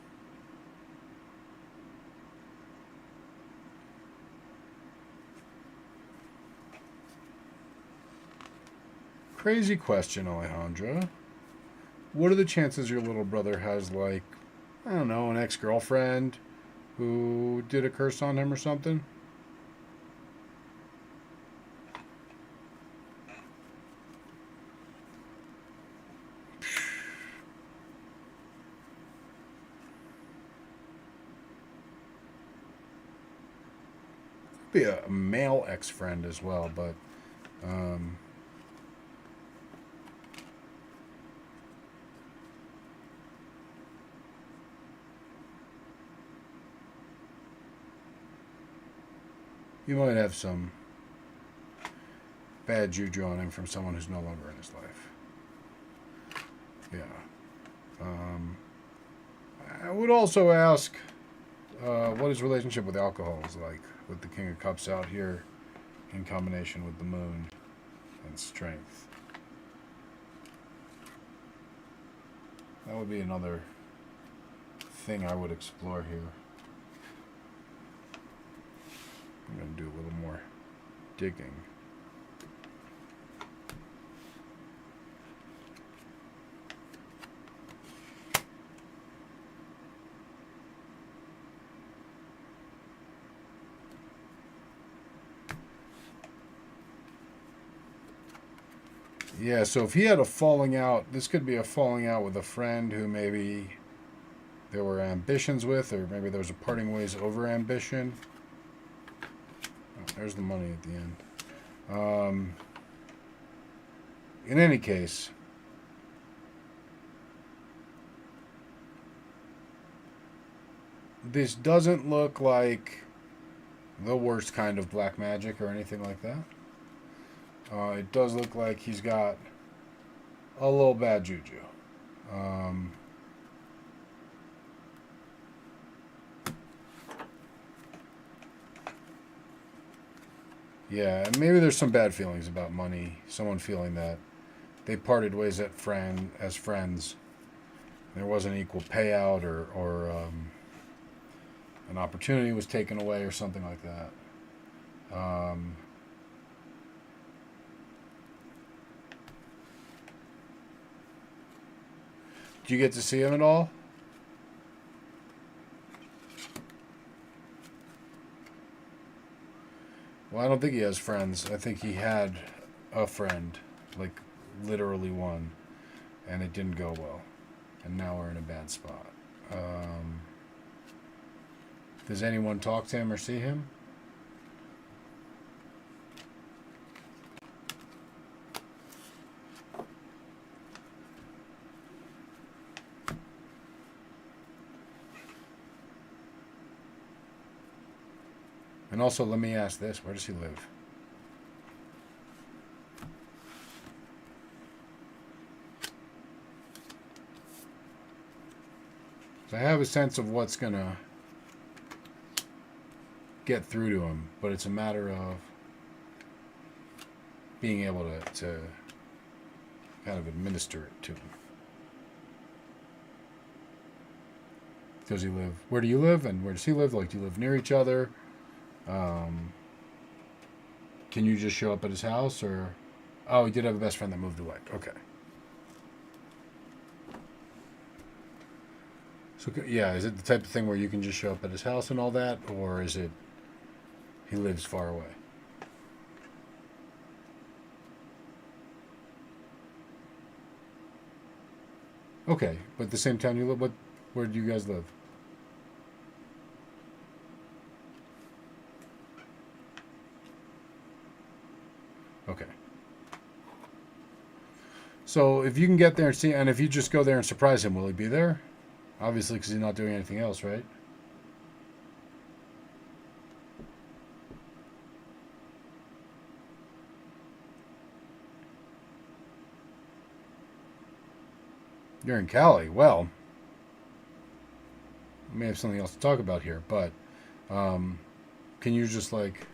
Crazy question, Alejandra. What are the chances your little brother has, like, I don't know, an ex-girlfriend who did a curse on him or something? Could be a male ex-friend as well, but you might have some bad juju on him from someone who's no longer in his life. Yeah. I would also ask what his relationship with alcohol is like, with the King of Cups out here in combination with the moon and strength. That would be another thing I would explore here. I'm going to do a little more digging. Yeah, so if he had a falling out, this could be a falling out with a friend who maybe there were ambitions with, or maybe there was a parting ways over ambition. Oh, there's the money at the end. In any case, this doesn't look like the worst kind of black magic or anything like that. It does look like he's got a little bad juju. Yeah, and maybe there's some bad feelings about money. Someone feeling that they parted ways as friends. There wasn't equal payout, or an opportunity was taken away, or something like that. Do you get to see him at all? Well, I don't think he has friends. I think he had a friend, like literally one, and it didn't go well. And now we're in a bad spot. Does anyone talk to him or see him? And also, let me ask this. Where does he live? So I have a sense of what's going to get through to him, but it's a matter of being able to kind of administer it to him. Does he live? Where do you live, and where does he live? Like, do you live near each other? Can you just show up at his house, or... Oh, he did have a best friend that moved away. Okay. So, yeah, is it the type of thing where you can just show up at his house and all that, or is it he lives far away? Okay, but the same town you live, where do you guys live? Okay. So if you can get there and see, and if you just go there and surprise him, will he be there? Obviously, because he's not doing anything else, right? You're in Cali. Well, I may have something else to talk about here, but can you just like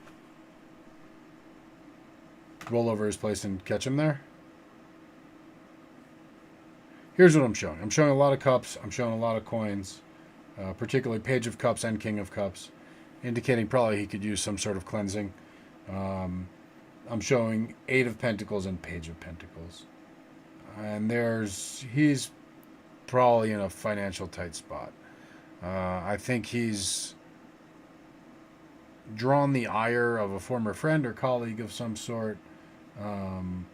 roll over his place and catch him there? Here's what I'm showing. I'm showing a lot of cups. I'm showing a lot of coins, particularly Page of Cups and King of Cups, indicating probably he could use some sort of cleansing. I'm showing Eight of Pentacles and Page of Pentacles. And he's probably in a financial tight spot. I think he's drawn the ire of a former friend or colleague of some sort, and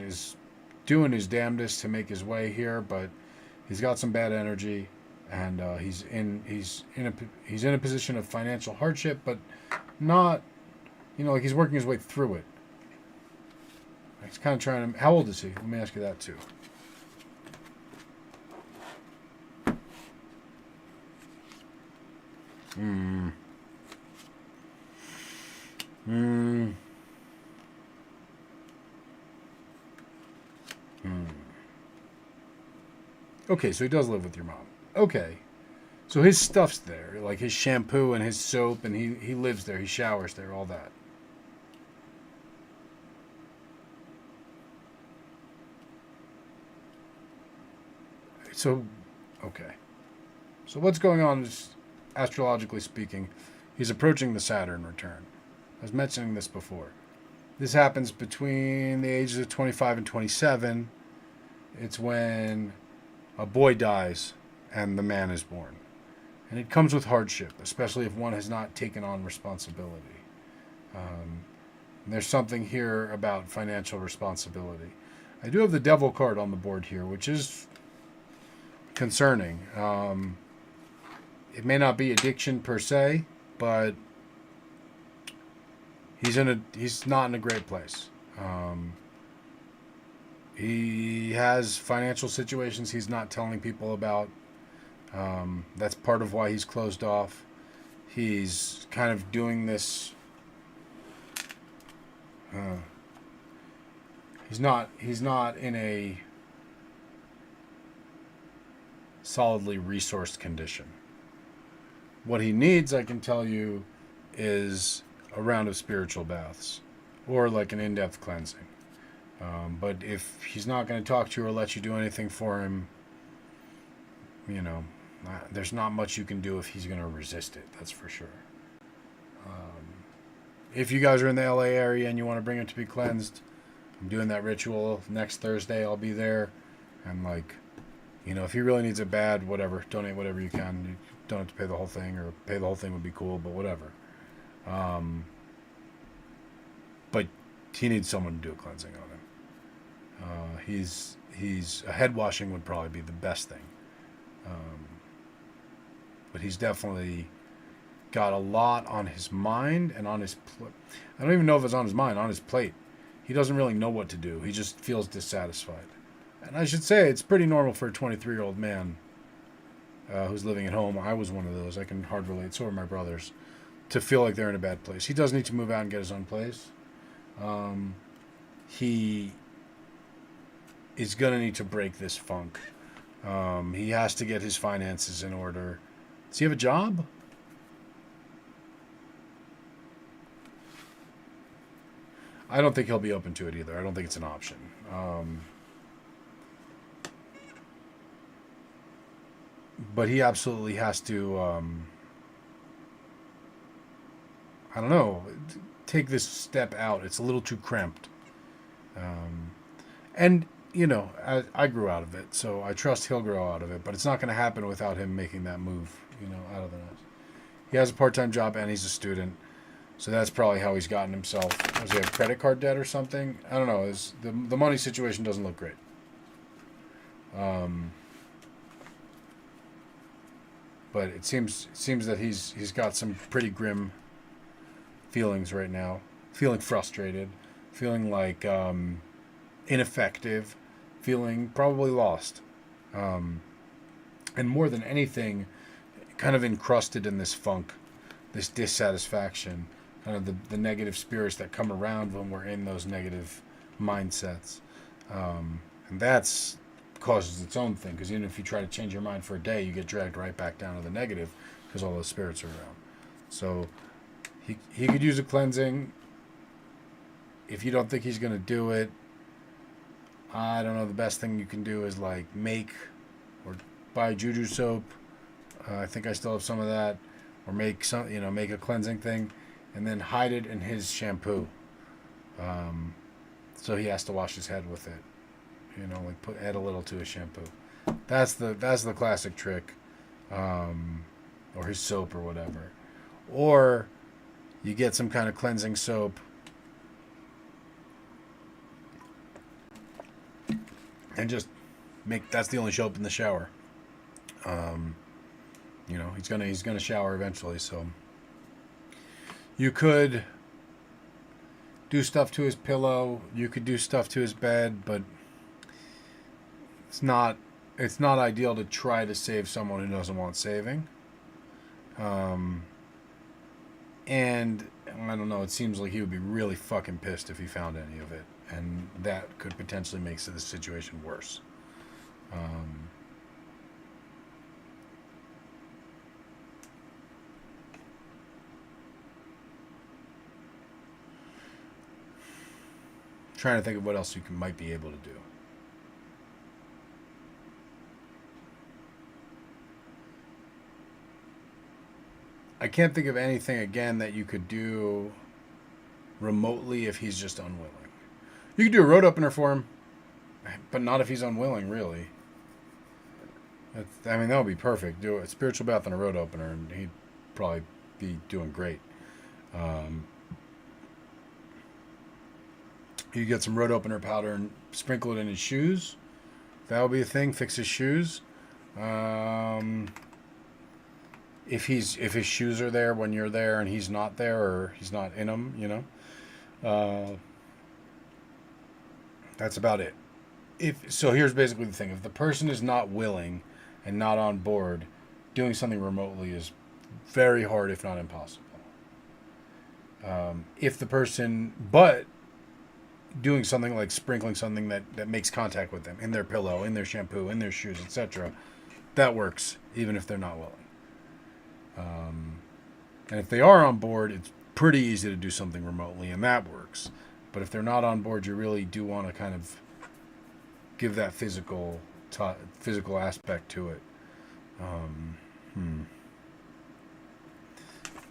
is doing his damnedest to make his way here, but he's got some bad energy, and he's in a position of financial hardship, but not, like he's working his way through it. He's kind of trying to. How old is he? Let me ask you that too. Okay, so he does live with your mom. Okay. So his stuff's there, like his shampoo and his soap, and he lives there, he showers there, all that. So, okay. So what's going on is, astrologically speaking, he's approaching the Saturn return. I was mentioning this before. This happens between the ages of 25 and 27. It's when a boy dies and the man is born. And it comes with hardship, especially if one has not taken on responsibility. There's something here about financial responsibility. I do have the Devil card on the board here, which is concerning. It may not be addiction per se, but he's not in a great place. He has financial situations he's not telling people about. That's part of why he's closed off. He's kind of doing this. He's not in a solidly resourced condition. What he needs, I can tell you, is a round of spiritual baths or like an in-depth cleansing. But if he's not going to talk to you or let you do anything for him, there's not much you can do if he's going to resist it. That's for sure. If you guys are in the LA area and you want to bring him to be cleansed, I'm doing that ritual next Thursday. I'll be there. And if he really needs it bad, whatever, donate whatever you can. You don't have to pay the whole thing, or pay the whole thing would be cool, but whatever. But he needs someone to do a cleansing on him. He's a head washing would probably be the best thing. But he's definitely got a lot on his mind and on his I don't even know if it's on his mind, on his plate. He doesn't really know what to do. He just feels dissatisfied. And I should say it's pretty normal for a 23-year-old man who's living at home. I was one of those. I can hard relate. So are my brothers. To feel like they're in a bad place. He does need to move out and get his own place. He is going to need to break this funk. He has to get his finances in order. Does he have a job? I don't think he'll be open to it either. I don't think it's an option. But he absolutely has to, I don't know, take this step out. It's a little too cramped. And, I grew out of it, so I trust he'll grow out of it. But it's not going to happen without him making that move, out of the nest. He has a part-time job and he's a student. So that's probably how he's gotten himself. Does he have credit card debt or something? I don't know. The money situation doesn't look great. But it seems that he's got some pretty grim feelings right now. Feeling frustrated, feeling like ineffective, feeling probably lost. And more than anything, kind of encrusted in this funk, this dissatisfaction, kind of the negative spirits that come around when we're in those negative mindsets. And that's causes its own thing, because even if you try to change your mind for a day, you get dragged right back down to the negative because all those spirits are around. So he could use a cleansing. If you don't think he's going to do it, I don't know, the best thing you can do is make or buy juju soap. I think I still have some of that. Or make a cleansing thing and then hide it in his shampoo. So he has to wash his head with it. Add a little to his shampoo. That's the classic trick. Or his soap or whatever. Or you get some kind of cleansing soap and just that's the only soap in the shower. He's gonna shower eventually, so you could do stuff to his pillow, you could do stuff to his bed, but it's not ideal to try to save someone who doesn't want saving. And I don't know, it seems like he would be really fucking pissed if he found any of it, and that could potentially make the situation worse. Trying to think of what else you might be able to do. I can't think of anything again that you could do remotely if he's just unwilling. You could do a road opener for him, but not if he's unwilling, really. That would be perfect. Do a spiritual bath and a road opener, and he'd probably be doing great. You get some road opener powder and sprinkle it in his shoes. That would be a thing. Fix his shoes. If his shoes are there when you're there and he's not there or he's not in them, you know, that's about it. So here's basically the thing: if the person is not willing and not on board, doing something remotely is very hard, if not impossible. If the person, but doing something like sprinkling something that makes contact with them in their pillow, in their shampoo, in their shoes, etc., that works even if they're not willing. And if they are on board, it's pretty easy to do something remotely, and that works. But if they're not on board, you really do want to kind of give that physical aspect to it.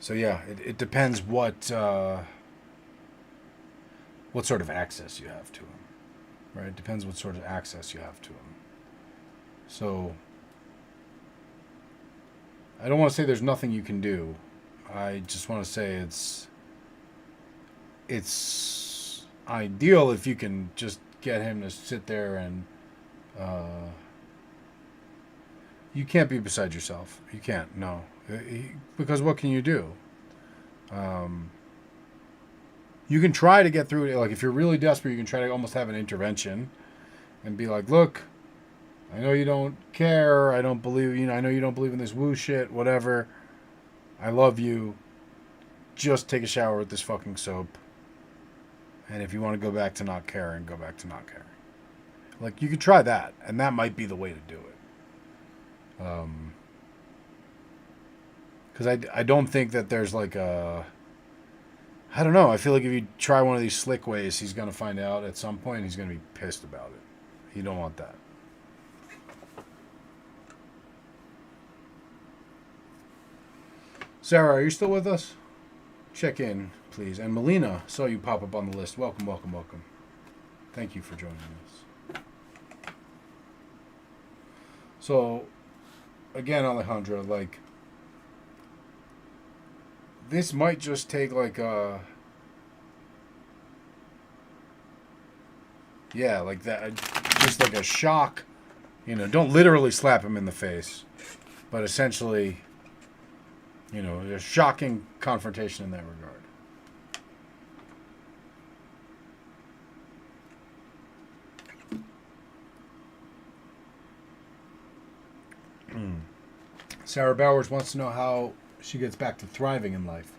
So yeah, it depends what sort of access you have to them, right? It depends what sort of access you have to them. So I don't want to say there's nothing you can do. I just want to say it's ideal if you can just get him to sit there and you can't be beside yourself. You can't, no. Because what can you do? You can try to get through it. Like if you're really desperate, you can try to almost have an intervention and be like, look, I know you don't care. I don't believe, I know you don't believe in this woo shit, whatever. I love you. Just take a shower with this fucking soap. And if you want to go back to not caring, go back to not caring. Like, you could try that, and that might be the way to do it. Because I don't think that there's like a... I don't know. I feel like if you try one of these slick ways, he's going to find out at some point and he's going to be pissed about it. You don't want that. Sarah, are you still with us? Check in, please. And Melina, saw you pop up on the list. Welcome, welcome, welcome. Thank you for joining us. So, again, Alejandra, like, this might just take like a... Yeah, like that. Just like a shock. Don't literally slap him in the face. But essentially... a shocking confrontation in that regard. Sarah Bowers wants to know how she gets back to thriving in life.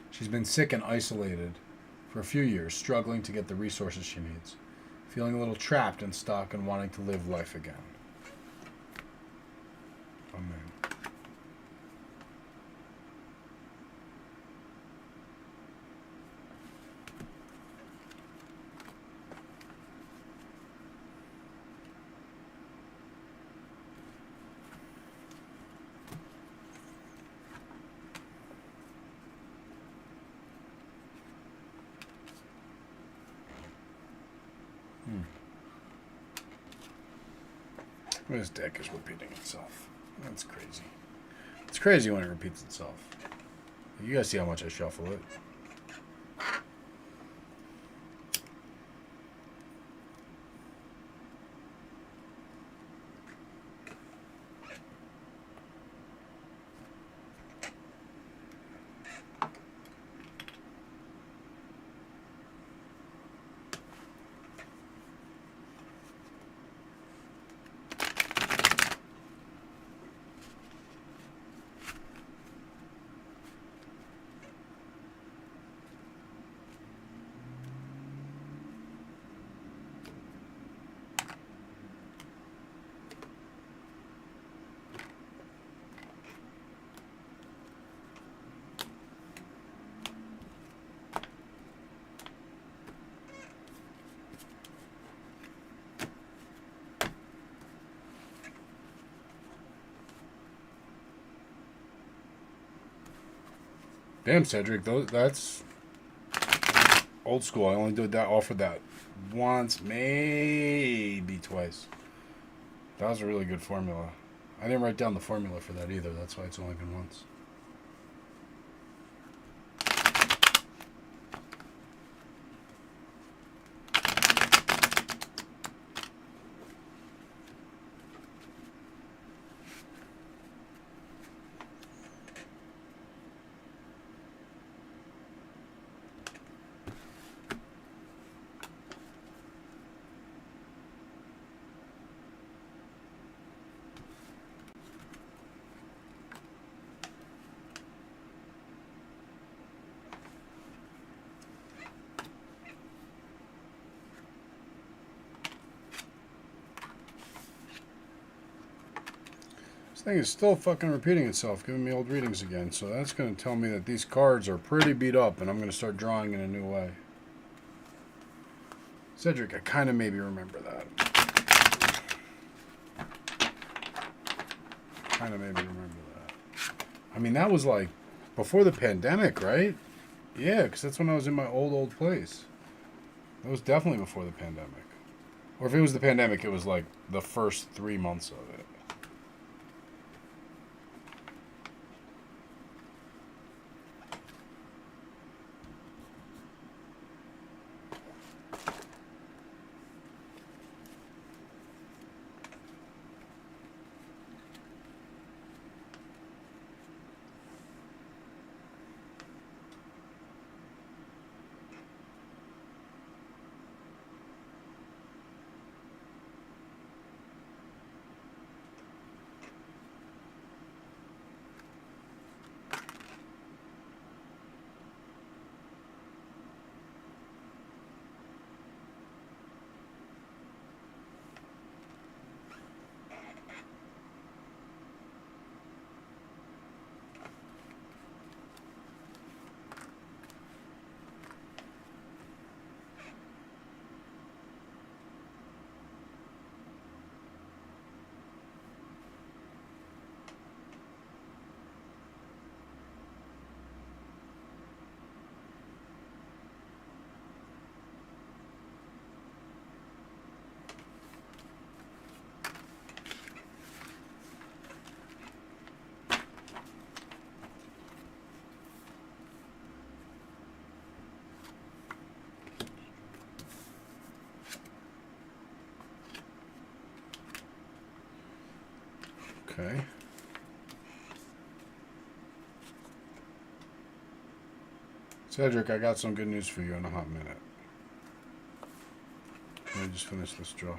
She's been sick and isolated for a few years, struggling to get the resources she needs, feeling a little trapped and stuck and wanting to live life again. Amen. This deck is repeating itself. That's crazy. It's crazy when it repeats itself. You guys see how much I shuffle it. Damn, Cedric, that's old school. I only offered that once, maybe twice. That was a really good formula. I didn't write down the formula for that either. That's why it's only been once. thing is still fucking repeating itself, giving me old readings again. So that's going to tell me that these cards are pretty beat up, and I'm going to start drawing in a new way. Cedric, I kind of maybe remember that. Kind of maybe remember that. I mean, that was like before the pandemic, right? Yeah, because that's when I was in my old place. That was definitely before the pandemic. Or if it was the pandemic, it was like the first 3 months of it. Okay. Cedric, I got some good news for you in a hot minute. Let me just finish this draw.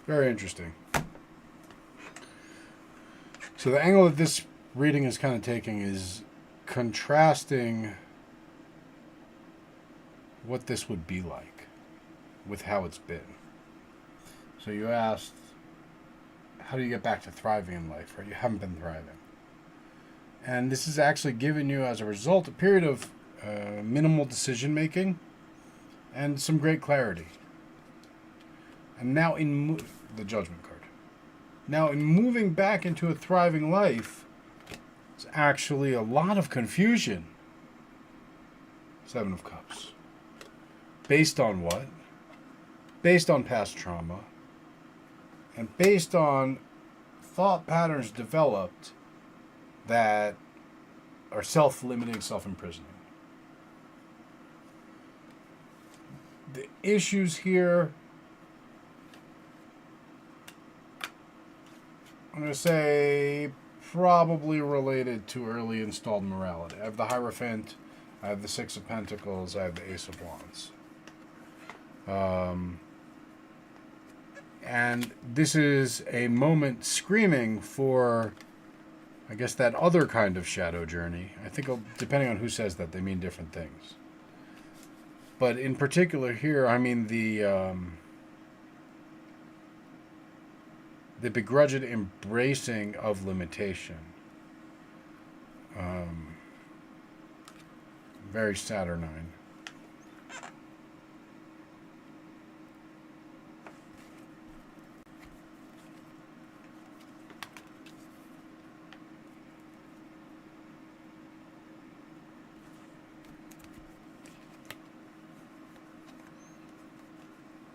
Very interesting. So the angle that this reading is kind of taking is contrasting what this would be like with how it's been. So you asked, how do you get back to thriving in life, right? You haven't been thriving. And this is actually giving you, as a result, a period of minimal decision making and some great clarity. And now the Judgment card. Now in moving back into a thriving life, it's actually a lot of confusion. Seven of Cups. Based on what? Based on past trauma. And based on thought patterns developed that are self-limiting, self-imprisoning. The issues here, I'm going to say, probably related to early installed morality. I have the Hierophant, I have the Six of Pentacles, I have the Ace of Wands. And this is a moment screaming for, I guess, that other kind of shadow journey. I think, depending on who says that, they mean different things. But in particular here, I mean the begrudged embracing of limitation. Very Saturnine.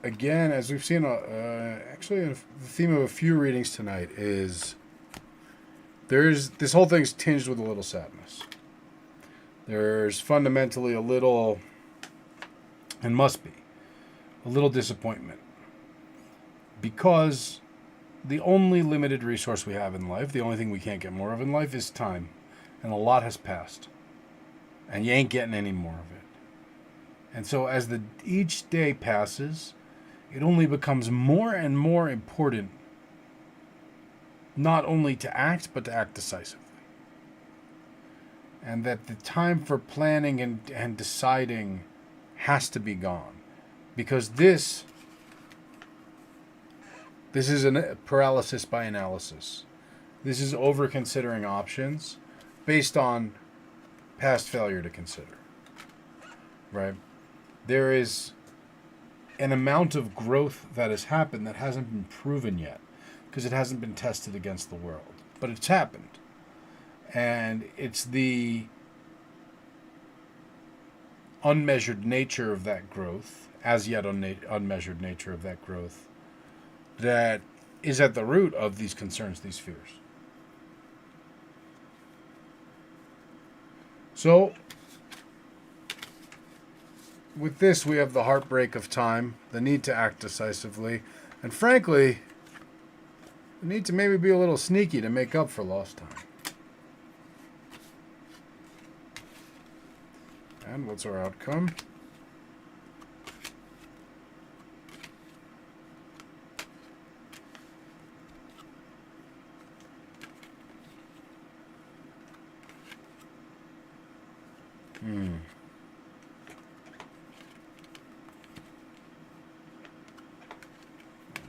Again, as we've seen, actually, the theme of a few readings tonight is this whole thing's tinged with a little sadness. There's fundamentally a little and must be, a little disappointment. Because the only limited resource we have in life, the only thing we can't get more of in life is time. And a lot has passed. And you ain't getting any more of it. And so as each day passes, it only becomes more and more important not only to act, but to act decisively. And that the time for planning and deciding has to be gone. Because this is a paralysis by analysis. This is over considering options based on past failure to consider. Right? There is an amount of growth that has happened that hasn't been proven yet because it hasn't been tested against the world. But it's happened. And it's the unmeasured nature of that growth, as yet unmeasured nature of that growth, that is at the root of these concerns, these fears. So, with this, we have the heartbreak of time, the need to act decisively, and frankly, the need to maybe be a little sneaky to make up for lost time. And what's our outcome?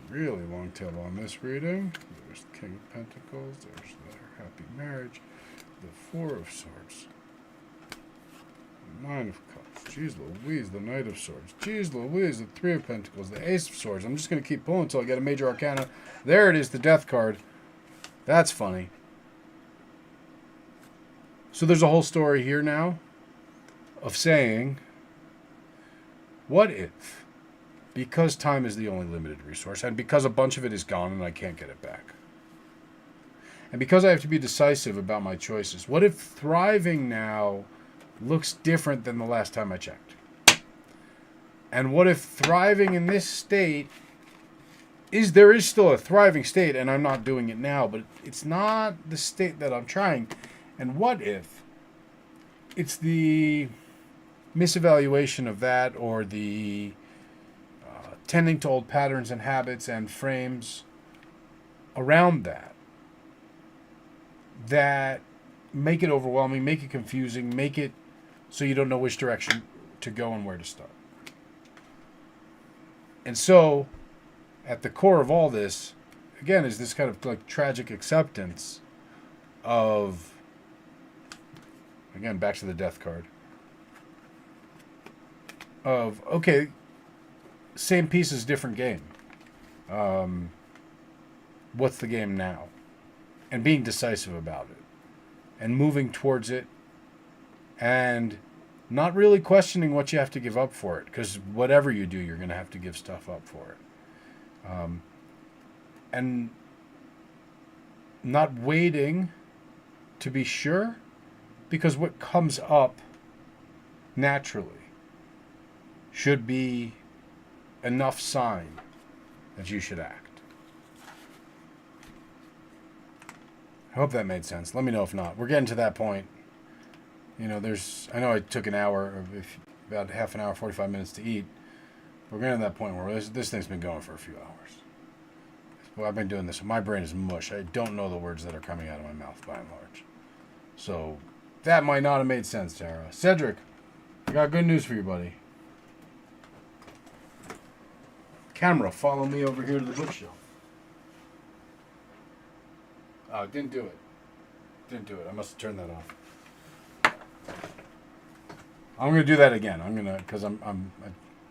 Really long tail on this reading. There's the King of Pentacles. There's the Happy Marriage. The Four of Swords. The Nine of Cups. Jeez Louise, the Knight of Swords. Jeez Louise, the Three of Pentacles. The Ace of Swords. I'm just going to keep pulling until I get a Major Arcana. There it is, the Death card. That's funny. So there's a whole story here now of saying, what if, because time is the only limited resource, and because a bunch of it is gone and I can't get it back, and because I have to be decisive about my choices, what if thriving now looks different than the last time I checked? And what if thriving in this state there is still a thriving state, and I'm not doing it now, but it's not the state that I'm trying. And what if it's the misevaluation of that, or the tending to old patterns and habits and frames around that make it overwhelming, make it confusing, make it so you don't know which direction to go and where to start. And so, at the core of all this, again, is this kind of like tragic acceptance of, again, back to the Death card, of, okay, same pieces, different game. What's the game now? And being decisive about it. And moving towards it. And not really questioning what you have to give up for it. Because whatever you do, you're going to have to give stuff up for it. And not waiting to be sure. Because what comes up naturally should be enough sign that you should act. I hope that made sense. Let me know if not. We're getting to that point. You know, I know I took an hour, about half an hour, 45 minutes to eat. We're getting to that point where this thing's been going for a few hours. Well, I've been doing this. My brain is mush. I don't know the words that are coming out of my mouth by and large. So that might not have made sense, Tara. Cedric, I got good news for you, buddy. Camera, follow me over here to the bookshelf. Oh, didn't do it. I must have turned that off. I'm gonna do that again. Because I'm,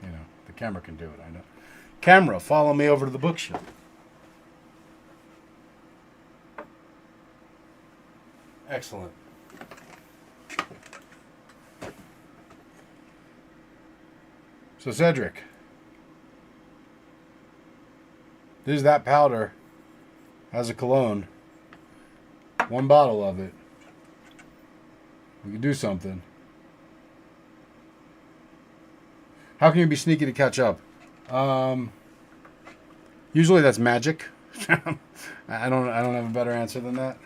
the camera can do it. I know. Camera, follow me over to the bookshelf. Excellent. So Cedric. This is that powder. Has a cologne. One bottle of it. We can do something. How can you be sneaky to catch up? Usually that's magic. I don't have a better answer than that.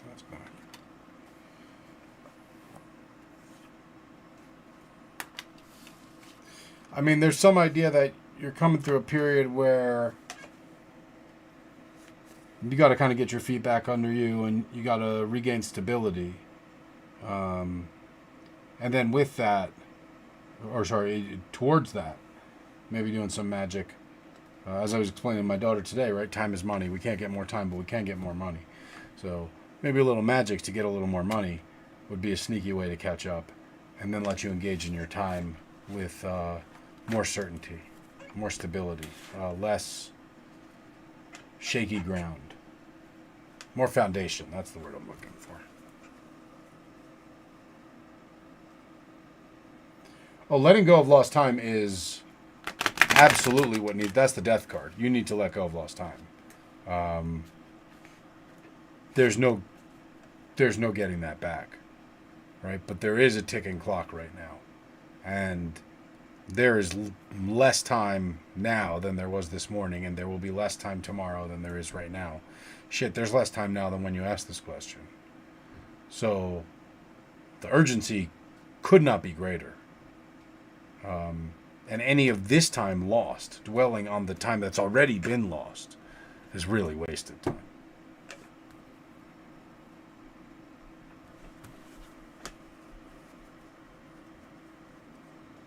That's back. I mean, there's some idea that you're coming through a period where you got to kind of get your feet back under you and you got to regain stability. And then with that, towards that, maybe doing some magic. As I was explaining to my daughter today, right? Time is money. We can't get more time, but we can get more money. So maybe a little magic to get a little more money would be a sneaky way to catch up, and then let you engage in your time with more certainty, more stability, less shaky ground, more foundation. That's the word I'm looking for. Oh, letting go of lost time is absolutely what needs. That's the death card. You need to let go of lost time. There's no getting that back, right? But there is a ticking clock right now, and there is less time now than there was this morning, and there will be less time tomorrow than there is right now. Shit, there's less time now than when you asked this question. So the urgency could not be greater. And any of this time lost, dwelling on the time that's already been lost, is really wasted time.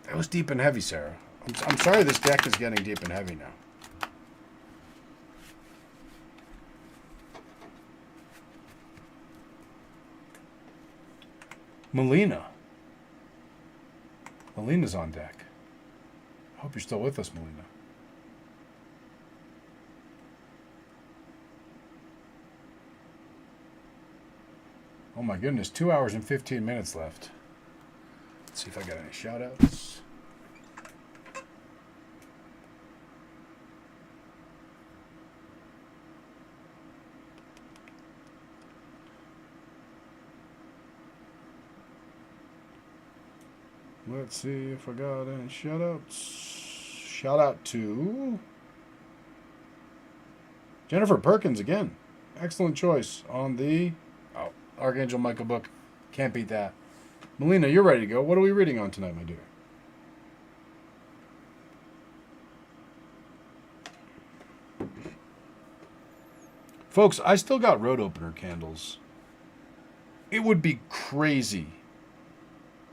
That was deep and heavy, Sarah. I'm sorry this deck is getting deep and heavy now. Melina's on deck. I hope you're still with us, Melina. Oh my goodness, 2 hours and 15 minutes left. Let's see if I got any shout outs. Let's see if I got any shout outs. Shout out to Jennifer Perkins again. Excellent choice on the Archangel Michael book. Can't beat that. Melina, you're ready to go. What are we reading on tonight, my dear? Folks, I still got road opener candles. It would be crazy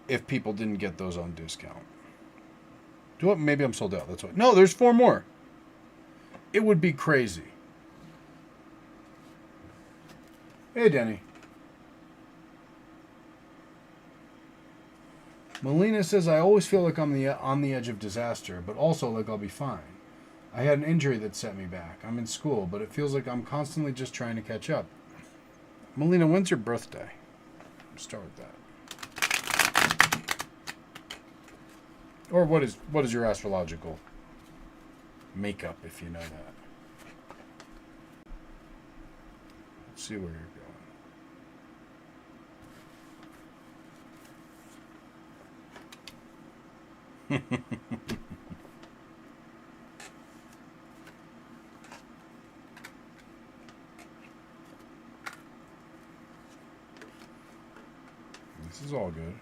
if people didn't get those on discount. Maybe I'm sold out. That's why. No, there's 4 more. It would be crazy. Hey, Denny. Melina says, I always feel like I'm on the edge of disaster, but also like I'll be fine. I had an injury that set me back. I'm in school, but it feels like I'm constantly just trying to catch up. Melina, when's your birthday? Let's start with that. Or what is your astrological makeup, if you know that? Let's see where you're going. This is all good.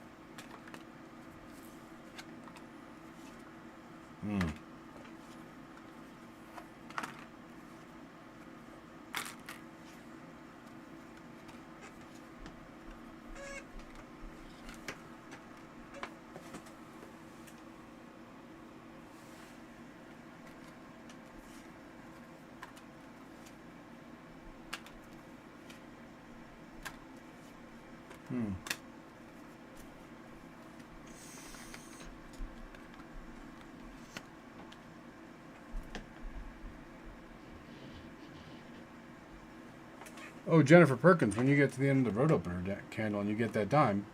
Oh, Jennifer Perkins, when you get to the end of the road opener candle and you get that dime,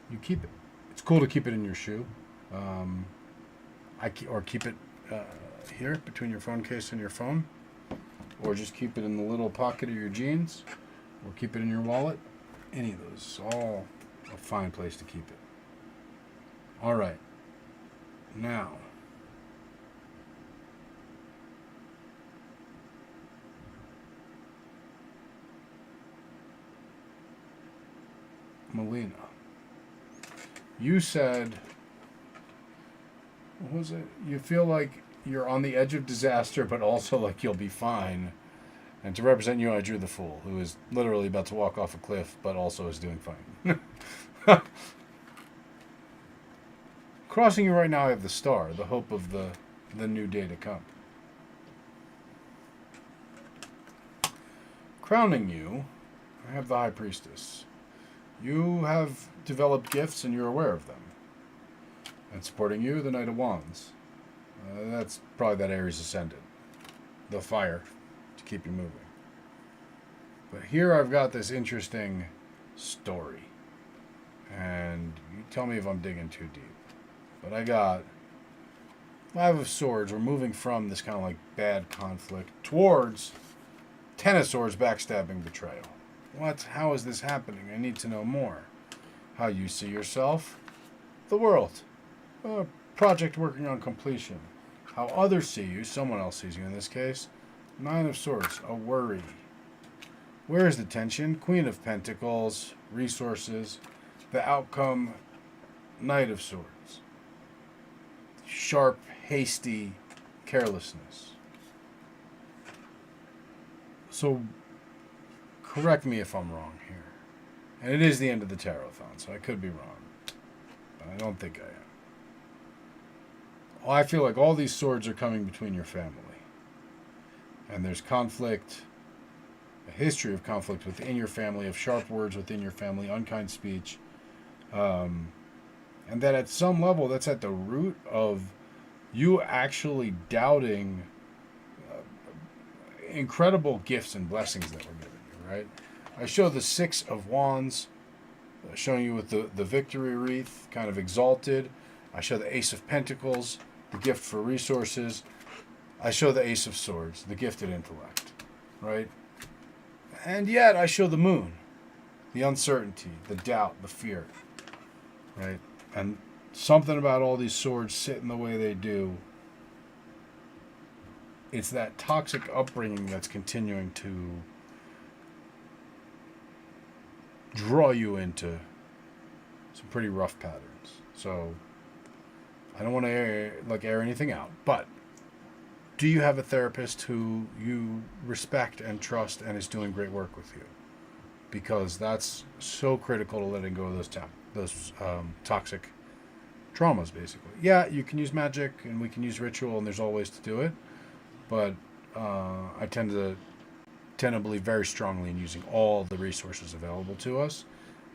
you keep it. It's cool to keep it in your shoe. Or keep it here between your phone case and your phone. Or just keep it in the little pocket of your jeans. Or keep it in your wallet. Any of those. All a fine place to keep it. All right. Now. Melina. You said, what was it? You feel like you're on the edge of disaster, but also like you'll be fine. And to represent you, I drew the Fool, who is literally about to walk off a cliff, but also is doing fine. Crossing you right now, I have the Star, the hope of the new day to come. Crowning you, I have the High Priestess. You have developed gifts and you're aware of them. And supporting you, the Knight of Wands. That's probably that Aries Ascendant. The fire to keep you moving. But here I've got this interesting story. And you tell me if I'm digging too deep. But I got Five of Swords. We're moving from this kind of like bad conflict towards Ten of Swords, backstabbing, betrayal. What? How is this happening? I need to know more. How you see yourself. The world. A project working on completion. How others see you. Someone else sees you in this case. Nine of Swords. A worry. Where is the tension? Queen of Pentacles. Resources. The outcome. Knight of Swords. Sharp, hasty carelessness. So, correct me if I'm wrong here. And it is the end of the Tarothon, so I could be wrong. But I don't think I am. Well, I feel like all these swords are coming between your family. And there's conflict, a history of conflict within your family, of sharp words within your family, unkind speech. And that at some level, that's at the root of you actually doubting incredible gifts and blessings that were given you, right? I show the Six of Wands, showing you with the victory wreath, kind of exalted. I show the Ace of Pentacles, the gift for resources. I show the Ace of Swords, the gifted intellect, right? And yet I show the Moon, the uncertainty, the doubt, the fear, right? And something about all these swords sitting the way they do, it's that toxic upbringing that's continuing to draw you into some pretty rough patterns. So I don't want to air anything out, but do you have a therapist who you respect and trust and is doing great work with you? Because that's so critical to letting go of those toxic traumas, basically. Yeah, you can use magic and we can use ritual and there's all ways to do it, but I tend to believe very strongly in using all the resources available to us,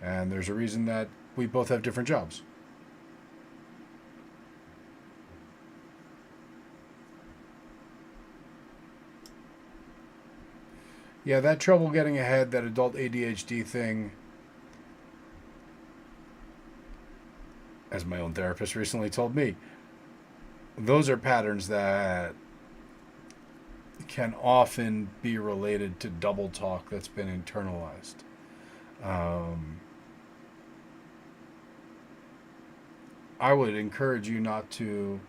and there's a reason that we both have different jobs. Yeah, that trouble getting ahead, that adult ADHD thing, as my own therapist recently told me, those are patterns that can often be related to double talk that's been internalized. I would encourage you not to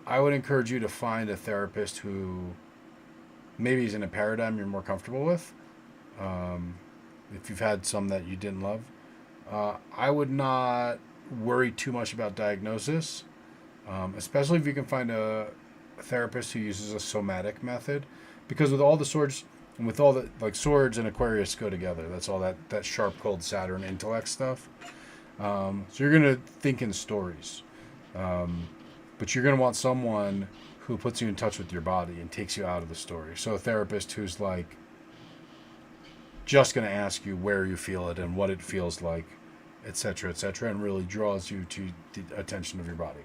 I would encourage you to find a therapist who maybe is in a paradigm you're more comfortable with. If you've had some that you didn't love, I would not worry too much about diagnosis, especially if you can find a therapist who uses a somatic method, because with all the swords and with all the swords and Aquarius go together. That's all that sharp, cold Saturn intellect stuff. So you're gonna think in stories, but you're gonna want someone who puts you in touch with your body and takes you out of the story. So a therapist who's just going to ask you where you feel it and what it feels like, etc., and really draws you to the attention of your body.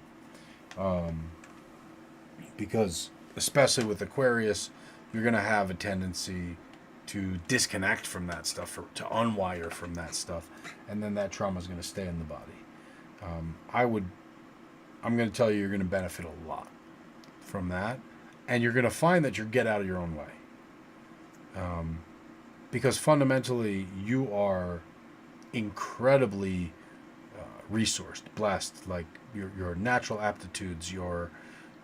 Because especially with Aquarius, you're going to have a tendency to disconnect from that stuff, or to unwire from that stuff, and then that trauma is going to stay in the body. I'm going to tell you, you're going to benefit a lot from that, and you're going to find that you get out of your own way. Because fundamentally, you are incredibly resourced, blessed. Like your natural aptitudes, your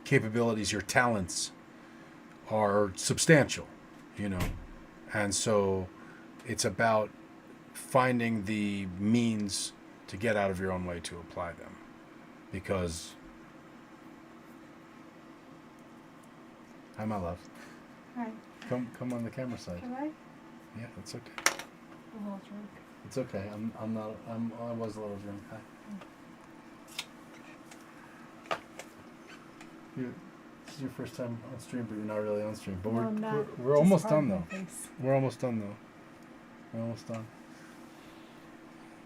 capabilities, your talents are substantial, you know. And so it's about finding the means to get out of your own way to apply them. Because, hi, my love. Hi. Come on the camera side. Can I? Yeah, it's okay. I'm a little drunk. It's okay. I was a little drunk. Hi. This is your first time on stream, but you're not really on stream. But No, I'm not. we're Just almost hard done my though. face. We're almost done though. We're almost done.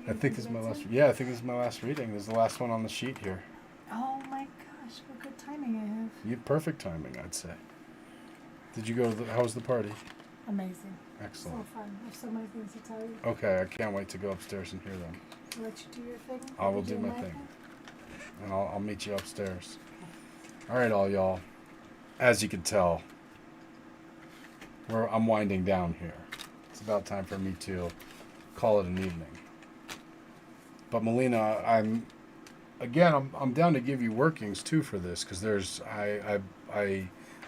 I You think this is my that's last. it? Yeah, I think this is my last reading. This is the last one on the sheet here. Oh my gosh, what good timing I have. You perfect timing, I'd say. Did you go? How was the party? Amazing. Excellent. So fun. I have so many things to tell you. Okay, I can't wait to go upstairs and hear them. I'll let you do your thing. I I'll will be do doing my thing. And I'll meet you upstairs. All right, all y'all. As you can tell, I'm winding down here. It's about time for me to call it an evening. But Melina, I'm down to give you workings too for this, because I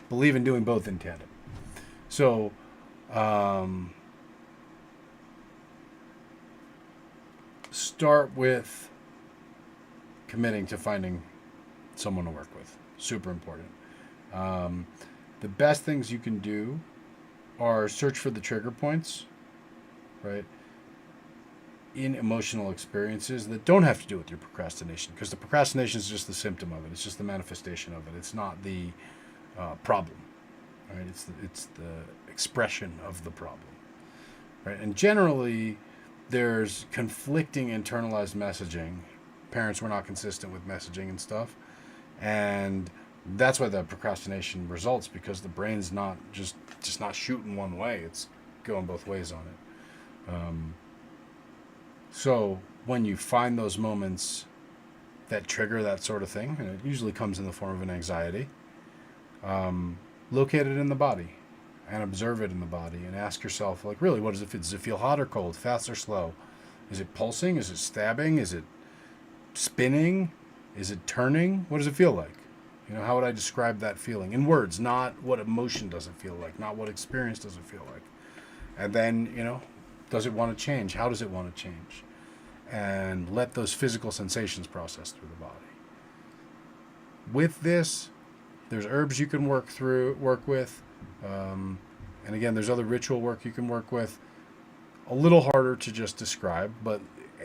believe in doing both in tandem. So, start with committing to finding someone to work with. Super important. The best things you can do are search for the trigger points, right, in emotional experiences that don't have to do with your procrastination, because the procrastination is just the symptom of it. It's just the manifestation of it. It's not the problem, right? It's the expression of the problem, right? And generally, there's conflicting internalized messaging. Parents were not consistent with messaging and stuff, and that's why the procrastination results, because the brain's not just not shooting one way. It's going both ways on it. So when you find those moments that trigger that sort of thing, and it usually comes in the form of an anxiety, locate it in the body and observe it in the body, and ask yourself, like, really, what does it feel? Does it feel hot or cold, fast or slow? Is it pulsing? Is it stabbing? Is it spinning? Is it turning? What does it feel like? You know, how would I describe that feeling? In words, not what emotion does it feel like, not what experience does it feel like. And then, you know, does it want to change? How does it want to change? And let those physical sensations process through the body. With this, there's herbs you can work with. And again, there's other ritual work you can work with. A little harder to just describe, but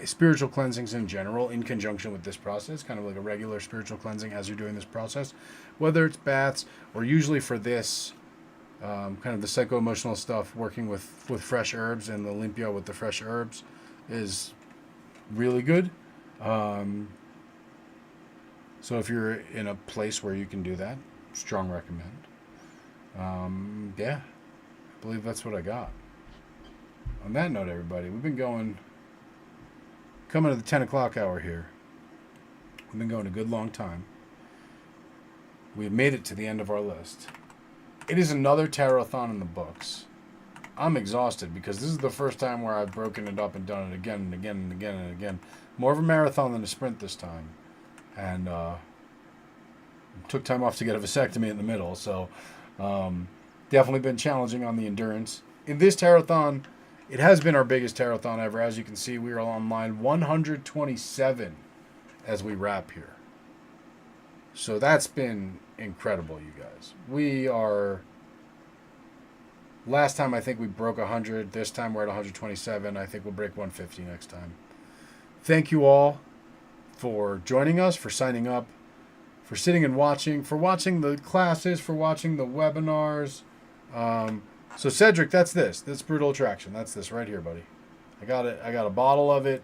spiritual cleansings in general, in conjunction with this process, kind of like a regular spiritual cleansing as you're doing this process, whether it's baths or usually for this, kind of the psycho-emotional stuff, working with fresh herbs and the limpia with the fresh herbs is really good. So if you're in a place where you can do that, strong recommend. Yeah, I believe that's what I got. On that note, everybody, we've been coming to the 10 o'clock hour here. We've been going a good long time. We've made it to the end of our list. It is another Tarothon in the books. I'm exhausted because this is the first time where I've broken it up and done it again and again and again and again. More of a marathon than a sprint this time. And took time off to get a vasectomy in the middle, so definitely been challenging on the endurance. In this Tarothon, it has been our biggest Tarothon ever. As you can see, we are on line 127 as we wrap here. So that's been incredible, you guys. We are... Last time I think we broke 100. This time we're at 127. I think we'll break 150 next time. Thank you all for joining us, for signing up, for sitting and watching, for watching the classes, for watching the webinars. So Cedric, that's this. That's Brutal Attraction. That's this right here, buddy. I got it. I got a bottle of it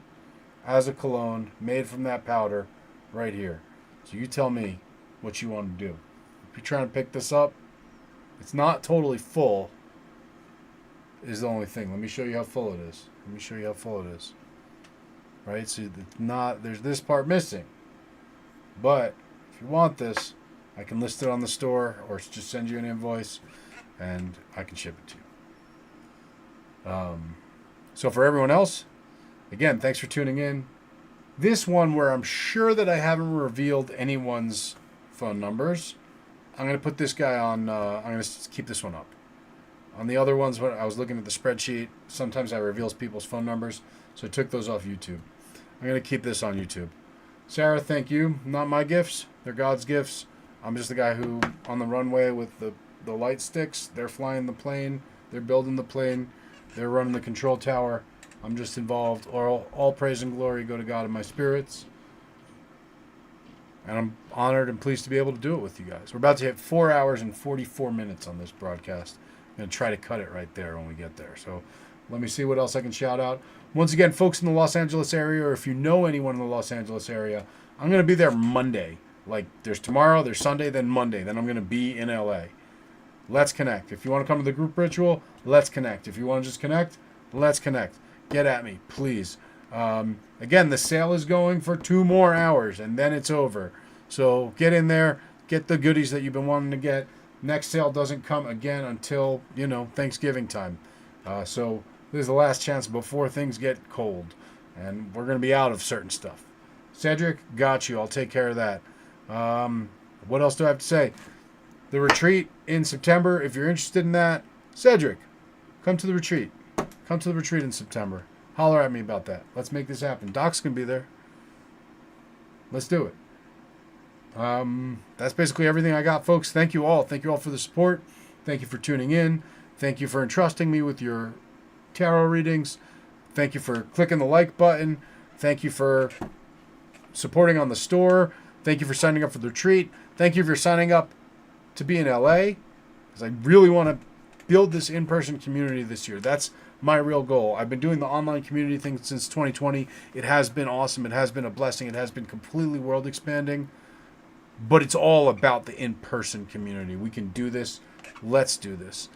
as a cologne made from that powder right here. So you tell me what you want to do. If you're trying to pick this up, It's not totally full. Is the only thing. Let me show you how full it is. Let me show you how full it is. Right? So it's not. There's this part missing. But if you want this, I can list it on the store or just send you an invoice, and I can ship it to you. So for everyone else, again, thanks for tuning in. This one where I'm sure that I haven't revealed anyone's phone numbers, I'm going to put this guy on, I'm going to keep this one up. On the other ones, when I was looking at the spreadsheet, sometimes I reveals people's phone numbers, so I took those off YouTube. I'm going to keep this on YouTube. Sarah, thank you. Not my gifts. They're God's gifts. I'm just the guy who, on the runway with the light sticks, they're flying the plane, they're building the plane, they're running the control tower. I'm just involved. All praise and glory go to God in my spirits. And I'm honored and pleased to be able to do it with you guys. We're about to hit 4 hours and 44 minutes on this broadcast. I'm going to try to cut it right there when we get there. So let me see what else I can shout out. Once again, folks in the Los Angeles area, or if you know anyone in the Los Angeles area, I'm going to be there Monday. Like, there's tomorrow, there's Sunday, then Monday. Then I'm going to be in LA. Let's connect. If you want to come to the group ritual, let's connect. If you want to just connect, let's connect. Get at me, please. Again, the sale is going for 2 more hours, and then it's over. So get in there, get the goodies that you've been wanting to get. Next sale doesn't come again until, Thanksgiving time. So this is the last chance before things get cold, and we're going to be out of certain stuff. Cedric, got you. I'll take care of that. What else do I have to say? The retreat in September, if you're interested in that, Cedric, come to the retreat. Come to the retreat in September. Holler at me about that. Let's make this happen. Doc's going to be there. Let's do it. That's basically everything I got, folks. Thank you all. Thank you all for the support. Thank you for tuning in. Thank you for entrusting me with your tarot readings. Thank you for clicking the like button. Thank you for supporting on the store. Thank you for signing up for the retreat. Thank you for signing up to be in LA, because I really want to build this in-person community this year. That's my real goal. I've been doing the online community thing since 2020. It has been awesome. It has been a blessing. It has been completely world expanding. But it's all about the in-person community. We can do this. Let's do this.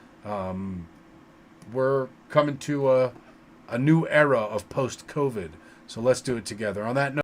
We're coming to a new era of post-COVID. So let's do it together. On that note,